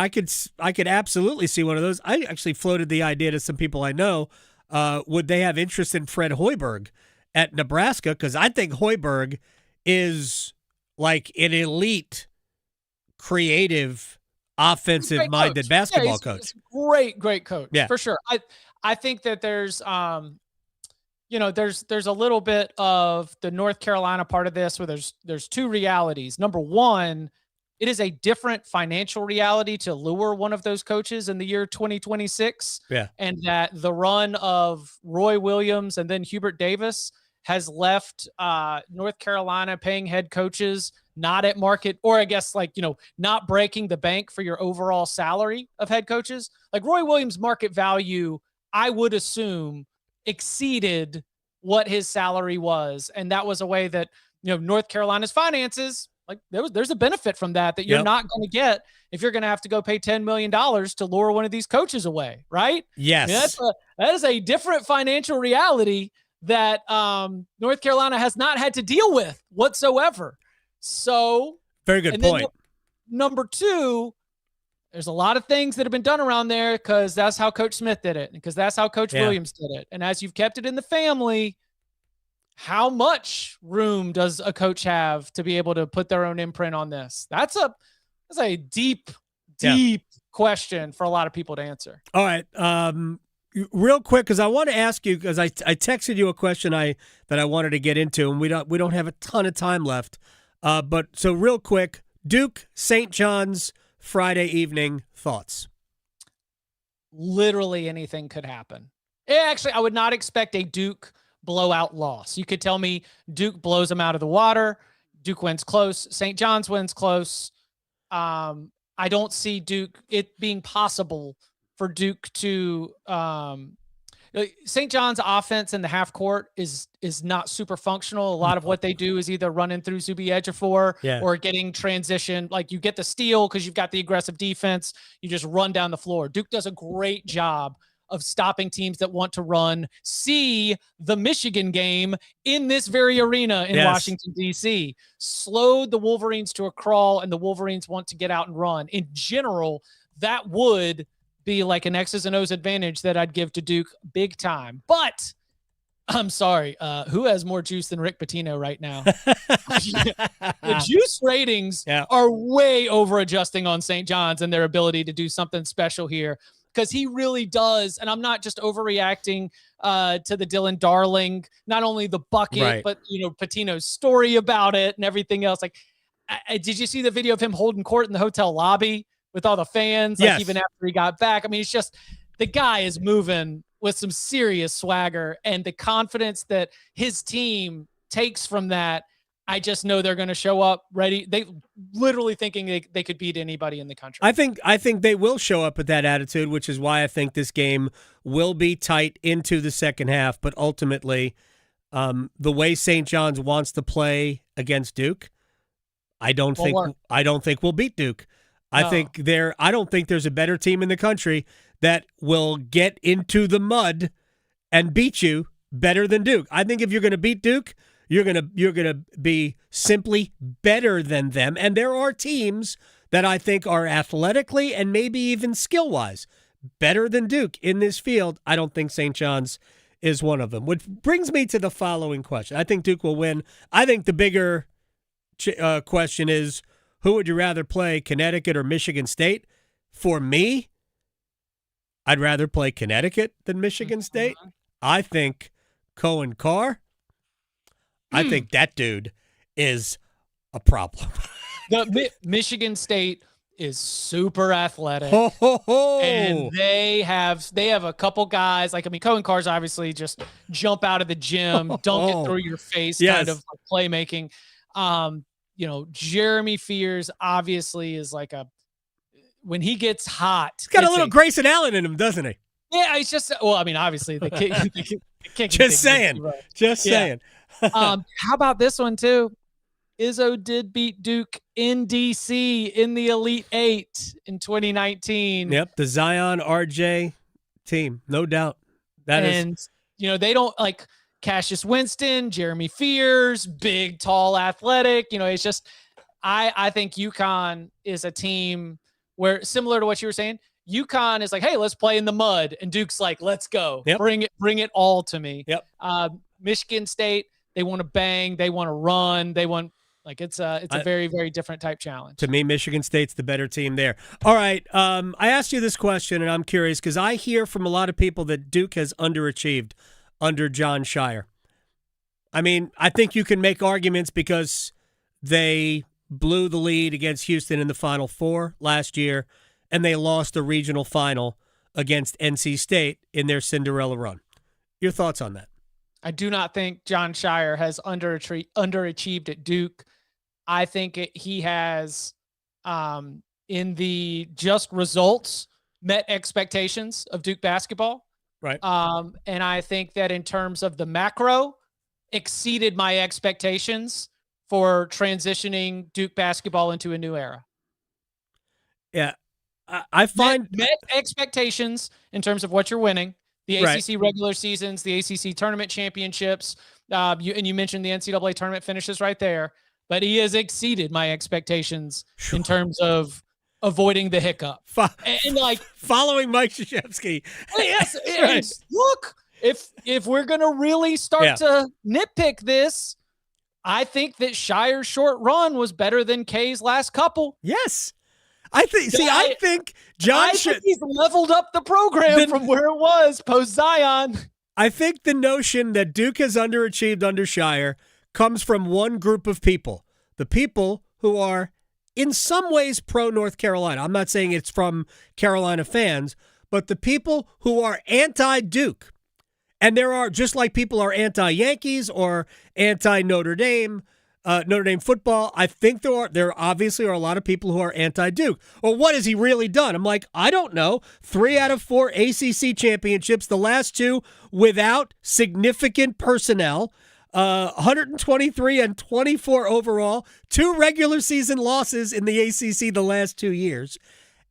could absolutely see one of those. I actually floated the idea to some people I know. Would they have interest in Fred Hoiberg at Nebraska? Because I think Hoiberg is like an elite, creative, offensive-minded basketball coach. Great coach, for sure. I think that there's there's a little bit of the North Carolina part of this where there's two realities. Number one, it is a different financial reality to lure one of those coaches in the year 2026. Yeah. And that the run of Roy Williams and then Hubert Davis has left North Carolina paying head coaches not at market, or I guess not breaking the bank for your overall salary of head coaches. Like Roy Williams' market value, I would assume, exceeded what his salary was. And that was a way that, North Carolina's finances, like there's a benefit from that you're not going to get if you're going to have to go pay $10 million to lure one of these coaches away, right? Yes. That is a different financial reality that North Carolina has not had to deal with whatsoever. So very good point. Number two, there's a lot of things that have been done around there because that's how Coach Smith did it, because that's how Coach Williams did it. And as you've kept it in the family, how much room does a coach have to be able to put their own imprint on this? That's a deep question for a lot of people to answer. All right. Real quick, because I want to ask you, because I texted you a question that I wanted to get into, and we don't have a ton of time left. But so real quick, Duke, St. John's, Friday evening, thoughts? Literally anything could happen. Actually, I would not expect a Duke blowout loss. You could tell me Duke blows them out of the water. Duke wins close. St. John's wins close. I don't see it being possible for Duke to St. John's offense in the half court is not super functional. A lot of what they do is either running through Zuby Ejiofor or getting transition. Like you get the steal because you've got the aggressive defense. You just run down the floor. Duke does a great job of stopping teams that want to run. See the Michigan game in this very arena in Washington, D.C. Slowed the Wolverines to a crawl, and the Wolverines want to get out and run. In general, that would be like an X's and O's advantage that I'd give to Duke big time. But I'm sorry, who has more juice than Rick Pitino right now? The juice ratings are way over adjusting on St. John's and their ability to do something special here, because he really does. And I'm not just overreacting to the Dylan Darling, not only the bucket, but Pitino's story about it and everything else. Like, did you see the video of him holding court in the hotel lobby with all the fans, even after he got back? I mean, it's just, the guy is moving with some serious swagger, and the confidence that his team takes from that, I just know they're going to show up ready. They literally thinking they could beat anybody in the country. I think they will show up with that attitude, which is why I think this game will be tight into the second half. But ultimately, the way St. John's wants to play against Duke, I don't think we'll beat Duke. I don't think there's a better team in the country that will get into the mud and beat you better than Duke. I think if you're going to beat Duke, you're going to be simply better than them. And there are teams that I think are athletically and maybe even skill-wise better than Duke in this field. I don't think St. John's is one of them. Which brings me to the following question. I think Duke will win. I think the bigger question is, who would you rather play, Connecticut or Michigan State? For me, I'd rather play Connecticut than Michigan State. I think Cohen Carr, I think that dude is a problem. The Michigan State is super athletic. Ho, ho, ho. And they have a couple guys, like, I mean, Cohen Carr's obviously just jump out of the gym, dunk it through your face, kind of playmaking. You know, Jeremy Fears obviously is like when he gets hot. He's got a little Grayson Allen in him, doesn't he? Yeah, it's just, well, I mean, obviously the kick. Just saying. Just saying. How about this one too? Izzo did beat Duke in DC in the Elite Eight in 2019. Yep, the Zion RJ team, no doubt. And you know, they don't like Cassius Winston, Jeremy Fears, big, tall, athletic. You know, it's just I think UConn is a team where, similar to what you were saying, UConn is like, hey, let's play in the mud, and Duke's like, let's go, bring it all to me. Michigan State, they want to bang, they want to run, they want. Like it's a very, very different type challenge. To me, Michigan State's the better team there. All right. I asked you this question, and I'm curious because I hear from a lot of people that Duke has underachieved under John Shire. I mean, I think you can make arguments because they blew the lead against Houston in the Final Four last year, and they lost the regional final against NC State in their Cinderella run. Your thoughts on that? I do not think John Shire has underachieved at Duke. I think he has, in the just results, met expectations of Duke basketball. Right. And I think that in terms of the macro, exceeded my expectations for transitioning Duke basketball into a new era. Yeah. I find met expectations in terms of what you're winning. The ACC regular seasons, the ACC tournament championships, you mentioned the NCAA tournament finishes right there, but he has exceeded my expectations in terms of avoiding the hiccup. And like following Mike Krzyzewski. Yes, look, if we're gonna really start to nitpick this, I think that Shire's short run was better than K's last couple. Yes. I think John he's leveled up the program from where it was post Zion. I think the notion that Duke has underachieved under Shire comes from one group of people, the people who are in some ways pro North Carolina. I'm not saying it's from Carolina fans, but the people who are anti-Duke. And there are, just like people are anti-Yankees or anti-Notre Dame, Notre Dame football, I think there obviously are a lot of people who are anti-Duke. Well, what has he really done? I'm like, I don't know. 3 out of 4 ACC championships, the last 2 without significant personnel, 123 and 24 overall, 2 regular season losses in the ACC the last 2 years.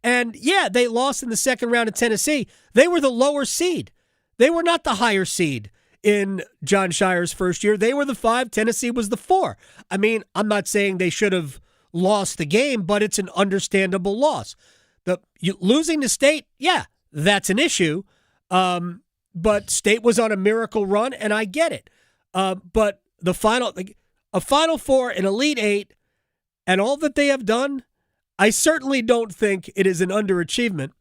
And yeah, they lost in the second round of Tennessee. They were the lower seed. They were not the higher seed. In John Shire's first year, they were the 5, Tennessee was the 4. I mean, I'm not saying they should have lost the game, but it's an understandable loss. Losing to State, yeah, that's an issue. But State was on a miracle run, and I get it. But a Final Four, an Elite Eight, and all that they have done, I certainly don't think it is an underachievement.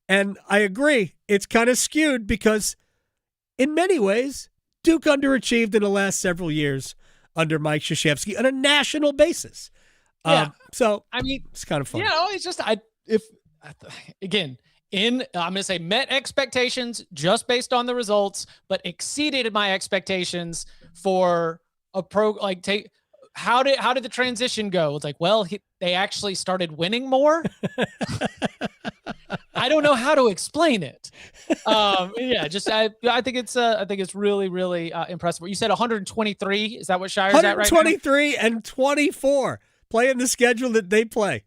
And I agree, it's kind of skewed because in many ways, Duke underachieved in the last several years under Mike Krzyzewski on a national basis. So I mean, it's kind of fun. You know, it's just I'm going to say met expectations just based on the results, but exceeded my expectations for a how did the transition go? It's like, well, they actually started winning more. I don't know how to explain it. I think it's really, really impressive. You said 123. Is that what Shire's at right now? 123 and 24 playing the schedule that they play.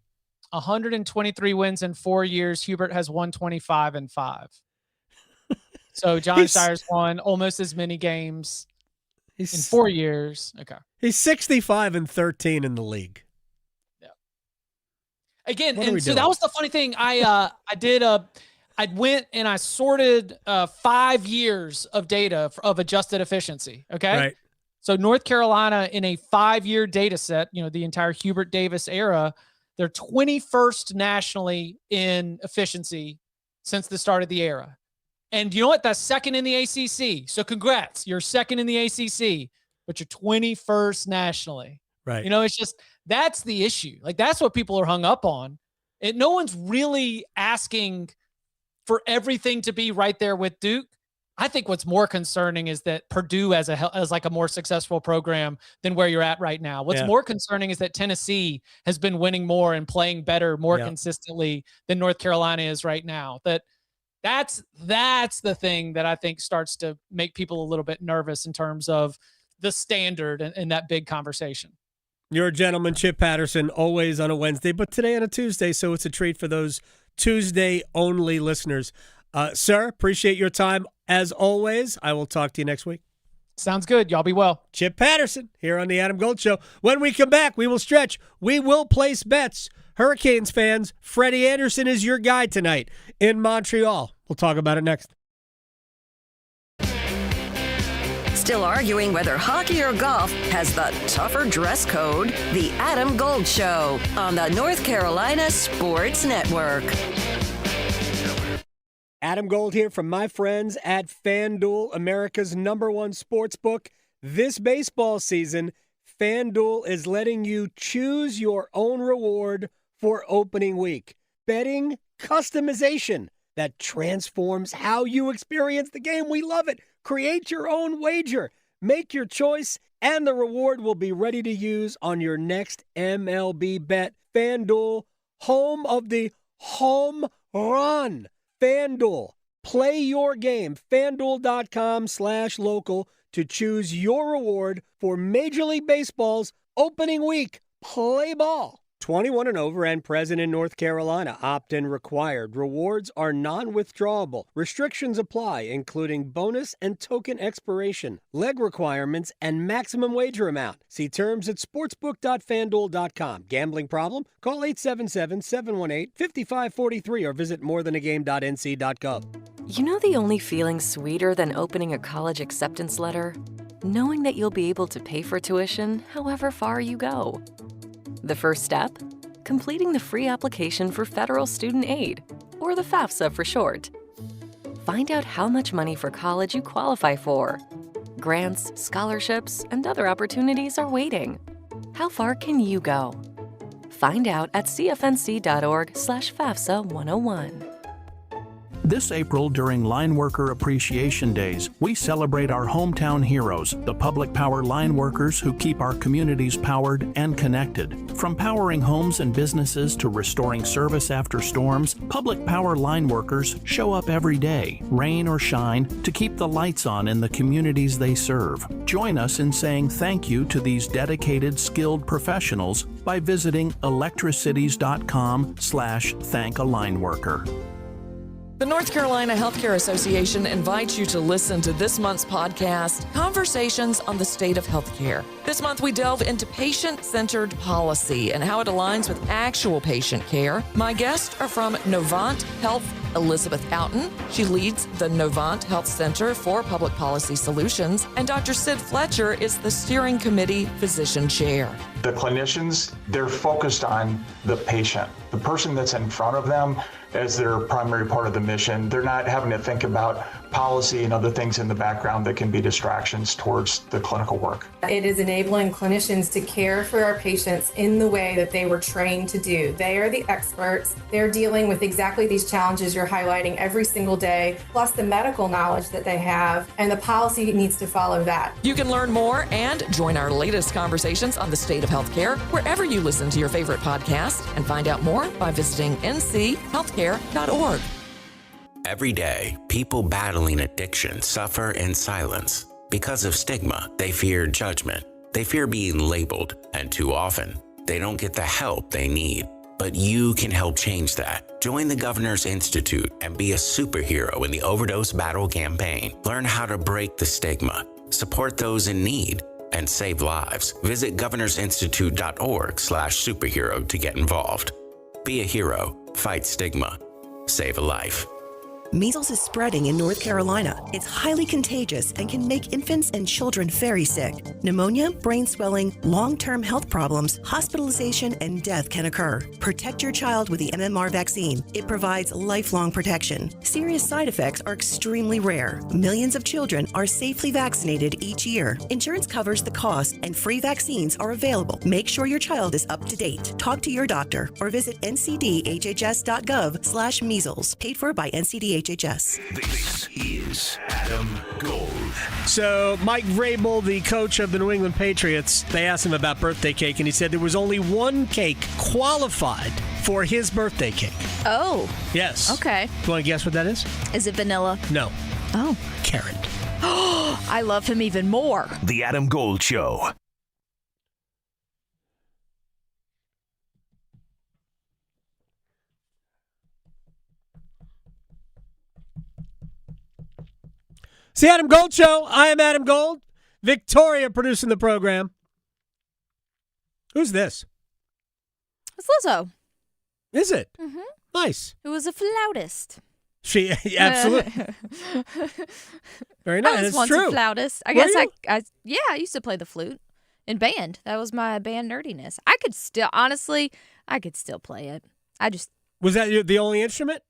123 wins in 4 years. Hubert has 125 and 5. So John Shire's won almost as many games in 4 years. Okay. He's 65 and 13 in the league. Again, and so that was the funny thing. I went and I sorted 5 years of data of adjusted efficiency. Okay. Right. So North Carolina in a 5-year data set, the entire Hubert Davis era, they're 21st nationally in efficiency since the start of the era. And you know what? That's second in the ACC. So congrats. You're second in the ACC, but you're 21st nationally. Right. It's just, that's the issue. Like, that's what people are hung up on No one's really asking for everything to be right there with Duke. I think what's more concerning is that Purdue as like a more successful program than where you're at right now. What's more concerning is that Tennessee has been winning more and playing better more consistently than North Carolina is right now. That's the thing that I think starts to make people a little bit nervous in terms of the standard in that big conversation. You're a gentleman, Chip Patterson, always on a Wednesday, but today on a Tuesday, so it's a treat for those Tuesday-only listeners. Sir, appreciate your time. As always, I will talk to you next week. Sounds good. Y'all be well. Chip Patterson here on the Adam Gold Show. When we come back, we will stretch. We will place bets. Hurricanes fans, Freddie Anderson is your guy tonight in Montreal. We'll talk about it next. Still arguing whether hockey or golf has the tougher dress code? The Adam Gold Show on the North Carolina Sports Network. Adam Gold here from my friends at FanDuel, America's #1 sports book. This baseball season, FanDuel is letting you choose your own reward for opening week. Betting customization that transforms how you experience the game. We love it. Create your own wager. Make your choice, and the reward will be ready to use on your next MLB bet. FanDuel, home of the home run. FanDuel, play your game. FanDuel.com/local to choose your reward for Major League Baseball's opening week. Play ball. 21 and over and present in North Carolina. Opt-in required. Rewards are non-withdrawable. Restrictions apply, including bonus and token expiration, leg requirements, and maximum wager amount. See terms at sportsbook.fanduel.com. Gambling problem? Call 877-718-5543 or visit morethanagame.nc.gov. You know the only feeling sweeter than opening a college acceptance letter? Knowing that you'll be able to pay for tuition however far you go. The first step? Completing the free application for federal student aid, or the FAFSA for short. Find out how much money for college you qualify for. Grants, scholarships, and other opportunities are waiting. How far can you go? Find out at cfnc.org/FAFSA 101. This April, during Line Worker Appreciation Days, we celebrate our hometown heroes, the public power line workers who keep our communities powered and connected. From powering homes and businesses to restoring service after storms, public power line workers show up every day, rain or shine, to keep the lights on in the communities they serve. Join us in saying thank you to these dedicated, skilled professionals by visiting electricities.com/thank-a-line-worker. The North Carolina Healthcare Association invites you to listen to this month's podcast, Conversations on the State of Healthcare. This month, we delve into patient-centered policy and how it aligns with actual patient care. My guests are from Novant Health, Elizabeth Outen. She leads the Novant Health Center for Public Policy Solutions, and Dr. Sid Fletcher is the Steering Committee Physician Chair. The clinicians, they're focused on the patient, the person that's in front of them as their primary part of the mission. They're not having to think about policy and other things in the background that can be distractions towards the clinical work. It is enabling clinicians to care for our patients in the way that they were trained to do. They are the experts. They're dealing with exactly these challenges you're highlighting every single day, plus the medical knowledge that they have, and the policy needs to follow that. You can learn more and join our latest conversations on the state of healthcare wherever you listen to your favorite podcast, and find out more by visiting nchealthcare.org. Every day, people battling addiction suffer in silence. Because of stigma, they fear judgment. They fear being labeled, and too often, they don't get the help they need. But you can help change that. Join the Governor's Institute and be a superhero in the overdose battle campaign. Learn how to break the stigma, support those in need, and save lives. Visit governorsinstitute.org/superhero to get involved. Be a hero, fight stigma, save a life. Measles is spreading in North Carolina. It's highly contagious and can make infants and children very sick. Pneumonia, brain swelling, long-term health problems, hospitalization, and death can occur. Protect your child with the MMR vaccine. It provides lifelong protection. Serious side effects are extremely rare. Millions of children are safely vaccinated each year. Insurance covers the cost, and free vaccines are available. Make sure your child is up to date. Talk to your doctor or visit ncdhhs.gov/measles. Paid for by NCDHHS. This is Adam Gold. So Mike Vrabel, the coach of the New England Patriots, they asked him about birthday cake, and he said there was only one cake qualified for his birthday cake. Oh. Yes. Okay. You want to guess what that is? Is it vanilla? No. Oh. Carrot. I love him even more. The Adam Gold Show. It's the Adam Gold Show. I am Adam Gold. Victoria producing the program. Who's this? It's Lizzo. Is it? Mm-hmm. Nice. Who was a flautist. She absolutely. Very nice. I was It's once true. a flautist. I Were guess you? I used to play the flute in band. That was my band nerdiness. I could still, honestly, play it. Was that the only instrument?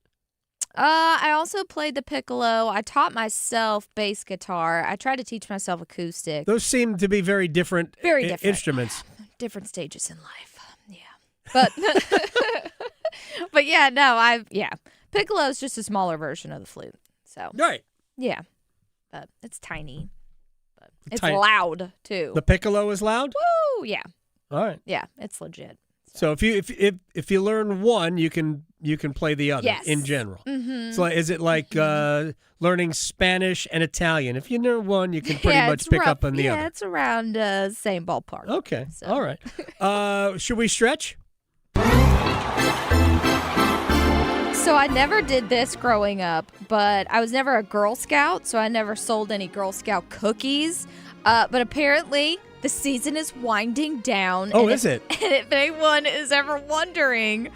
I also played the piccolo. I taught myself bass guitar. I tried to teach myself acoustic. Those seem to be very different, instruments. Different stages in life. Yeah. But but yeah, no, piccolo is just a smaller version of the flute. So right. Yeah. But it's tiny. But it's Tiny. loud too. The piccolo is loud? Woo! Yeah. All right. Yeah, it's legit. So if you learn one, you can play the other. Yes. In general. Mm-hmm. So is it like learning Spanish and Italian? If you learn one, you can pretty much it's pick rough. up on the yeah, other. it's around same ballpark. Okay. So. All right. Should we stretch? So I never did this growing up, but I was never a Girl Scout, so I never sold any Girl Scout cookies. But apparently the season is winding down. Oh, is it? And if anyone is ever wondering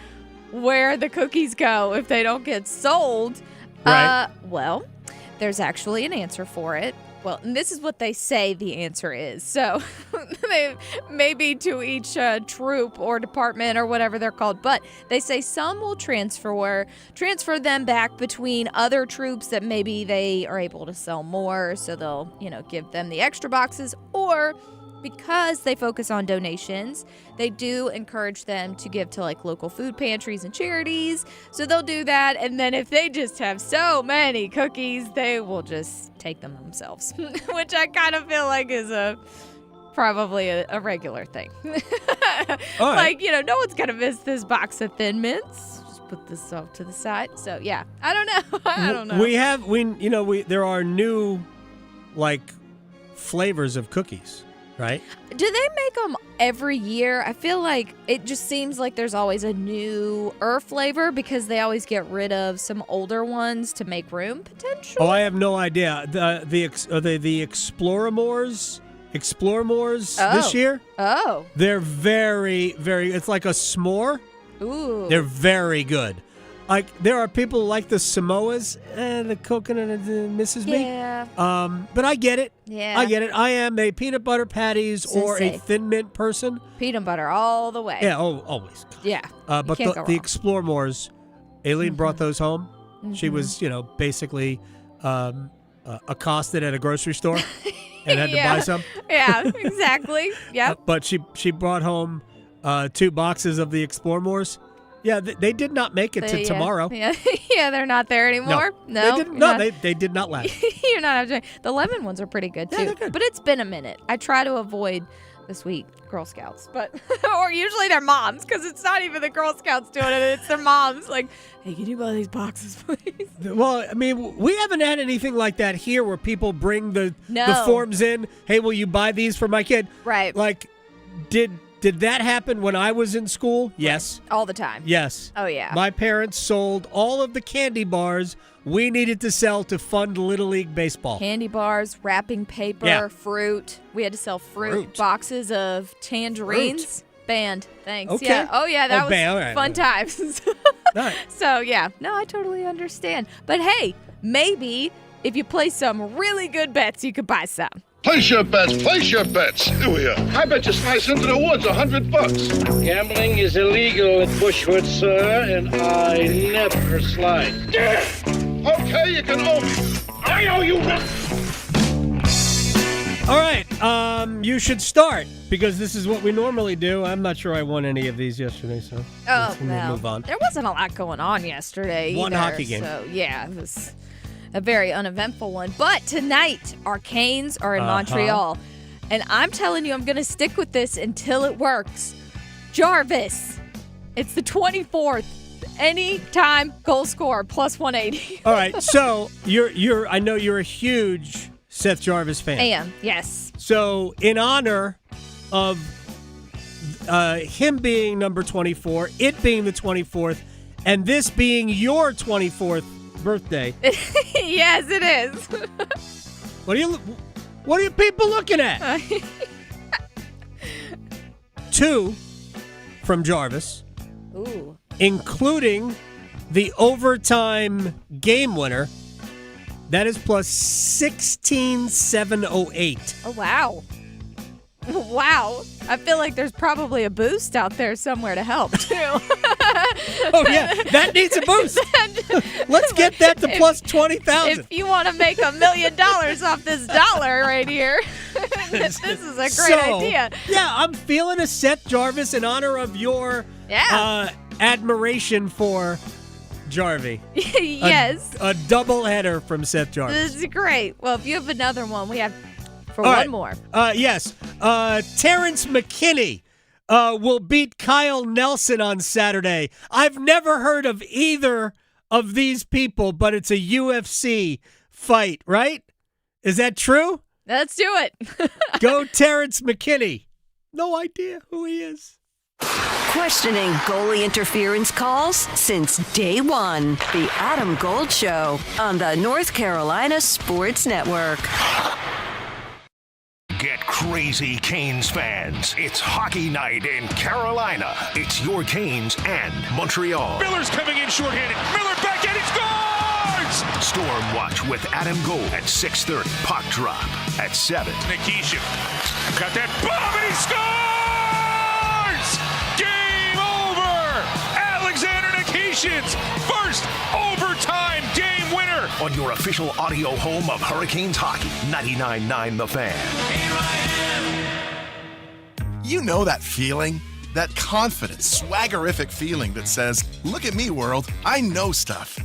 where the cookies go if they don't get sold, Right. Well, there's actually an answer for it. Well, and this is what they say the answer is. So maybe to each troop or department or whatever they're called, but they say some will transfer them back between other troops that maybe they are able to sell more, so they'll, give them the extra boxes, or because they focus on donations, they do encourage them to give to like local food pantries and charities. So they'll do that. And then if they just have so many cookies, they will just take them themselves, which I kind of feel like is probably a regular thing. Like, no one's going to miss this box of Thin Mints. Just put this off to the side. So yeah, I don't know. I don't know. There are new flavors of cookies. Right? Do they make them every year? I feel like it just seems like there's always a newer flavor because they always get rid of some older ones to make room, potentially. Oh, I have no idea. Are they the Exploramores this year? Oh. They're very, very, it's like a s'more. Ooh. They're very good. Like, there are people who like the Samoas, the coconut misses me. Yeah. But I get it. Yeah. I get it. I am a peanut butter patties or a Thin Mint person. Peanut butter all the way. Yeah, always. Yeah. But the Exploramores, Aileen brought those home. Mm-hmm. She was, basically accosted at a grocery store and had to buy some. Yeah, exactly. Yep. But she brought home 2 boxes of the Exploramores. Yeah, they did not make it to tomorrow. Yeah, they're not there anymore. No, they did not last. You're not. The lemon ones are pretty good too. Yeah, they're good. But it's been a minute. I try to avoid the sweet Girl Scouts, but or usually their moms, because it's not even the Girl Scouts doing it; it's their moms. Like, hey, can you buy these boxes, please? Well, I mean, we haven't had anything like that here, where people bring the forms in. Hey, will you buy these for my kid? Right. Like, Did that happen when I was in school? Yes. All the time. Yes. Oh, yeah. My parents sold all of the candy bars we needed to sell to fund Little League Baseball. Candy bars, wrapping paper, fruit. We had to sell fruit. Boxes of tangerines. Band. Thanks. Okay. Yeah. Oh, yeah. That was all right. fun times. Right. So, yeah. No, I totally understand. But, hey, maybe if you play some really good bets, you could buy some. Place your bets. Place your bets. Here we are. I bet you slice into the woods $100. Gambling is illegal at Bushwood, sir, and I never slide. Okay, you can owe me. I owe you one. All right, you should start because this is what we normally do. I'm not sure I won any of these yesterday, so let's move on. There wasn't a lot going on yesterday One either, hockey game. So, yeah, it was a very uneventful one. But tonight, our Canes are in Montreal. And I'm telling you, I'm going to stick with this until it works. Jarvis, it's the 24th. Anytime goal scorer, plus 180. All right, so I know you're a huge Seth Jarvis fan. I am, yes. So in honor of him being number 24, it being the 24th, and this being your 24th birthday. Yes, it is. What are you people looking at? 2 from Jarvis. Ooh. Including the overtime game winner. That is plus 16,708. Oh, wow. Wow. I feel like there's probably a boost out there somewhere to help, too. Oh, yeah. That needs a boost. Let's get that to plus 20,000. If you want to make $1 million off this dollar right here, this is a great idea. Yeah, I'm feeling a Seth Jarvis in honor of your admiration for Jarvie. Yes. A double header from Seth Jarvis. This is great. Well, if you have another one, we have one more. Yes. Terrence McKinney will beat Kyle Nelson on Saturday. I've never heard of either of these people, but it's a UFC fight, right? Is that true? Let's do it. Go Terrence McKinney. No idea who he is. Questioning goalie interference calls since day one. The Adam Gold Show on the North Carolina Sports Network. Get crazy, Canes fans. It's hockey night in Carolina. It's your Canes and Montreal. Miller's coming in shorthanded. Miller back and he scores! Storm Watch with Adam Gold at 6:30. Puck drop at 7. Nikishin got that bomb and he scores! Game over! Alexander Nikishin's first overtime game winner On your official audio home of Hurricanes hockey, 99.9 The Fan. You know that feeling? That confident, swaggerific feeling that says, look at me, world, I know stuff.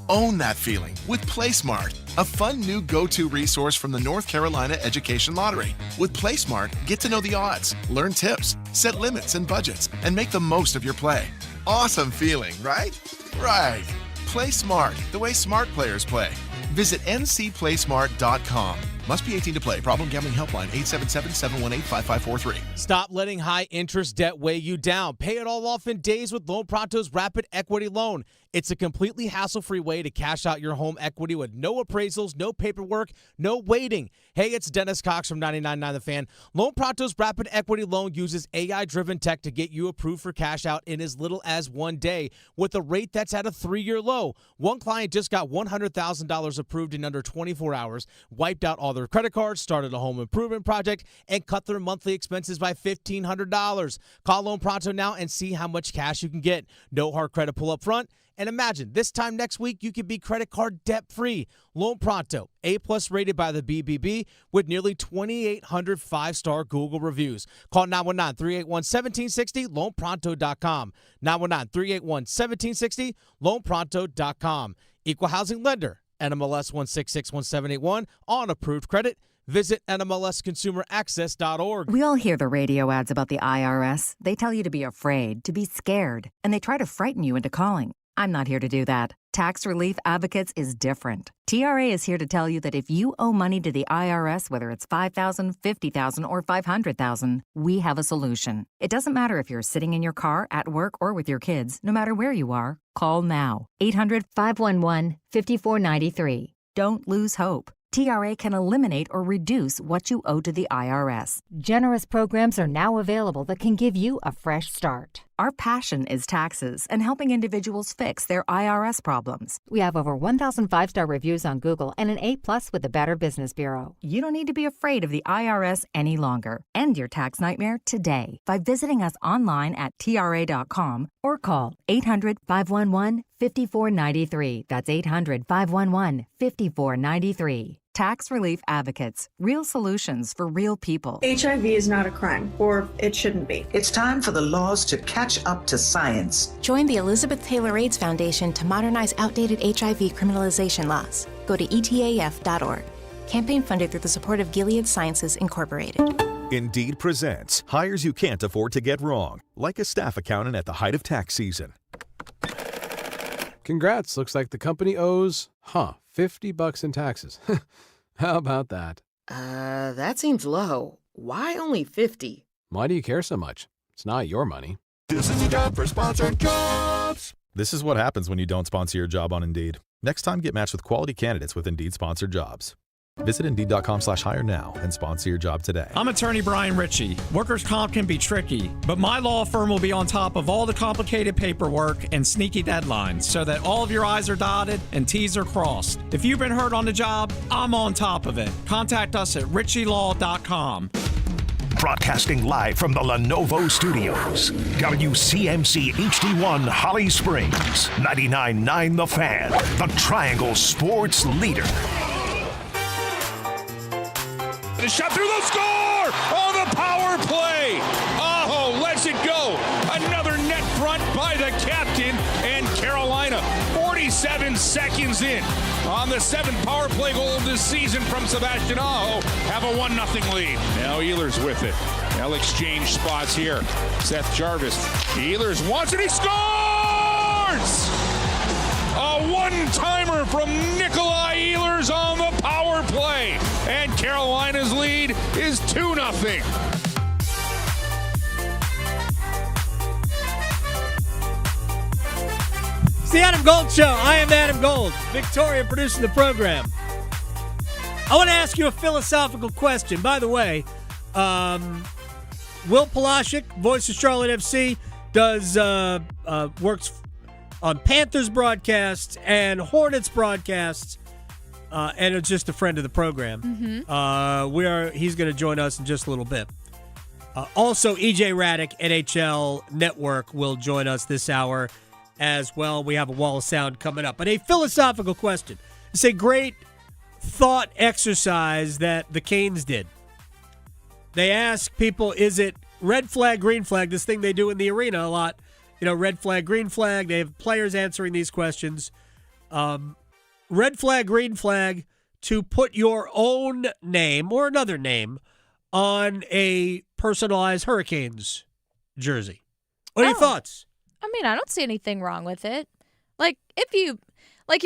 Own that feeling with PlaySmart, a fun new go-to resource from the North Carolina Education Lottery. With PlaySmart, get to know the odds, learn tips, set limits and budgets, and make the most of your play. Awesome feeling, right? Right. Play smart, the way smart players play. Visit ncplaysmart.com. Must be 18 to play. Problem gambling helpline 877-718-5543. Stop letting high-interest debt weigh you down. Pay it all off in days with Loan Pronto's Rapid Equity Loan. It's a completely hassle-free way to cash out your home equity with no appraisals, no paperwork, no waiting. Hey, it's Dennis Cox from 99.9 The Fan. Loan Pronto's Rapid Equity Loan uses AI-driven tech to get you approved for cash out in as little as 1 day with a rate that's at a 3-year low. One client just got $100,000 approved in under 24 hours, wiped out all their credit cards, started a home improvement project, and cut their monthly expenses by $1,500. Call Loan Pronto now and see how much cash you can get. No hard credit pull up front. And imagine, this time next week, you could be credit card debt-free. Loan Pronto, A-plus rated by the BBB with nearly 2,800 5-star Google reviews. Call 919-381-1760, loanpronto.com. 919-381-1760, loanpronto.com. Equal housing lender, NMLS 1661781, on approved credit. Visit NMLSconsumeraccess.org. We all hear the radio ads about the IRS. They tell you to be afraid, to be scared, and they try to frighten you into calling. I'm not here to do that. Tax Relief Advocates is different. TRA is here to tell you that if you owe money to the IRS, whether it's $5,000, $50,000, or $500,000, we have a solution. It doesn't matter if you're sitting in your car, at work, or with your kids. No matter where you are, call now. 800-511-5493. Don't lose hope. TRA can eliminate or reduce what you owe to the IRS. Generous programs are now available that can give you a fresh start. Our passion is taxes and helping individuals fix their IRS problems. We have over 1,000 5-star reviews on Google and an A+ with the Better Business Bureau. You don't need to be afraid of the IRS any longer. End your tax nightmare today by visiting us online at TRA.com or call 800-511-5493. That's 800-511-5493. Tax Relief Advocates. Real solutions for real people. HIV is not a crime, or it shouldn't be. It's time for the laws to catch up to science. Join the Elizabeth Taylor AIDS Foundation to modernize outdated HIV criminalization laws. Go to etaf.org. Campaign funded through the support of Gilead Sciences Incorporated. Indeed presents hires you can't afford to get wrong, like a staff accountant at the height of tax season. Congrats. Looks like the company owes, $50 in taxes. How about that? That seems low. Why only 50? Why do you care so much? It's not your money. This is a job for sponsored jobs. This is what happens when you don't sponsor your job on Indeed. Next time, get matched with quality candidates with Indeed sponsored jobs. Visit Indeed.com/hire now and sponsor your job today. I'm attorney Brian Ritchie. Workers' comp can be tricky, but my law firm will be on top of all the complicated paperwork and sneaky deadlines so that all of your I's are dotted and T's are crossed. If you've been hurt on the job, I'm on top of it. Contact us at ritchielaw.com. Broadcasting live from the Lenovo Studios. WCMC HD1 Holly Springs. 99.9 The Fan. The Triangle Sports Leader. The shot through the score! Oh, the power play! Oh, lets it go. Another net front by the captain, and Carolina 47 seconds in on the 7th power play goal of this season from Sebastian Aho have a 1-0 lead. Now Ehlers with it. They'll exchange spots here. Seth Jarvis. Ehlers wants it. He scores! A one-timer from Nikolai Ehlers on the power play. And Carolina's lead is 2-0. It's the Adam Gold Show. I am Adam Gold. Victoria producing the program. I want to ask you a philosophical question. By the way, Will Palaszczuk, voice of Charlotte FC, works on Panthers broadcasts and Hornets broadcasts, and is just a friend of the program. Mm-hmm. He's going to join us in just a little bit. Also, EJ Ratic, NHL Network, will join us this hour as well. We have a wall of sound coming up. But a philosophical question. It's a great thought exercise that the Canes did. They ask people, is it red flag, green flag, this thing they do in the arena a lot, red flag, green flag. They have players answering these questions. Red flag, green flag, to put your own name or another name on a personalized Hurricanes jersey. What are your thoughts? I mean, I don't see anything wrong with it. If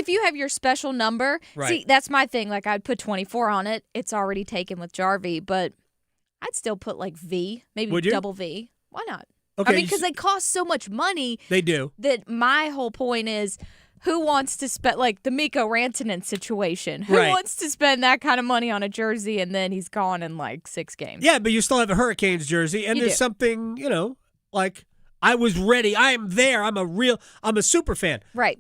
you have your special number, right. See, that's my thing. I'd put 24 on it. It's already taken with Jarvie, but I'd still put V, maybe double V. Why not? Okay, I mean, because they cost so much money. They do. That my whole point is, who wants to spend, the Mikko Rantanen situation? Who Right. wants to spend that kind of money on a jersey and then he's gone in 6 games? Yeah, but you still have a Hurricanes jersey, and You there's do. something, I was ready. I am there. I'm a super fan. Right.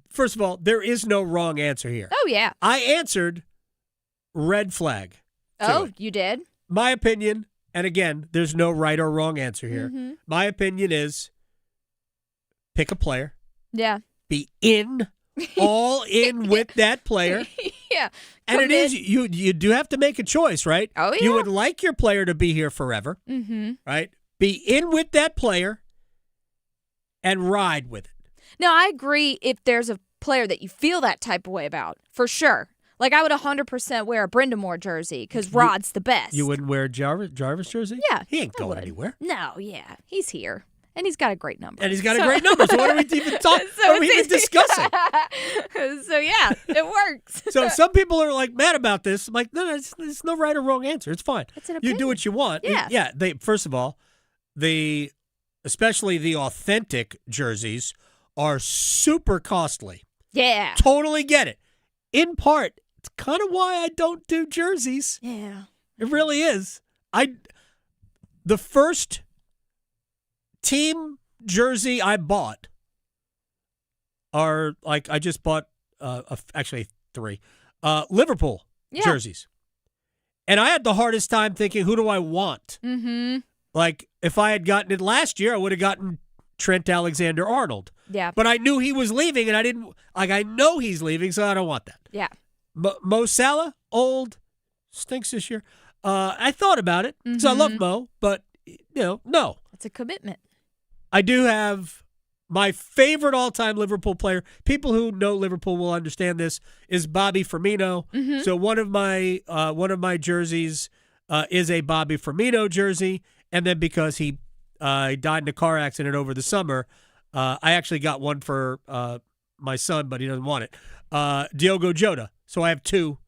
First of all, there is no wrong answer here. Oh, yeah. I answered red flag. Oh, you did? My opinion, and again, there's no right or wrong answer here. Mm-hmm. My opinion is pick a player. Yeah. Be all in with that player. Yeah. And it is, you do have to make a choice, right? Oh, yeah. You would like your player to be here forever, Mm-hmm. right? Be in with that player and ride with it. No, I agree if there's a player that you feel that type of way about, for sure. I would 100% wear a Brindamore jersey because Rod's the best. You wouldn't wear a Jarvis jersey? Yeah. He ain't going anywhere. No, yeah. He's here. And he's got a great number. And he's got a great number. So what are we even talking? What are we even discussing? So yeah, it works. So some people are mad about this. I'm no, there's no right or wrong answer. It's fine. It's an You opinion. do what you want. Yeah. Yeah. First of all, especially the authentic jerseys are super costly. Yeah. Totally get it. In part, it's kind of why I don't do jerseys. Yeah. It really is. The first team jersey I bought are like I just bought actually 3 Liverpool jerseys. And I had the hardest time thinking, who do I want? Mm-hmm. Like, if I had gotten it last year, I would have gotten Trent Alexander-Arnold. Yeah. But I knew he was leaving, and I know he's leaving, so I don't want that. Yeah. Mo Salah, old, stinks this year. I thought about it, because I love Mo, but, no. It's a commitment. I do have my favorite all-time Liverpool player. People who know Liverpool will understand this, is Bobby Firmino. Mm-hmm. So one of my jerseys is a Bobby Firmino jersey, and then because he died in a car accident over the summer, I actually got one for my son, but he doesn't want it. Diogo Jota. So I have two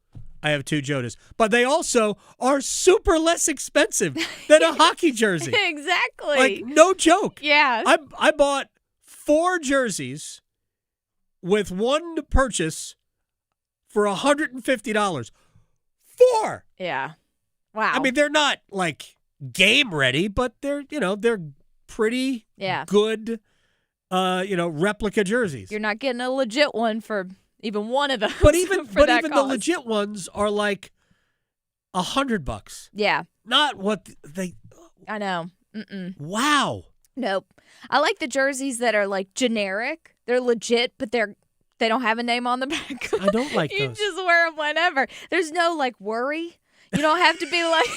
Jotas. But they also are super less expensive than a hockey jersey. Exactly. Like, no joke. Yeah. I bought 4 jerseys with one purchase for $150. 4. Yeah. Wow. I mean, they're not like game ready, but they're pretty good replica jerseys. You're not getting a legit one for even one of those. But even the legit ones are like $100. Yeah. Not what they. I know. Mm-mm. Wow. Nope. I like the jerseys that are like generic. They're legit, but they don't have a name on the back. I don't like you those. just wear them whenever. There's no like worry. You don't have to be like,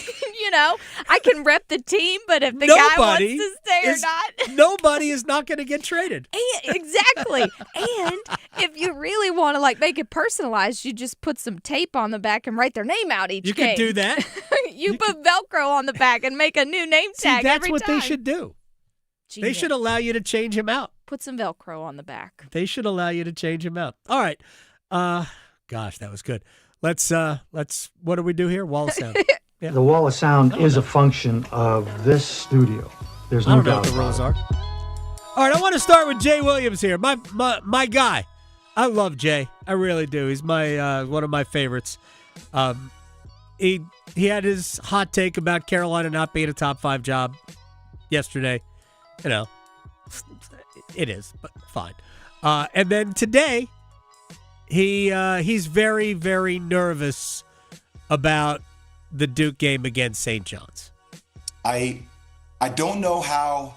I can rep the team, but if the guy wants to stay or not. Nobody is not going to get traded. Exactly. And if you really want to like make it personalized, you just put some tape on the back and write their name out each game. You can do that. you put Velcro on the back and make a new name tag that's every what time. they should do. Genius. They should allow you to change him out. Put some Velcro on the back. They should allow you to change him out. All right. Gosh, that was good. Let's what do we do here? Wall of sound. Yeah. The wall of sound is a function of this studio. There's no doubt. I don't know what the rules are. All right, I want to start with Jay Williams here. My guy. I love Jay. I really do. He's my one of my favorites. He had his hot take about Carolina not being a top 5 job yesterday. It is, but fine. And then today, he's very, very nervous about the Duke game against St. John's. I don't know how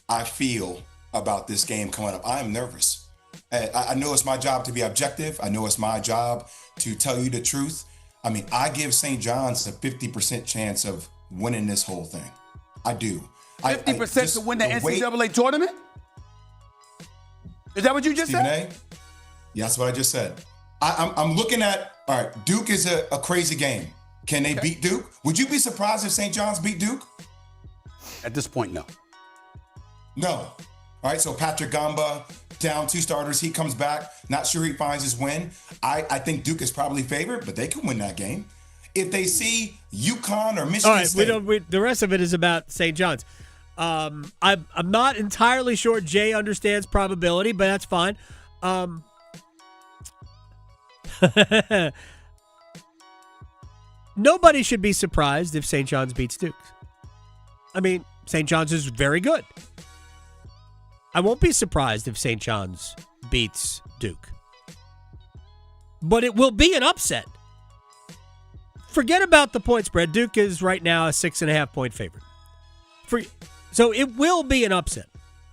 I feel about this game coming up. I am nervous. I know it's my job to be objective. I know it's my job to tell you the truth. I mean, I give St. John's a 50% chance of winning this whole thing. I do. 50% to win the NCAA tournament? Is that what you just said? Yeah, that's what I just said. I'm looking at, all right, Duke is a crazy game. Can they beat Duke? Would you be surprised if St. John's beat Duke? At this point, no. No. All right, so Patrick Gamba, down 2 starters. He comes back. Not sure he finds his win. I think Duke is probably favored, but they can win that game. If they see UConn or Michigan State. All right, the rest of it is about St. John's. I'm not entirely sure Jay understands probability, but that's fine. Nobody should be surprised if St. John's beats Duke. I mean, St. John's is very good. I won't be surprised if St. John's beats Duke. But it will be an upset. Forget about the point spread. Duke is right now a 6.5-point favorite. So it will be an upset.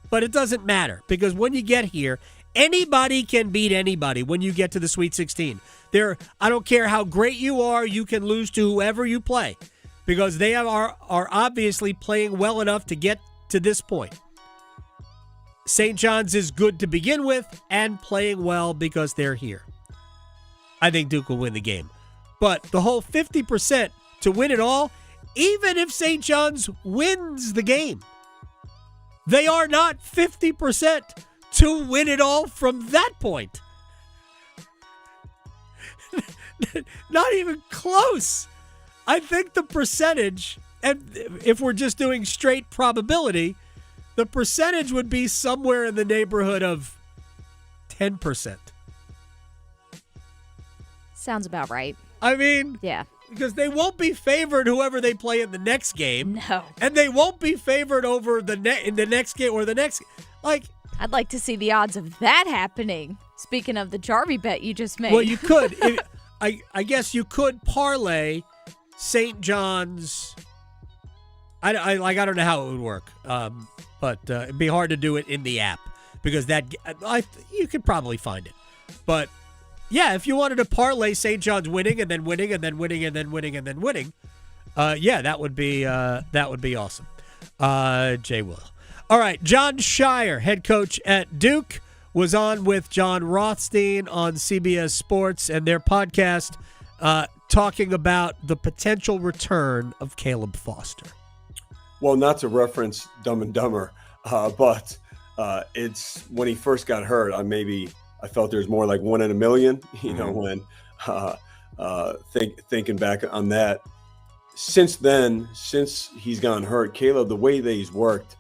But it doesn't matter because when you get here, anybody can beat anybody when you get to the Sweet 16. I don't care how great you are, you can lose to whoever you play because they are obviously playing well enough to get to this point. St. John's is good to begin with and playing well because they're here. I think Duke will win the game. But the whole 50% to win it all, even if St. John's wins the game, they are not 50% to win it all from that point. Not even close. I think the percentage, and if we're just doing straight probability, the percentage would be somewhere in the neighborhood of 10%. Sounds about right. I mean, yeah. because they won't be favored whoever they play in the next game. No. And they won't be favored over in the next game or the next. Like, I'd like to see the odds of that happening. Speaking of the Jarvie bet you just made. well, you could. I guess you could parlay St. John's. I don't know how it would work, but it'd be hard to do it in the app because you could probably find it. But yeah, if you wanted to parlay St. John's winning and then winning and then winning and then winning and then winning, yeah, that would be awesome. Jay Will. All right, John Shire, head coach at Duke, was on with John Rothstein on CBS Sports and their podcast talking about the potential return of Caleb Foster. Well, not to reference Dumb and Dumber, but it's when he first got hurt. I felt there was more like 1 in a million. When thinking back on that. Since then, since he's gone hurt, Caleb, the way that he's worked,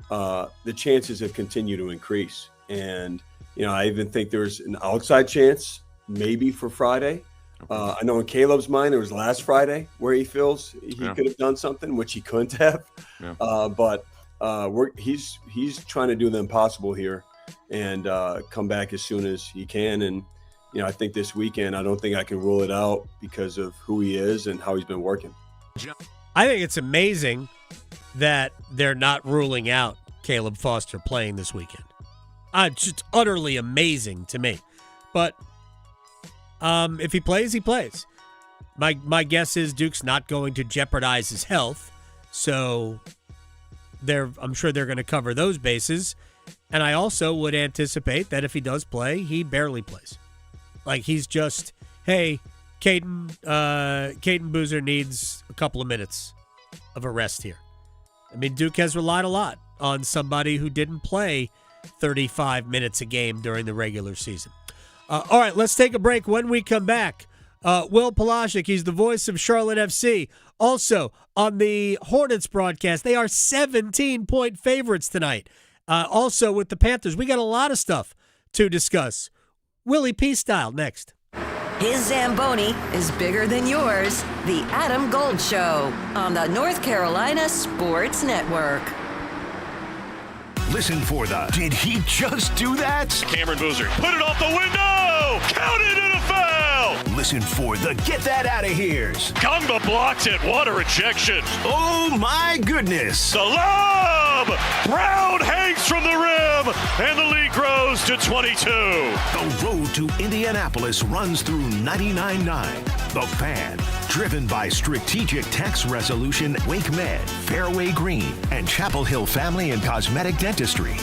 the chances have continued to increase. And I even think there's an outside chance maybe for Friday. I know in Caleb's mind, there was last Friday where he feels he could have done something, which he couldn't have. Yeah. But he's trying to do the impossible here and come back as soon as he can. And, I think this weekend, I don't think I can rule it out because of who he is and how he's been working. I think it's amazing that they're not ruling out Caleb Foster playing this weekend. It's just utterly amazing to me. But if he plays, he plays. My guess is Duke's not going to jeopardize his health, so I'm sure they're going to cover those bases. And I also would anticipate that if he does play, he barely plays. Like he's just, hey, Caden Boozer needs a couple of minutes of a rest here. I mean, Duke has relied a lot on somebody who didn't play 35 minutes a game during the regular season. All right, let's take a break. When we come back, Will Palaszczuk, he's the voice of Charlotte FC. Also, on the Hornets broadcast, they are 17-point favorites tonight. Also, with the Panthers, we got a lot of stuff to discuss. Willie P. style next. His Zamboni is bigger than yours. The Adam Gold Show on the North Carolina Sports Network. Listen for the Did He Just Do That? Cameron Boozer, put it off the window! Count it in a foul! Listen for the Get That Out of Here's. Gumba blocks it, what a rejection! Oh my goodness! The lob! Brown hangs from the rim, and the lead grows to 22. The road to Indianapolis runs through 99.9. The Fan, driven by Strategic Tax Resolution, Wake Med, Fairway Green, and Chapel Hill Family and Cosmetic Dentistry.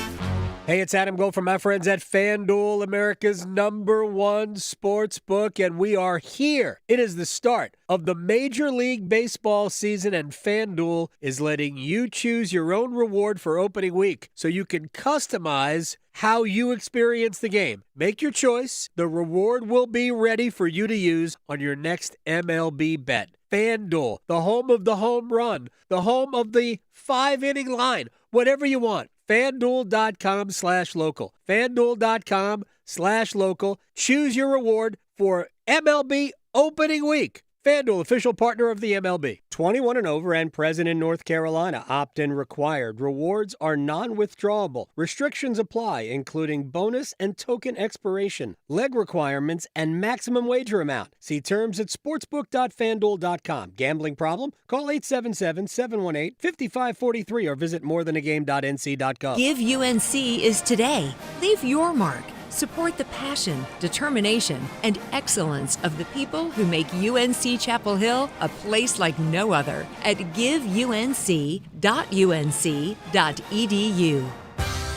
Hey, it's Adam Gold from my friends at FanDuel, America's #1 sports book, and we are here. It is the start of the Major League Baseball season, and FanDuel is letting you choose your own reward for opening week so you can customize how you experience the game. Make your choice. The reward will be ready for you to use on your next MLB bet. FanDuel, the home of the home run, the home of the 5-inning line, whatever you want. FanDuel.com/local. FanDuel.com/local. Choose your reward for MLB opening week. FanDuel, official partner of the MLB. 21 and over and present in North Carolina. Opt-in required. Rewards are non-withdrawable. Restrictions apply, including bonus and token expiration, leg requirements, and maximum wager amount. See terms at sportsbook.fanduel.com. Gambling problem? Call 877-718-5543 or visit morethanagame.nc.gov. Give UNC is today. Leave your mark. Support the passion, determination, and excellence of the people who make UNC Chapel Hill a place like no other at giveunc.unc.edu.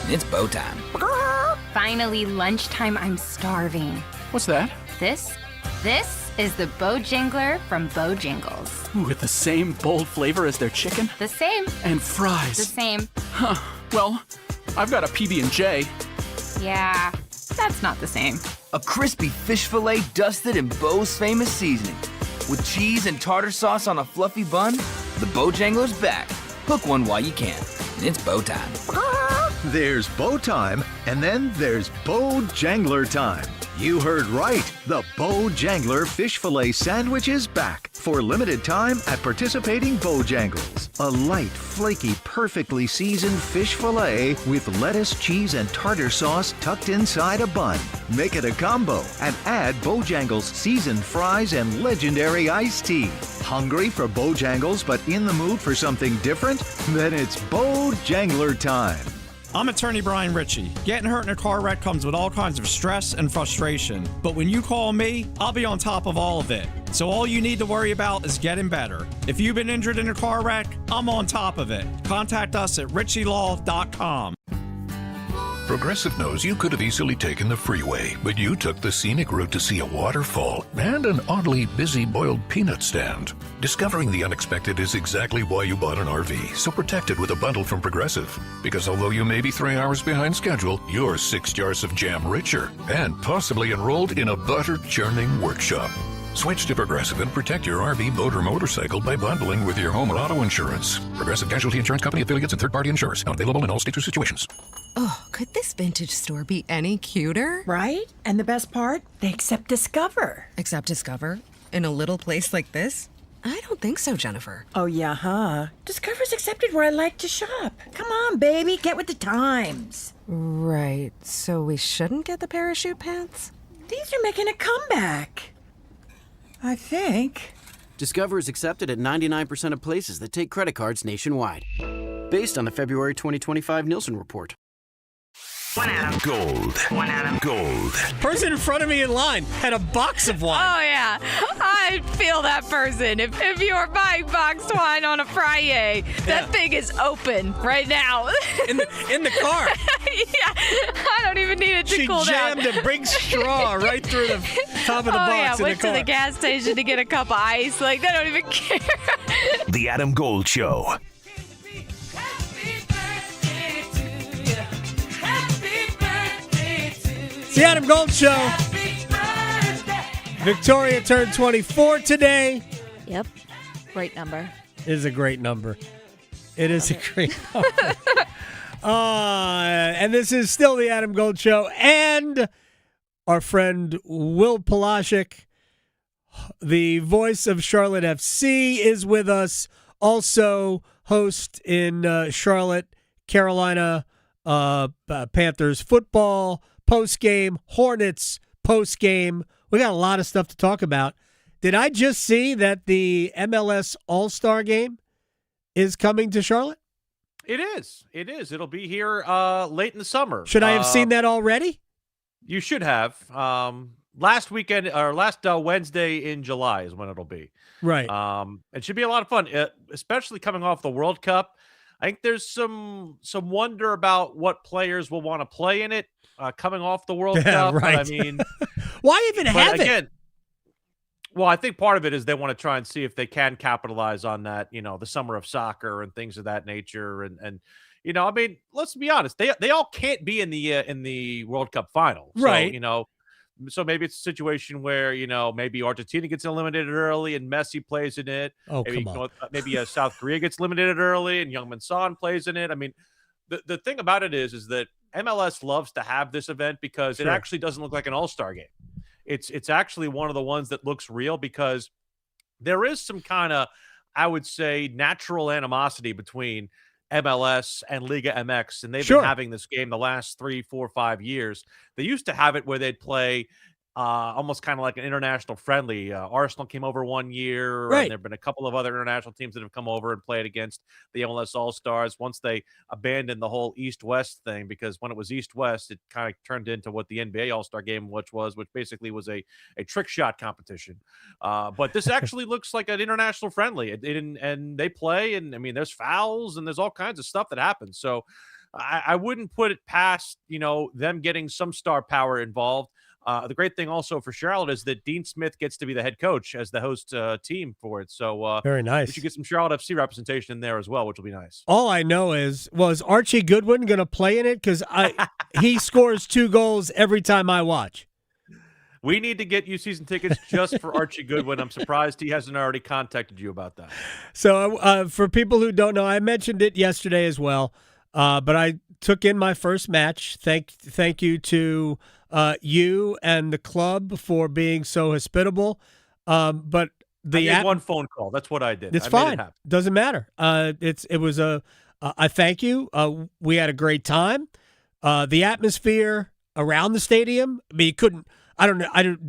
It's bow time. Finally, lunchtime. I'm starving. What's that? This is the Bojangler from Bojangles. Ooh, with the same bold flavor as their chicken? The same. And fries. The same. Huh. Well, I've got a PB&J. Yeah. That's not the same. A crispy fish fillet dusted in Bo's famous seasoning. With cheese and tartar sauce on a fluffy bun, the Bojangler's back. Hook one while you can. And it's bow time. There's bow time, and then there's Bojangler time. You heard right. The Bojangler Fish Fillet Sandwich is back for limited time at participating Bojangles. A light, flaky, perfectly seasoned fish fillet with lettuce, cheese, and tartar sauce tucked inside a bun. Make it a combo and add Bojangles seasoned fries and legendary iced tea. Hungry for Bojangles but in the mood for something different? Then it's Bojangler time. I'm attorney Brian Ritchie. Getting hurt in a car wreck comes with all kinds of stress and frustration. But when you call me, I'll be on top of all of it. So all you need to worry about is getting better. If you've been injured in a car wreck, I'm on top of it. Contact us at ritchielaw.com. Progressive knows you could have easily taken the freeway, but you took the scenic route to see a waterfall and an oddly busy boiled peanut stand. Discovering the unexpected is exactly why you bought an RV, so protect it with a bundle from Progressive. Because although you may be 3 hours behind schedule, you're 6 jars of jam richer and possibly enrolled in a butter-churning workshop. Switch to Progressive and protect your RV, boat, or motorcycle by bundling with your home or auto insurance. Progressive Casualty Insurance Company affiliates and third-party insurers. Not available in all states or situations. Oh, could this vintage store be any cuter? Right? And the best part? They accept Discover. Accept Discover? In a little place like this? I don't think so, Jennifer. Oh, yeah, huh? Discover's accepted where I like to shop. Come on, baby, get with the times. Right, so we shouldn't get the parachute pants? These are making a comeback. I think. Discover is accepted at 99% of places that take credit cards nationwide. Based on the February 2025 Nielsen report. Gold. Gold. Person in front of me in line had a box of wine. Oh, yeah. I feel that person. If you are buying boxed wine on a Friday, that thing is open right now. In the car. Yeah. I don't even need it to cool down. She jammed a big straw right through the top of the box yeah. in Went the car. to the gas station to get a cup of ice. Like, they don't even care. The Adam Gold Show. It's the Adam Gold Show. Victoria turned 24 today. Yep. Great number. It is a great number. It is a great number. And this is still the Adam Gold Show. And our friend Will Palaszczuk, the voice of Charlotte FC, is with us. Also host in Charlotte, Carolina, Panthers football. Post-game, Hornets post-game. We got a lot of stuff to talk about. Did I just see that the MLS All-Star Game is coming to Charlotte? It is. It is. It'll be here late in the summer. Should I have seen that already? You should have. Last weekend or last Wednesday in July is when it'll be. Right. It should be a lot of fun, especially coming off the World Cup. I think there's some wonder about what players will want to play in it. Coming off the World Cup, right. But I mean, why even have it? Well, I think part of it is they want to try and see if they can capitalize on that, the summer of soccer and things of that nature, and I mean, let's be honest, they all can't be in the World Cup final, right? So, so maybe it's a situation where maybe Argentina gets eliminated early and Messi plays in it. Oh, maybe, come on. Maybe South Korea gets eliminated early and Youngmin Son plays in it. I mean, the thing about it is that MLS loves to have this event because it actually doesn't look like an all-star game. It's actually one of the ones that looks real because there is some kind of, I would say, natural animosity between MLS and Liga MX, and they've been having this game the last 3, 4, 5 years. They used to have it where they'd play almost kind of like an international friendly. Arsenal came over one year, right. And there have been a couple of other international teams that have come over and played against the MLS All-Stars once they abandoned the whole East-West thing, because when it was East-West, it kind of turned into what the NBA All-Star Game which basically was a trick shot competition. But this actually looks like an international friendly, and they play, and I mean, there's fouls and there's all kinds of stuff that happens. So I wouldn't put it past, them getting some star power involved. The great thing also for Charlotte is that Dean Smith gets to be the head coach as the host team for it. So very nice. We should get some Charlotte FC representation in there as well, which will be nice. All I know is Archie Goodwin going to play in it? Because he scores 2 goals every time I watch. We need to get you season tickets just for Archie Goodwin. I'm surprised he hasn't already contacted you about that. So for people who don't know, I mentioned it yesterday as well, but I took in my first match. Thank you to you and the club for being so hospitable. But I did one phone call. That's what I did. It's I made it fine. happen. Doesn't matter. It was I thank you. We had a great time. The atmosphere around the stadium. I mean, you couldn't. I don't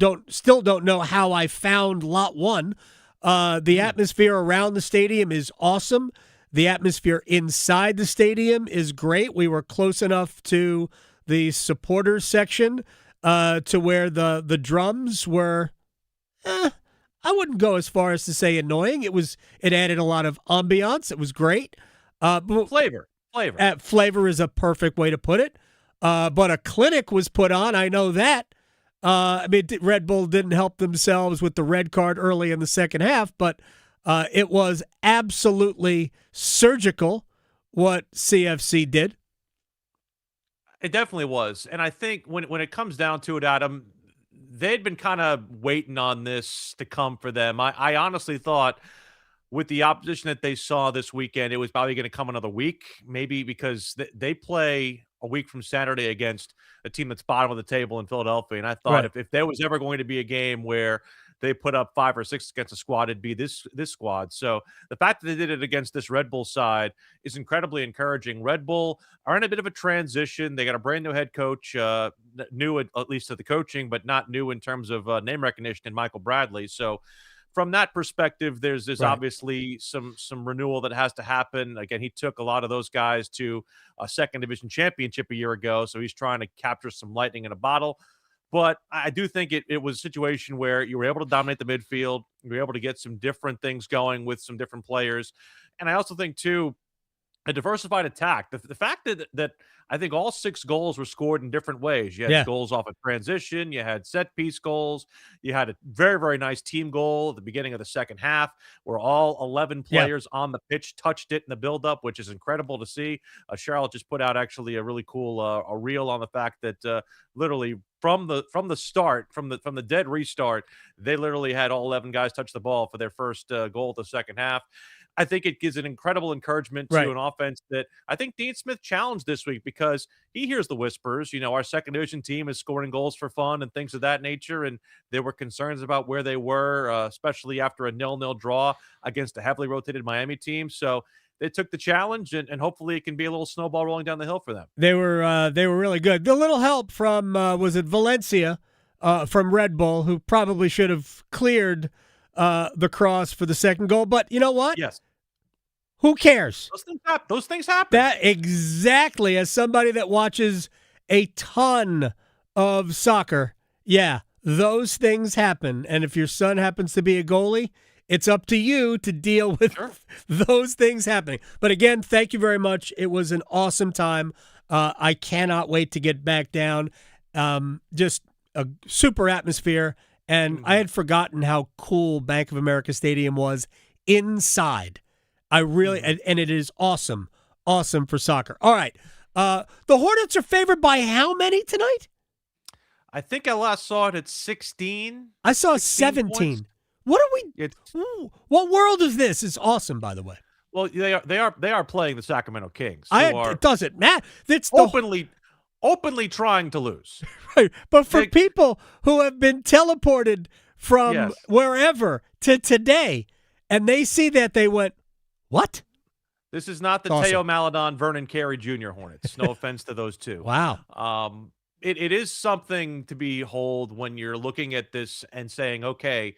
know. Still don't know how I found lot one. The atmosphere around the stadium is awesome. The atmosphere inside the stadium is great. We were close enough to the supporters section to where the drums were. I wouldn't go as far as to say annoying. It added a lot of ambiance. It was great. Flavor. Flavor is a perfect way to put it. But a clinic was put on. I know that. I mean, Red Bull didn't help themselves with the red card early in the second half, but it was absolutely surgical what CFC did. It definitely was. And I think when it comes down to it, Adam, they'd been kind of waiting on this to come for them. I honestly thought with the opposition that they saw this weekend, it was probably going to come another week, maybe because they play a week from Saturday against a team that's bottom of the table in Philadelphia. And I thought if there was ever going to be a game where they put up 5 or 6 against a squad, it'd be this squad. So the fact that they did it against this Red Bull side is incredibly encouraging. Red Bull are in a bit of a transition. They got a brand new head coach, new at least to the coaching, but not new in terms of name recognition in Michael Bradley. So from that perspective, there's obviously some renewal that has to happen. Again, he took a lot of those guys to a second division championship a year ago, so he's trying to capture some lightning in a bottle. But I do think it was a situation where you were able to dominate the midfield. You were able to get some different things going with some different players. And I also think, too, a diversified attack. The fact that I think all 6 goals were scored in different ways. You had goals off of transition. You had set-piece goals. You had a very, very nice team goal at the beginning of the second half where all 11 players on the pitch touched it in the build-up, which is incredible to see. Charlotte just put out actually a really cool a reel on the fact that literally from the start, from the dead restart, they literally had all 11 guys touch the ball for their first goal of the second half. I think it gives an incredible encouragement to an offense that I think Dean Smith challenged this week because he hears the whispers. You know, our second division team is scoring goals for fun and things of that nature, and there were concerns about where they were, especially after a 0-0 draw against a heavily rotated Miami team. So they took the challenge, and hopefully it can be a little snowball rolling down the hill for them. They were really good. The little help from was it Valencia from Red Bull, who probably should have cleared the cross for the second goal. But you know what? Yes. Who cares? Those things happen. That exactly. As somebody that watches a ton of soccer, those things happen. And if your son happens to be a goalie, it's up to you to deal with those things happening. But again, thank you very much. It was an awesome time. I cannot wait to get back down. Just a super atmosphere. And I had forgotten how cool Bank of America Stadium was inside. I really, and it is awesome for soccer. All right. The Hornets are favored by how many tonight? I think I last saw it at 16. I saw 17. Points. What are we? What world is this? It's awesome, by the way. Well, they are playing the Sacramento Kings. It doesn't matter. It's openly trying to lose. Right. But for people who have been teleported from wherever to today, and they see that, they went, what? This is not the Teo Maladon, Vernon Carey Jr. Hornets. No offense to those two. Wow. It is something to behold when you're looking at this and saying, okay,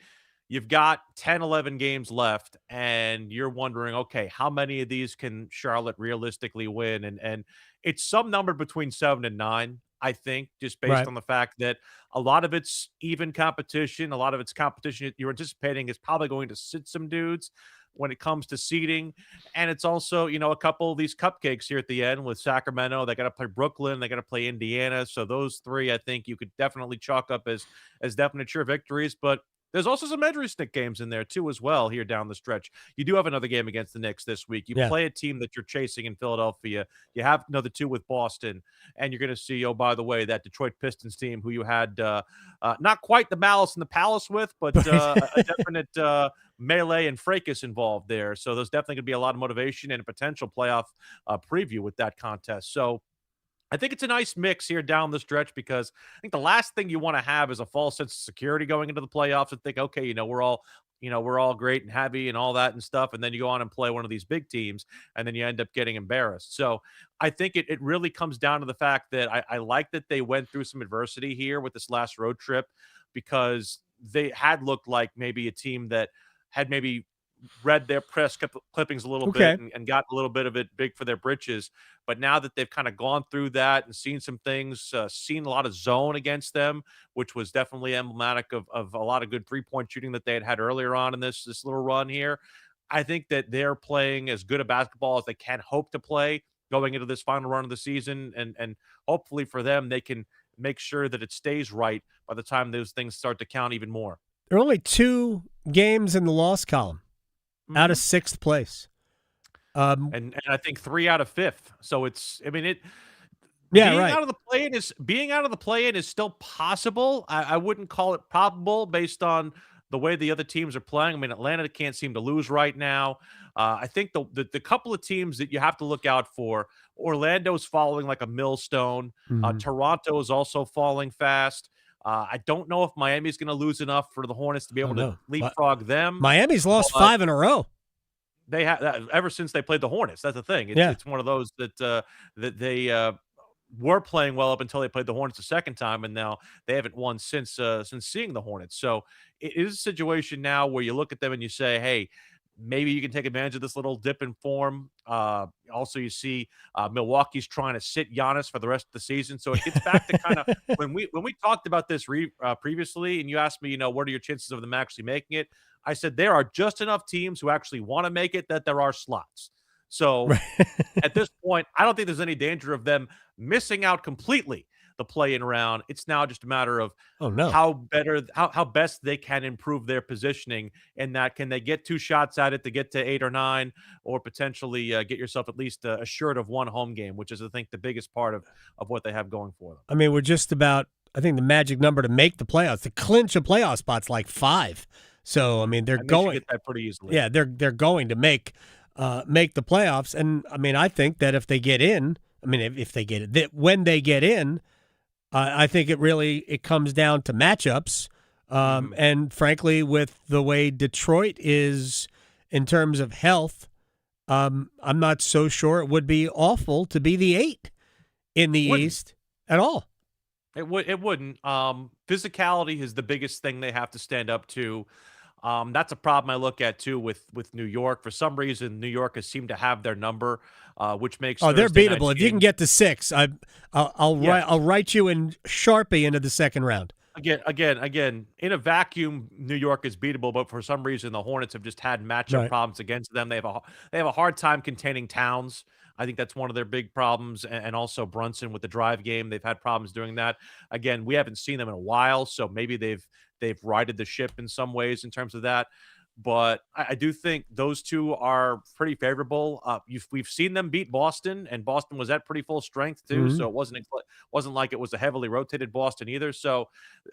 you've got 10, 11 games left, and you're wondering, okay, how many of these can Charlotte realistically win? And it's some number between 7 and 9, I think, just based on the fact that a lot of it's even competition. A lot of it's competition you're anticipating is probably going to sit some dudes when it comes to seeding. And it's also, a couple of these cupcakes here at the end with Sacramento. They got to play Brooklyn. They got to play Indiana. So those 3, I think you could definitely chalk up as definite sure victories. But there's also some edge stick games in there, too, as well, here down the stretch. You do have another game against the Knicks this week. You play a team that you're chasing in Philadelphia. You have another 2 with Boston. And you're going to see, oh, by the way, that Detroit Pistons team who you had not quite the malice and the palace with, but a definite melee and fracas involved there. So there's definitely going to be a lot of motivation and a potential playoff preview with that contest. So I think it's a nice mix here down the stretch because I think the last thing you want to have is a false sense of security going into the playoffs and think, okay, we're all great and happy and all that and stuff. And then you go on and play one of these big teams and then you end up getting embarrassed. So I think it really comes down to the fact that I like that they went through some adversity here with this last road trip because they had looked like maybe a team that had maybe read their press clippings a little bit and got a little bit of it big for their britches. But now that they've kind of gone through that and seen some things, seen a lot of zone against them, which was definitely emblematic of a lot of good 3-point shooting that they had earlier on in this little run here. I think that they're playing as good a basketball as they can hope to play going into this final run of the season. And hopefully for them, they can make sure that it stays right by the time those things start to count even more. There are only 2 games in the loss column. Out of 6th place. And I think 3 out of 5th. So being out of the play-in is still possible. I wouldn't call it probable based on the way the other teams are playing. I mean, Atlanta can't seem to lose right now. I think the couple of teams that you have to look out for, Orlando's following like a millstone. Toronto is also falling fast. I don't know if Miami's going to lose enough for the Hornets to be able to leapfrog them. Miami's lost 5 in a row. They have ever since they played the Hornets. That's the thing. It's one of those that they were playing well up until they played the Hornets the second time, and now they haven't won since seeing the Hornets. So it is a situation now where you look at them and you say, hey, maybe you can take advantage of this little dip in form. Also, you see Milwaukee's trying to sit Giannis for the rest of the season. So it gets back to kind of when we talked about this previously, and you asked me, what are your chances of them actually making it? I said there are just enough teams who actually want to make it that there are slots. So at this point, I don't think there's any danger of them missing out completely the play-in round. It's now just a matter of how best they can improve their positioning, and that can they get 2 shots at it to get to 8 or 9, or potentially get yourself at least assured of 1 home game, which is I think the biggest part of what they have going for them. I mean, we're just about, I think the magic number to make the playoffs, to clinch a playoff spot's like 5. So I mean, they're going get that pretty easily. Yeah, they're going to make the playoffs, and I mean, I think that if they get in, I mean, if they get it, when they get in. I think it comes down to matchups, and frankly, with the way Detroit is in terms of health, I'm not so sure it would be awful to be the 8 in the East at all. It wouldn't. Physicality is the biggest thing they have to stand up to. That's a problem I look at too with New York. For some reason, New York has seemed to have their number, which makes they're beatable. If you can get to 6, I'll write you in Sharpie into the second round. Again, in a vacuum, New York is beatable, but for some reason, the Hornets have just had matchup problems against them. They have a hard time containing Towns. I think that's one of their big problems, and also Brunson with the drive game. They've had problems doing that. Again, we haven't seen them in a while, so maybe they've righted the ship in some ways in terms of that. But I do think those two are pretty favorable. We've seen them beat Boston, and Boston was at pretty full strength too. So it wasn't like it was a heavily rotated Boston either. So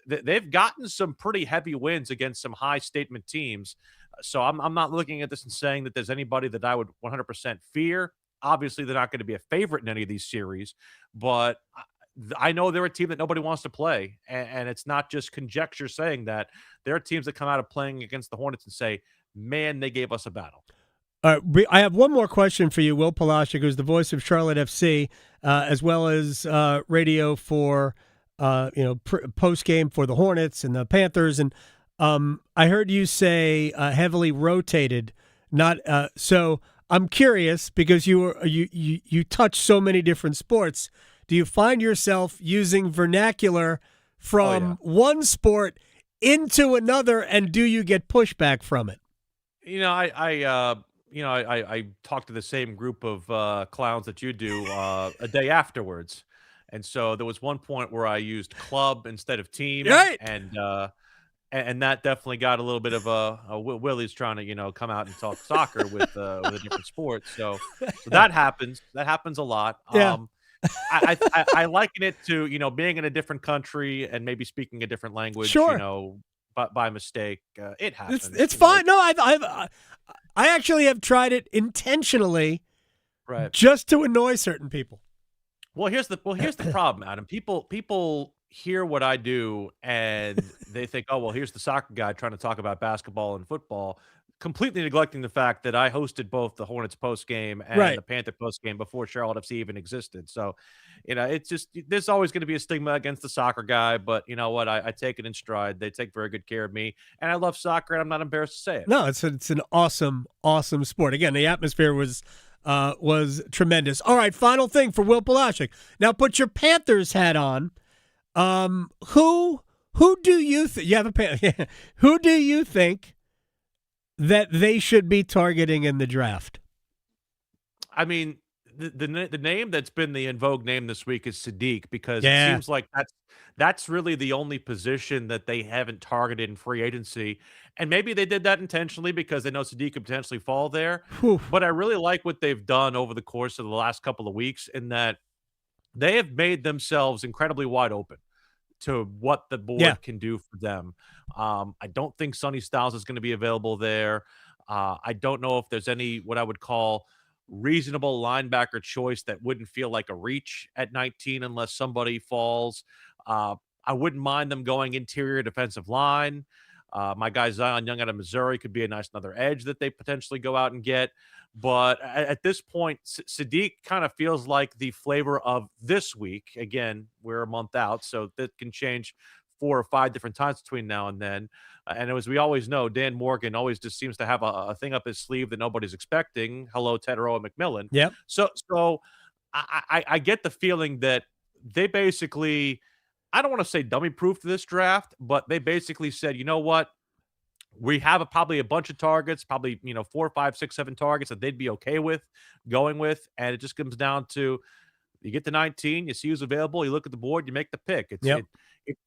they've gotten some pretty heavy wins against some high statement teams. So I'm not looking at this and saying that there's anybody that I would 100% fear. Obviously, they're not going to be a favorite in any of these series, but I know they're a team that nobody wants to play, and it's not just conjecture saying that. There are teams that come out of playing against the Hornets and say, man, they gave us a battle. All right, I have one more question for you, Will Palaszczuk, who's the voice of Charlotte FC, as well as radio for post game for the Hornets and the Panthers. And I heard you say heavily rotated. Not so. I'm curious because you touch so many different sports. Do you find yourself using vernacular from one sport into another, and do you get pushback from it? I talk to the same group of clowns that you do a day afterwards, and so there was one point where I used club instead of team, right? And that definitely got a little bit of a Willie's trying to come out and talk soccer with a different sport. So that happens. That happens a lot. Yeah. I liken it to being in a different country and maybe speaking a different language. Sure. But by mistake, it happens. It's fine. No, I actually have tried it intentionally, right, just to annoy certain people. Well, here's the problem, Adam. People hear what I do and they think, oh, well, here's the soccer guy trying to talk about basketball and football, completely neglecting the fact that I hosted both the Hornets post game and the Panther post game before Charlotte FC even existed. So, it's just there's always going to be a stigma against the soccer guy, but you know what? I take it in stride. They take very good care of me, and I love soccer, and I'm not embarrassed to say it. No, it's an awesome sport. Again, the atmosphere was tremendous. All right, final thing for Will Palaszczuk. Now put your Panthers hat on. Who do you think? You have a who do you think that they should be targeting in the draft? I mean, the name that's been the in vogue name this week is Sadiq, because it seems like that's really the only position that they haven't targeted in free agency. And maybe they did that intentionally because they know Sadiq could potentially fall there. But I really like what they've done over the course of the last couple of weeks in that they have made themselves incredibly wide open to what the board can do for them. I don't think Sonny Styles is going to be available there. I don't know if there's any what I would call reasonable linebacker choice that wouldn't feel like a reach at 19 unless somebody falls. I wouldn't mind them going interior defensive line. My guy Zion Young out of Missouri could be a nice another edge that they potentially go out and get. But at this point, Sadiq kind of feels like the flavor of this week. Again, we're a month out, so that can change 4 or 5 different times between now and then. And as we always know, Dan Morgan always just seems to have a thing up his sleeve that nobody's expecting. Hello, Teteroa McMillan. Yep. So I get the feeling that they basically, I don't want to say dummy-proofed this draft, but they basically said, you know what? We have probably a bunch of targets, probably 4, 5, 6, 7 targets that they'd be okay with going with, and it just comes down to you get to 19, you see who's available, you look at the board, you make the pick.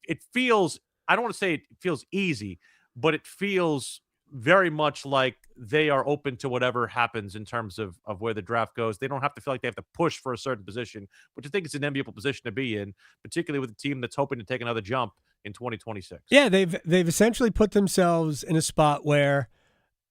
It feels, I don't want to say it feels easy, but it feels very much like they are open to whatever happens in terms of where the draft goes. They don't have to feel like they have to push for a certain position, which I think is an enviable position to be in, particularly with a team that's hoping to take another jump in 2026. Yeah, they've essentially put themselves in a spot where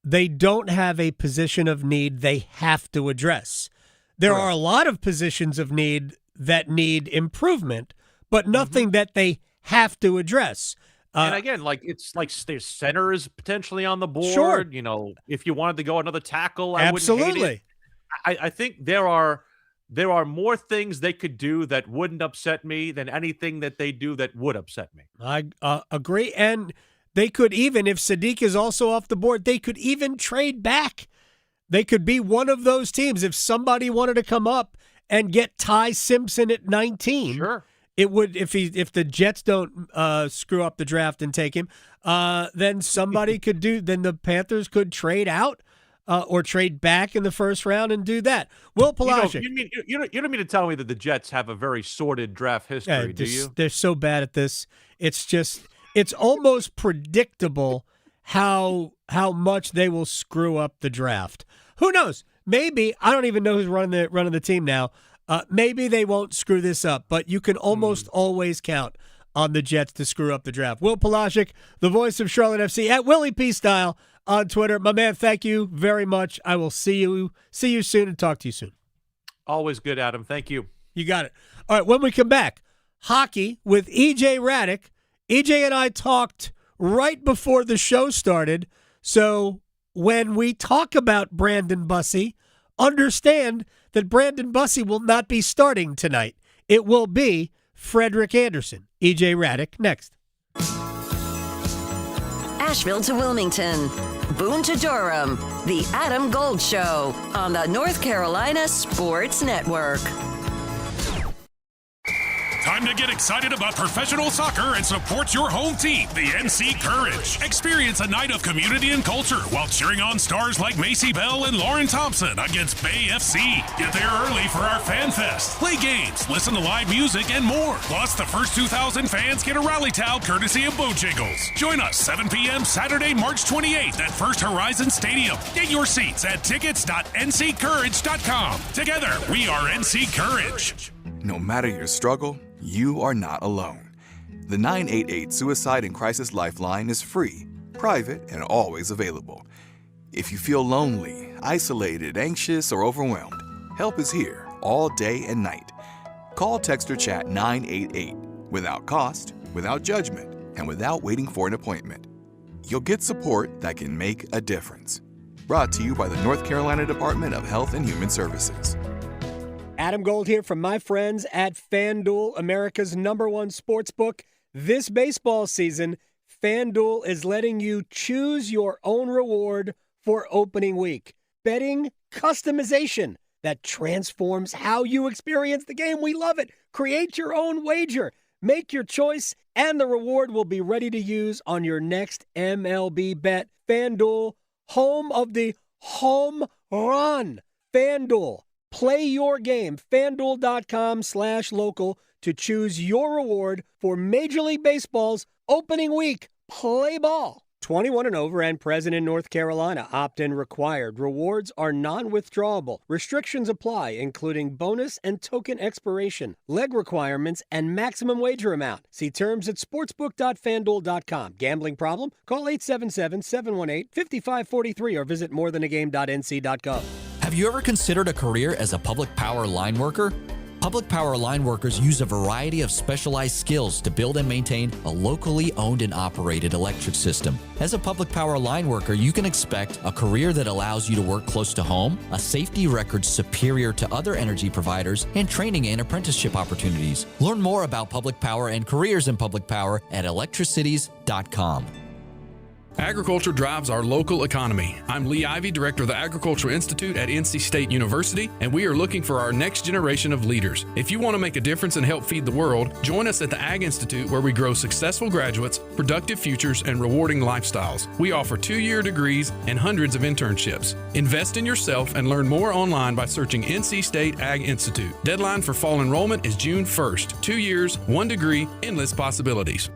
they don't have a position of need they have to address. There are a lot of positions of need that need improvement, but nothing that they have to address. And again, it's like there's centers potentially on the board. Sure. If you wanted to go another tackle, I Absolutely. wouldn't hate it. I think there are more things they could do that wouldn't upset me than anything that they do that would upset me. I agree. And they could even, if Sadiq is also off the board, they could even trade back. They could be one of those teams. If somebody wanted to come up and get Ty Simpson at 19, sure. It would, if the Jets don't screw up the draft and take him, then somebody could do. Then the Panthers could trade out or trade back in the first round and do that. Will Palaszczuk, you don't mean to tell me that the Jets have a very sordid draft history, do you? They're so bad at this. It's almost predictable how much they will screw up the draft. Who knows? Maybe, I don't even know who's running the team now. Maybe they won't screw this up, but you can almost always count on the Jets to screw up the draft. Will Palaszczuk, the voice of Charlotte FC, at Willie P. Style on Twitter. My man, thank you very much. I will see you soon and talk to you soon. Always good, Adam. Thank you. You got it. All right, when we come back, hockey with EJ Ratic. EJ and I talked right before the show started, so when we talk about Brandon Bussey, understand that Brandon Bussey will not be starting tonight. It will be Frederick Anderson. EJ Ratic next. Asheville to Wilmington, Boone to Durham, The Adam Gold Show on the North Carolina Sports Network. Time to get excited about professional soccer and support your home team, the NC Courage. Experience a night of community and culture while cheering on stars like Macy Bell and Lauren Thompson against Bay FC. Get there early for our Fan Fest. Play games, listen to live music, and more. Plus, the first 2,000 fans get a Raleigh towel courtesy of Bojangles. Join us 7 p.m. Saturday, March 28th at First Horizon Stadium. Get your seats at tickets.nccourage.com. Together, we are NC Courage. No matter your struggle, you are not alone. The 988 Suicide and Crisis Lifeline is free, private, and always available. If you feel lonely, isolated, anxious, or overwhelmed, help is here all day and night. Call, text, or chat 988 without cost, without judgment, and without waiting for an appointment. You'll get support that can make a difference. Brought to you by the North Carolina Department of Health and Human Services. Adam Gold here from my friends at FanDuel, America's #1 sportsbook. This baseball season, FanDuel is letting you choose your own reward for opening week. Betting customization that transforms how you experience the game. We love it. Create your own wager. Make your choice, and the reward will be ready to use on your next MLB bet. FanDuel, home of the home run. FanDuel, play your game. FanDuel.com/local to choose your reward for Major League Baseball's opening week. Play ball. 21 and over and present in North Carolina. Opt-in required. Rewards are non-withdrawable. Restrictions apply, including bonus and token expiration, leg requirements, and maximum wager amount. See terms at sportsbook.fanduel.com. Gambling problem? Call 877-718-5543 or visit morethanagame.nc.gov. Have you ever considered a career as a public power line worker? Public power line workers use a variety of specialized skills to build and maintain a locally owned and operated electric system. As a public power line worker, you can expect a career that allows you to work close to home, a safety record superior to other energy providers, and training and apprenticeship opportunities. Learn more about public power and careers in public power at electricities.com. Agriculture drives our local economy. I'm Lee Ivey, Director of the Agricultural Institute at NC State University, and we are looking for our next generation of leaders. If you want to make a difference and help feed the world, join us at the Ag Institute, where we grow successful graduates, productive futures, and rewarding lifestyles. We offer 2-year degrees and hundreds of internships. Invest in yourself and learn more online by searching NC State Ag Institute. Deadline for fall enrollment is June 1st. 2 years, 1 degree, endless possibilities.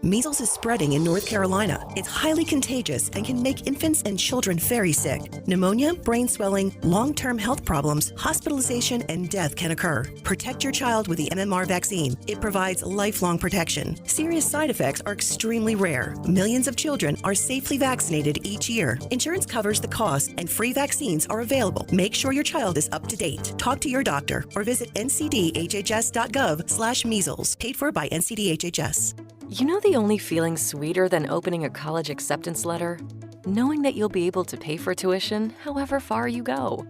Measles is spreading in North Carolina. It's highly contagious and can make infants and children very sick. Pneumonia, brain swelling, long-term health problems, hospitalization, and death can occur. Protect your child with the MMR vaccine. It provides lifelong protection. Serious side effects are extremely rare. Millions of children are safely vaccinated each year. Insurance covers the cost, and free vaccines are available. Make sure your child is up to date. Talk to your doctor or visit ncdhhs.gov/measles. Paid for by NCDHHS. You know the only feeling sweeter than opening a college acceptance letter? Knowing that you'll be able to pay for tuition however far you go.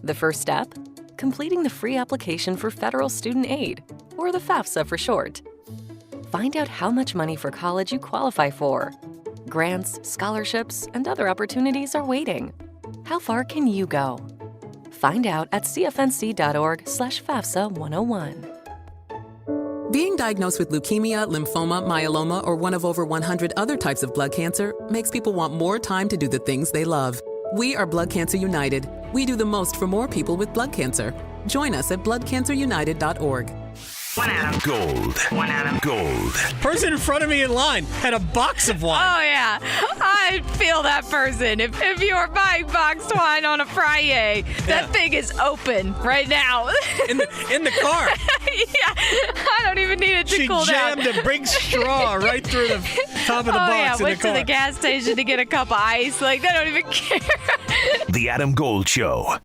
The first step? Completing the free application for federal student aid, or the FAFSA for short. Find out how much money for college you qualify for. Grants, scholarships, and other opportunities are waiting. How far can you go? Find out at cfnc.org/FAFSA101. Being diagnosed with leukemia, lymphoma, myeloma, or one of over 100 other types of blood cancer makes people want more time to do the things they love. We are Blood Cancer United. We do the most for more people with blood cancer. Join us at bloodcancerunited.org. One Adam Gold. One Adam Gold. Person in front of me in line had a box of wine. Oh, yeah. I feel that person. If you are buying boxed wine on a Friday, that thing is open right now. In the car. Yeah. I don't even need it to cool down. She jammed a big straw right through the top of the box in the car. Went to the gas station to get a cup of ice. Like, they don't even care. The Adam Gold Show.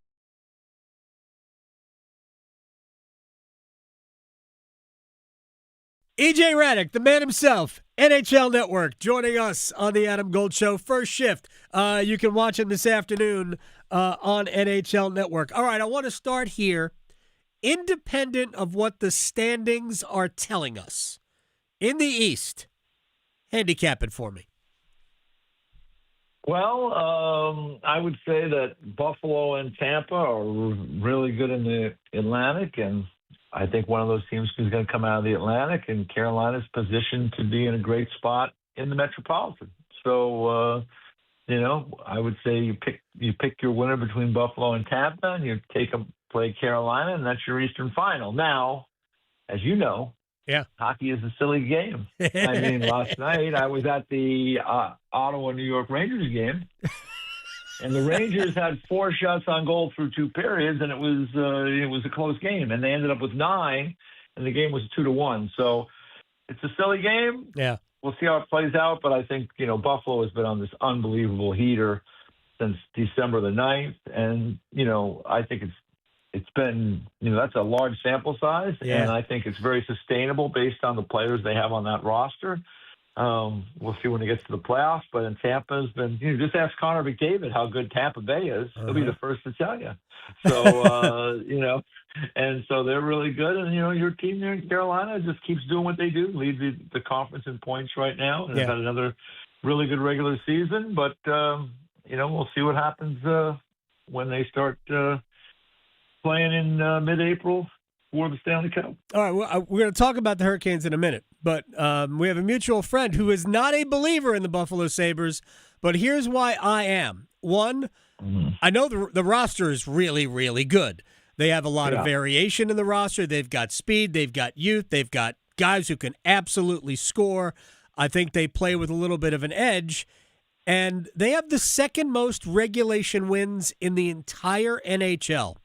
EJ Ratic, the man himself, NHL Network, joining us on the Adam Gold Show. First shift. You can watch him this afternoon on NHL Network. All right, I want to start here. Independent of what the standings are telling us, in the East, handicap it for me. Well, I would say that Buffalo and Tampa are really good in the Atlantic, and I think one of those teams is going to come out of the Atlantic, and Carolina's positioned to be in a great spot in the Metropolitan. So, I would say you pick your winner between Buffalo and Tampa, and you play Carolina, and that's your Eastern Final. Now, as you know, hockey is a silly game. I mean, last night I was at the Ottawa-New York Rangers game. And the Rangers had 4 shots on goal through 2 periods, and it was a close game. And they ended up with 9, and the game was 2-1. So it's a silly game. Yeah, we'll see how it plays out. But I think Buffalo has been on this unbelievable heater since December the 9th, and I think it's been, that's a large sample size, and I think it's very sustainable based on the players they have on that roster. We'll see when it gets to the playoffs, but in Tampa's been, just ask Connor McDavid how good Tampa Bay is. He'll be the first to tell you. So, and so they're really good. And, your team there in Carolina just keeps doing what they do, lead the conference in points right now. And they've had another really good regular season, but, we'll see what happens when they start playing in mid-April for the Stanley Cup. All right, well, we're going to talk about the Hurricanes in a minute, but we have a mutual friend who is not a believer in the Buffalo Sabres, but here's why I am. One, I know the roster is really, really good. They have a lot of variation in the roster. They've got speed. They've got youth. They've got guys who can absolutely score. I think they play with a little bit of an edge, and they have the second most regulation wins in the entire NHL.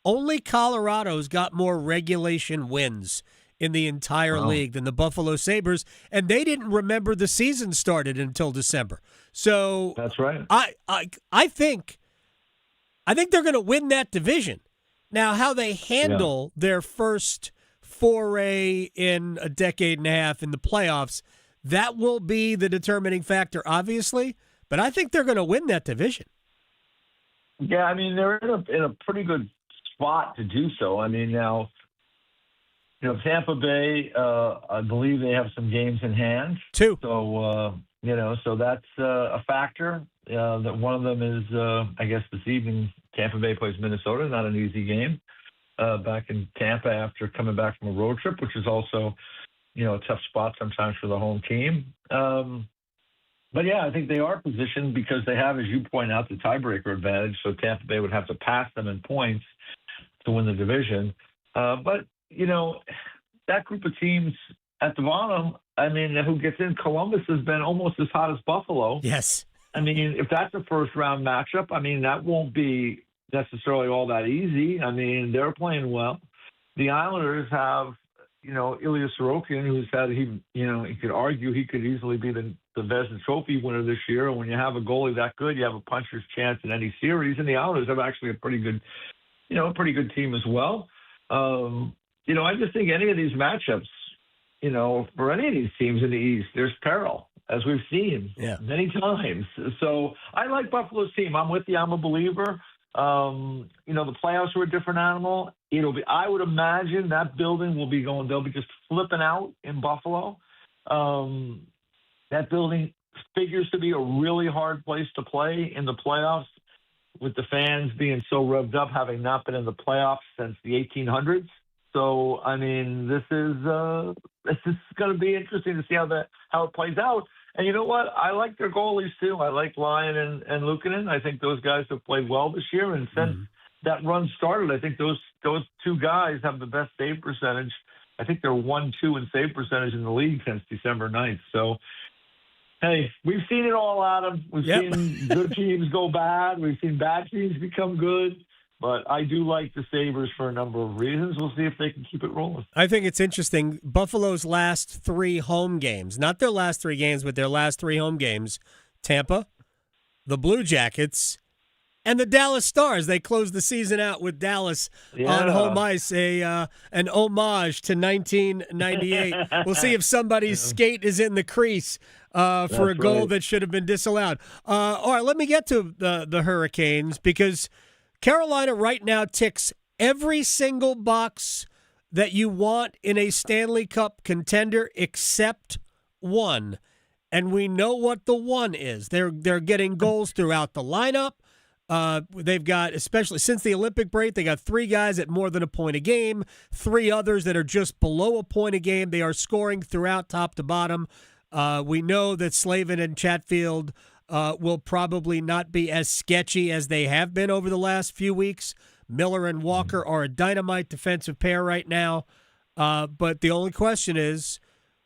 Only Colorado's got more regulation wins in the entire league than the Buffalo Sabres, and they didn't remember the season started until December. So that's right. I think they're going to win that division. Now, how they handle their first foray in a decade and a half in the playoffs, that will be the determining factor, obviously. But I think they're going to win that division. Yeah, I mean, they're in a pretty good spot to do so. I mean, now, Tampa Bay, I believe they have some games in hand. 2. So, so that's a factor. That one of them is, I guess, this evening, Tampa Bay plays Minnesota. Not an easy game back in Tampa after coming back from a road trip, which is also, a tough spot sometimes for the home team. But, yeah, I think they are positioned because they have, as you point out, the tiebreaker advantage. So Tampa Bay would have to pass them in points to win the division. But, that group of teams at the bottom, I mean, who gets in, Columbus has been almost as hot as Buffalo. Yes. I mean, if that's a first-round matchup, I mean, that won't be necessarily all that easy. I mean, they're playing well. The Islanders have, Ilya Sorokin, who's had, he could argue he could easily be the Vezina Trophy winner this year. And when you have a goalie that good, you have a puncher's chance in any series. And the Islanders have actually a pretty good team as well. I just think any of these matchups, for any of these teams in the East, there's peril, as we've seen many times. So I like Buffalo's team. I'm with you. I'm a believer. The playoffs are a different animal. I would imagine that building will be going, they'll be just flipping out in Buffalo. That building figures to be a really hard place to play in the playoffs, with the fans being so revved up, having not been in the playoffs since the 1800s. So, I mean, this is going to be interesting to see how it plays out. And you know what? I like their goalies too. I like Lyon and Luukkonen. I think those guys have played well this year. And since that run started, I think those two guys have the best save percentage. I think they're 1-2 in save percentage in the league since December 9th. So, hey, we've seen it all, Adam. We've seen good teams go bad. We've seen bad teams become good. But I do like the Sabres for a number of reasons. We'll see if they can keep it rolling. I think it's interesting. Buffalo's last 3 home games, not their last 3 games, but their last 3 home games, Tampa, the Blue Jackets, and the Dallas Stars. They closed the season out with Dallas on home ice, an homage to 1998. We'll see if somebody's skate is in the crease for a goal that should have been disallowed. All right, let me get to the Hurricanes, because Carolina right now ticks every single box that you want in a Stanley Cup contender except one. And we know what the one is. They're getting goals throughout the lineup. They've got, especially since the Olympic break, they got 3 guys at more than a point a game, 3 others that are just below a point a game. They are scoring throughout top to bottom. We know that Slavin and Chatfield will probably not be as sketchy as they have been over the last few weeks. Miller and Walker are a dynamite defensive pair right now. But the only question is,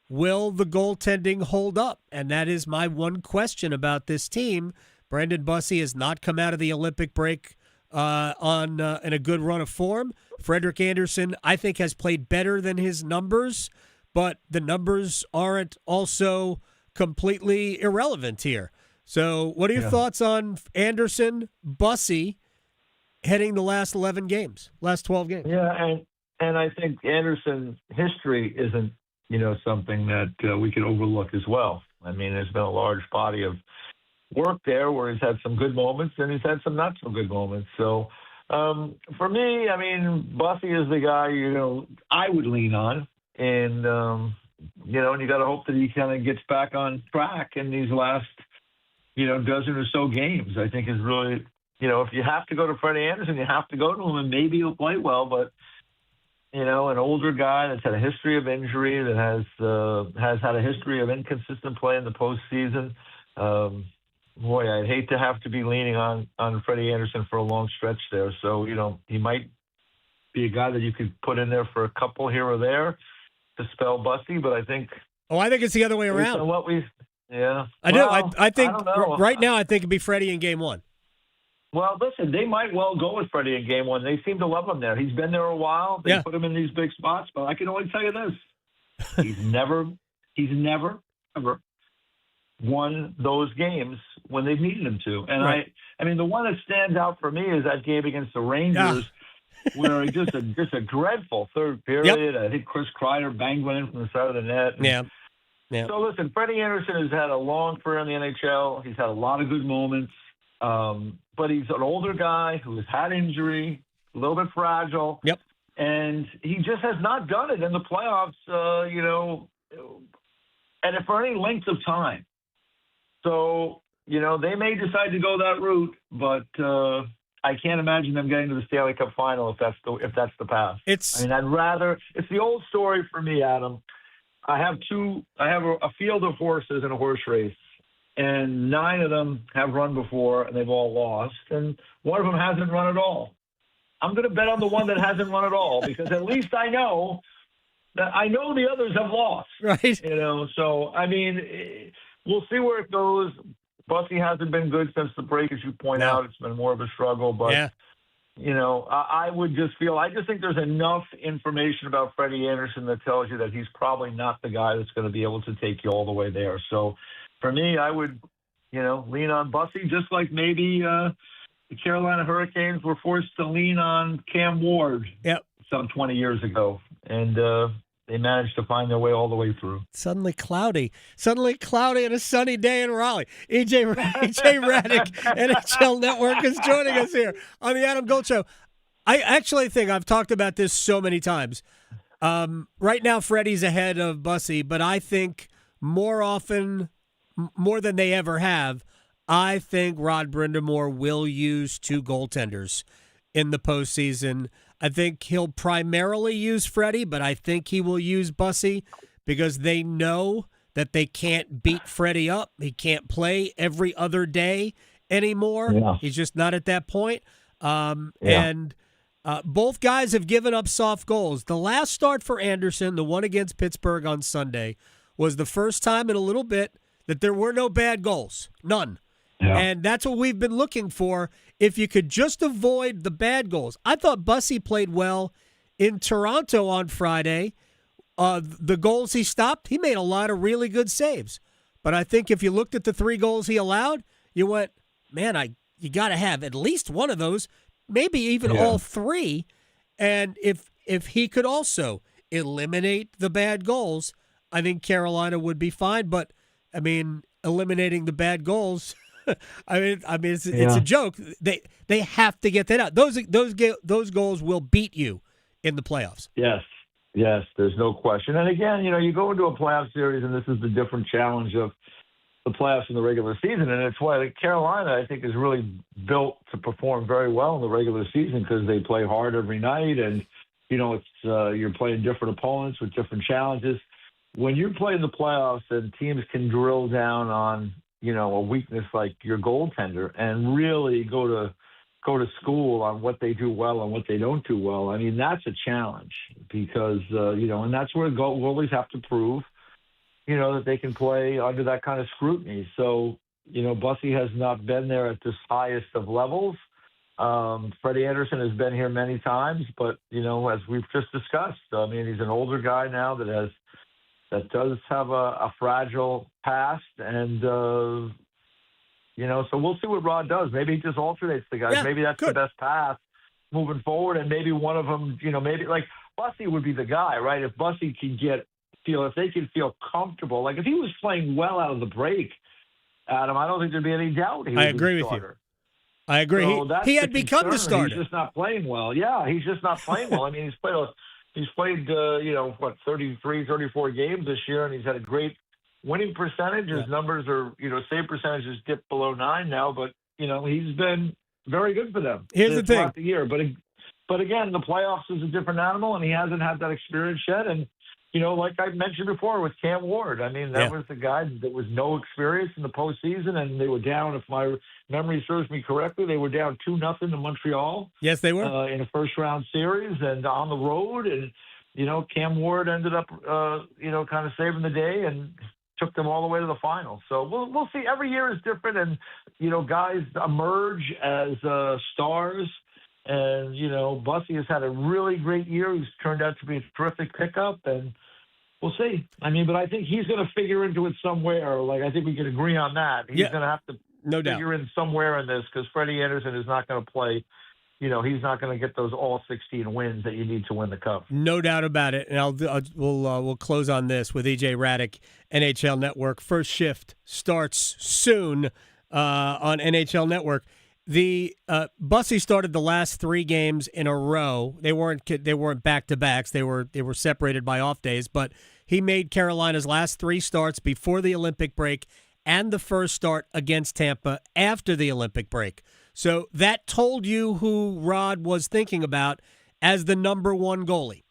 will the goaltending hold up? And that is my one question about this team. Brendan Bussey has not come out of the Olympic break in a good run of form. Frederik Andersen, I think, has played better than his numbers, but the numbers aren't also completely irrelevant here. So what are your thoughts on Andersen, Bussey, heading the last 11 games, last 12 games. Yeah, and I think Anderson's history isn't, something that we can overlook as well. I mean, there's been a large body of work there where he's had some good moments and he's had some not so good moments. So for me, I mean, Bussy is the guy, I would lean on. And, and you got to hope that he kind of gets back on track in these last, dozen or so games. I think is really, if you have to go to Freddie Anderson, you have to go to him, and maybe he'll play well. But, an older guy that's had a history of injury, that has had a history of inconsistent play in the postseason. Boy, I'd hate to have to be leaning on Freddie Anderson for a long stretch there. So, he might be a guy that you could put in there for a couple here or there to spell Bussy, but I think... Oh, I think it's the other way around. I do. I think right now I think it'd be Freddie in game one. Well, listen, they might well go with Freddie in game one. They seem to love him there. He's been there a while. They put him in these big spots, but I can only tell you this. He's never, ever won those games when they've needed him to. And right. I mean, the one that stands out for me is that game against the Rangers, where just a dreadful third period. Yep. I think Chris Kreider banged one in from the side of the net. Yeah. So listen, Freddie Anderson has had a long career in the NHL. He's had a lot of good moments. But he's an older guy who has had injury, a little bit fragile. Yep. And he just has not done it in the playoffs, and for any length of time. So, they may decide to go that route, but I can't imagine them getting to the Stanley Cup final if that's the path. It's the old story for me, Adam. I have a field of horses in a horse race, and 9 of them have run before, and they've all lost, and one of them hasn't run at all. I'm going to bet on the one that hasn't run at all, because at least I know the others have lost. Right. So, I mean, we'll see where it goes. Bussy hasn't been good since the break, as you point out. It's been more of a struggle, but I just think there's enough information about Freddie Anderson that tells you that he's probably not the guy that's going to be able to take you all the way there. So for me, I would, lean on Bussy, just like maybe the Carolina Hurricanes were forced to lean on Cam Ward some 20 years ago. And they managed to find their way all the way through. Suddenly cloudy on a sunny day in Raleigh. EJ Ratic, NHL Network, is joining us here on the Adam Gold Show. I actually think I've talked about this so many times. Right now, Freddie's ahead of Bussy, but I think more often, more than they ever have, I think Rod Brind'Amour will use 2 goaltenders in the postseason. I think he'll primarily use Freddie, but I think he will use Bussy because they know that they can't beat Freddie up. He can't play every other day anymore. Yeah. He's just not at that point. And both guys have given up soft goals. The last start for Anderson, the one against Pittsburgh on Sunday, was the first time in a little bit that there were no bad goals. None. Yeah. And that's what we've been looking for. If you could just avoid the bad goals. I thought Bussy played well in Toronto on Friday. The goals he stopped, he made a lot of really good saves. But I think if you looked at the 3 goals he allowed, you went, man, you got to have at least one of those, maybe even all 3. And if he could also eliminate the bad goals, I think Carolina would be fine. But, I mean, eliminating the bad goals – I mean, it's a joke. They have to get that out. Those goals will beat you in the playoffs. Yes, there's no question. And again, you go into a playoff series, and this is the different challenge of the playoffs in the regular season, and it's why Carolina, I think, is really built to perform very well in the regular season because they play hard every night, and it's you're playing different opponents with different challenges. When you play in the playoffs, and teams can drill down on a weakness like your goaltender and really go to school on what they do well and what they don't do well. I mean, that's a challenge because, and that's where goalies have to prove, that they can play under that kind of scrutiny. So, Bussy has not been there at this highest of levels. Freddie Anderson has been here many times, but, as we've just discussed, I mean, he's an older guy now that does have a fragile past, and so we'll see what Rod does. Maybe he just alternates the guys. Yeah, maybe that's the best path moving forward, and maybe one of them, maybe like Bussy would be the guy, right? If Bussy can if they can feel comfortable, like if he was playing well out of the break, Adam, I don't think there'd be any doubt he would I agree be the with starter. you. I agree. So He had become the starter. He's just not playing well. Yeah, he's just not playing well. I mean, he's played 33, 34 games this year, and he's had a great winning percentage. His numbers are, save percentage has dipped below 9 now, but he's been very good for them. Here's the thing. Throughout the year, but again, the playoffs is a different animal, and he hasn't had that experience yet. And like I mentioned before with Cam Ward, I mean, that was the guy that was no experience in the postseason, and they were down, if my memory serves me correctly, they were down 2-0 to Montreal. Yes, they were. In a first-round series and on the road. And, Cam Ward ended up, kind of saving the day and took them all the way to the final. So we'll see. Every year is different, and, guys emerge as stars. And, Bussy has had a really great year. He's turned out to be a terrific pickup, and we'll see. I mean, but I think he's going to figure into it somewhere. Like, I think we can agree on that. He's going to have to figure in somewhere in this, because Freddie Anderson is not going to play. He's not going to get those all 16 wins that you need to win the Cup. No doubt about it. And we'll close on this with EJ Ratic, NHL Network. First shift starts soon on NHL Network. The Bussy started the last 3 games in a row. They weren't back-to-backs. They were separated by off days, but he made Carolina's last 3 starts before the Olympic break and the first start against Tampa after the Olympic break. So that told you who Rod was thinking about as the number 1 goalie.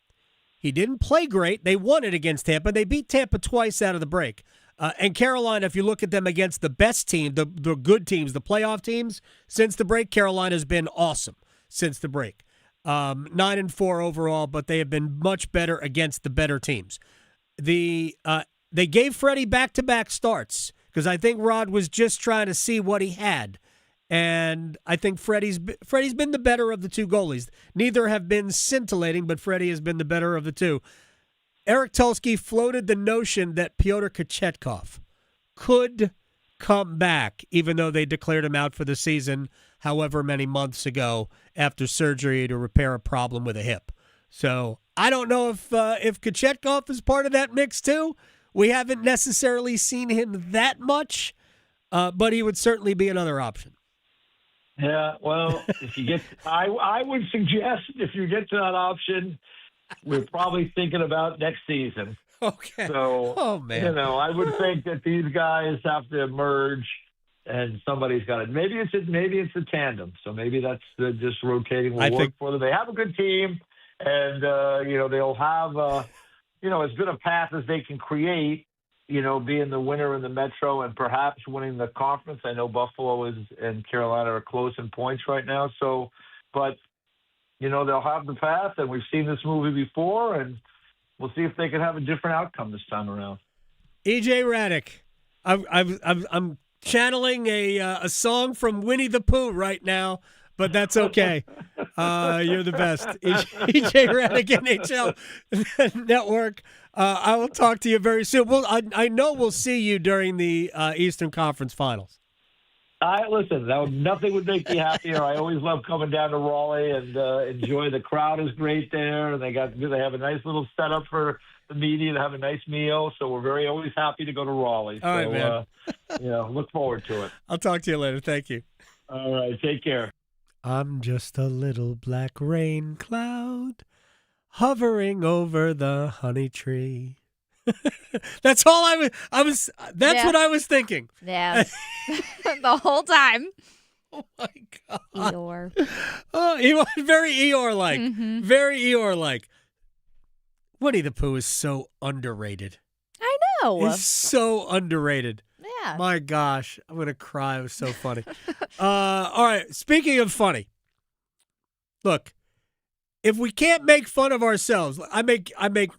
He didn't play great. They won it against Tampa. They beat Tampa twice out of the break. And Carolina, if you look at them against the best team, the good teams, the playoff teams, since the break, Carolina's been awesome since the break. 9-4 overall, but they have been much better against the better teams. They gave Freddie back-to-back starts because I think Rod was just trying to see what he had. And I think Freddie's been the better of the 2 goalies. Neither have been scintillating, but Freddie has been the better of the 2. Eric Tulsky floated the notion that Pyotr Kochetkov could come back, even though they declared him out for the season however many months ago after surgery to repair a problem with a hip. So I don't know if Kochetkov is part of that mix too. We haven't necessarily seen him that much, but he would certainly be another option. Yeah, well, if you get, I would suggest if you get to that option, we're probably thinking about next season. Okay. So, oh man, I would think that these guys have to emerge, and somebody's got it. Maybe it's a tandem. So maybe that's just rotating will work for them. They have a good team, and they'll have as good a path as they can create. Being the winner in the Metro and perhaps winning the conference. I know Buffalo and Carolina are close in points right now. So, but. They'll have the path, and we've seen this movie before, and we'll see if they can have a different outcome this time around. EJ Ratic, I'm channeling a song from Winnie the Pooh right now, but that's okay. You're the best. EJ Ratic, NHL Network. I will talk to you very soon. I know we'll see you during the Eastern Conference Finals. Listen, nothing would make me happier. I always love coming down to Raleigh and enjoy. The crowd is great there, and they have a nice little setup for the media to have a nice meal. So we're always happy to go to Raleigh. All right, man. Look forward to it. I'll talk to you later. Thank you. All right, take care. I'm just a little black rain cloud hovering over the honey tree. That's all I was. That's what I was thinking. Yeah, the whole time. Oh my God, Eeyore. Oh, he was very Eeyore-like. Mm-hmm. Very Eeyore-like. Winnie the Pooh is so underrated. I know. He's so underrated. Yeah. My gosh, I'm gonna cry. It was so funny. All right. Speaking of funny, look. If we can't make fun of ourselves, I make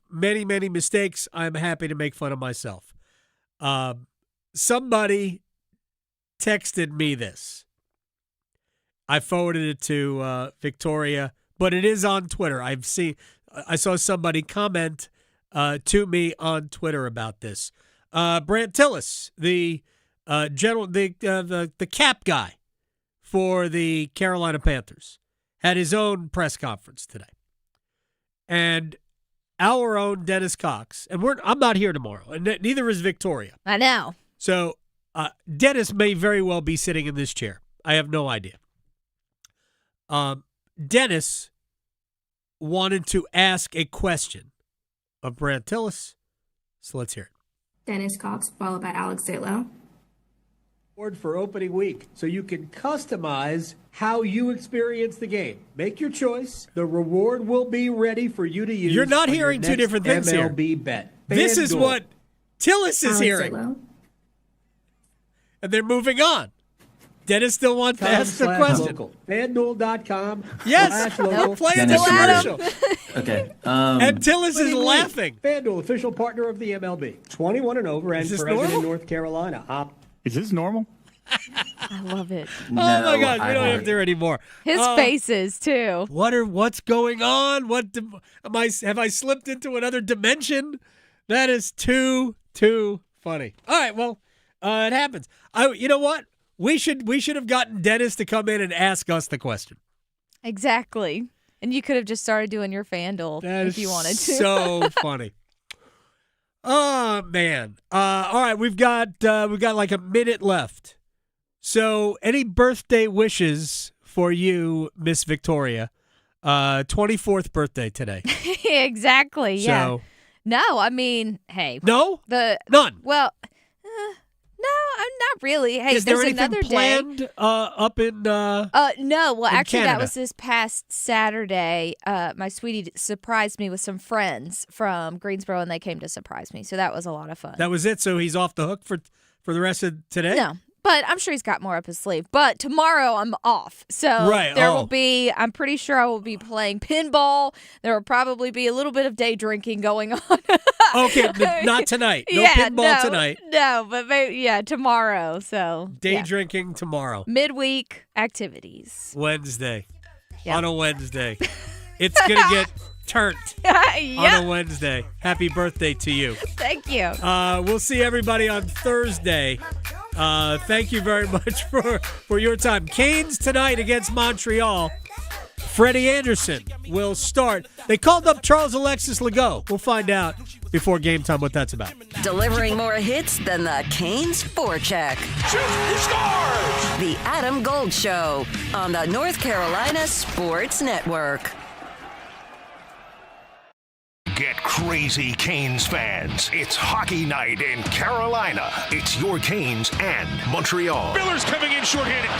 many, many mistakes. I'm happy to make fun of myself. Somebody texted me this. I forwarded it to Victoria, but it is on Twitter. I saw somebody comment to me on Twitter about this. Brant Tillis, the cap guy for the Carolina Panthers, had his own press conference today. And our own Dennis Cox, and I'm not here tomorrow, and neither is Victoria. I know. So Dennis may very well be sitting in this chair. I have no idea. Dennis wanted to ask a question of Brant Tillis, so let's hear it. Dennis Cox, followed by Alex Zalo. For opening week, so you can customize how you experience the game. Make your choice. The reward will be ready for you to use. You're not hearing two different things here. MLB bet. This is what Tillis is hearing. Zalo. And they're moving on. Dennis still wants to ask the question. FanDuel.com. Yes, they're playing the commercial. Okay. And Tillis is laughing. FanDuel, official partner of the MLB. 21 and over and present in North Carolina. Is this normal? I love it. No, oh my gosh, we don't have there anymore. His faces too. What's going on? Have I slipped into another dimension? That is too funny. All right, well, it happens. You know what? We should have gotten Dennis to come in and ask us the question. Exactly. And you could have just started doing your FanDuel if you wanted to. So funny. Oh man! All right, we've got like a minute left. So, any birthday wishes for you, Miss Victoria? 24th birthday today. Exactly. Yeah. So, no, I mean, hey. No. None. Well, no, I'm not really. Hey, is there there's anything another planned day. Up in? No. Well, actually, Canada? that was this past Saturday. My sweetie surprised me with some friends from Greensboro, and they came to surprise me. So that was a lot of fun. That was it. So he's off the hook for the rest of today. No. But I'm sure he's got more up his sleeve. But tomorrow I'm off. So there will be, I'm pretty sure I will be playing pinball. There will probably be a little bit of day drinking going on. Okay, not tonight. No pinball tonight. No, but maybe, tomorrow. So day drinking tomorrow. Midweek activities. Wednesday. Yep. On a Wednesday. It's going to get turned on a Wednesday. Happy birthday to you. Thank you. We'll see everybody on Thursday. Thank you very much for your time. Canes tonight against Montreal. Freddie Anderson will start. They called up Charles Alexis Legault. We'll find out before game time what that's about. Delivering more hits than the Canes forecheck. Shoot, he scores! The Adam Gold Show on the North Carolina Sports Network. Get crazy, Canes fans. It's hockey night in Carolina. It's your Canes and Montreal. Miller's coming in shorthanded.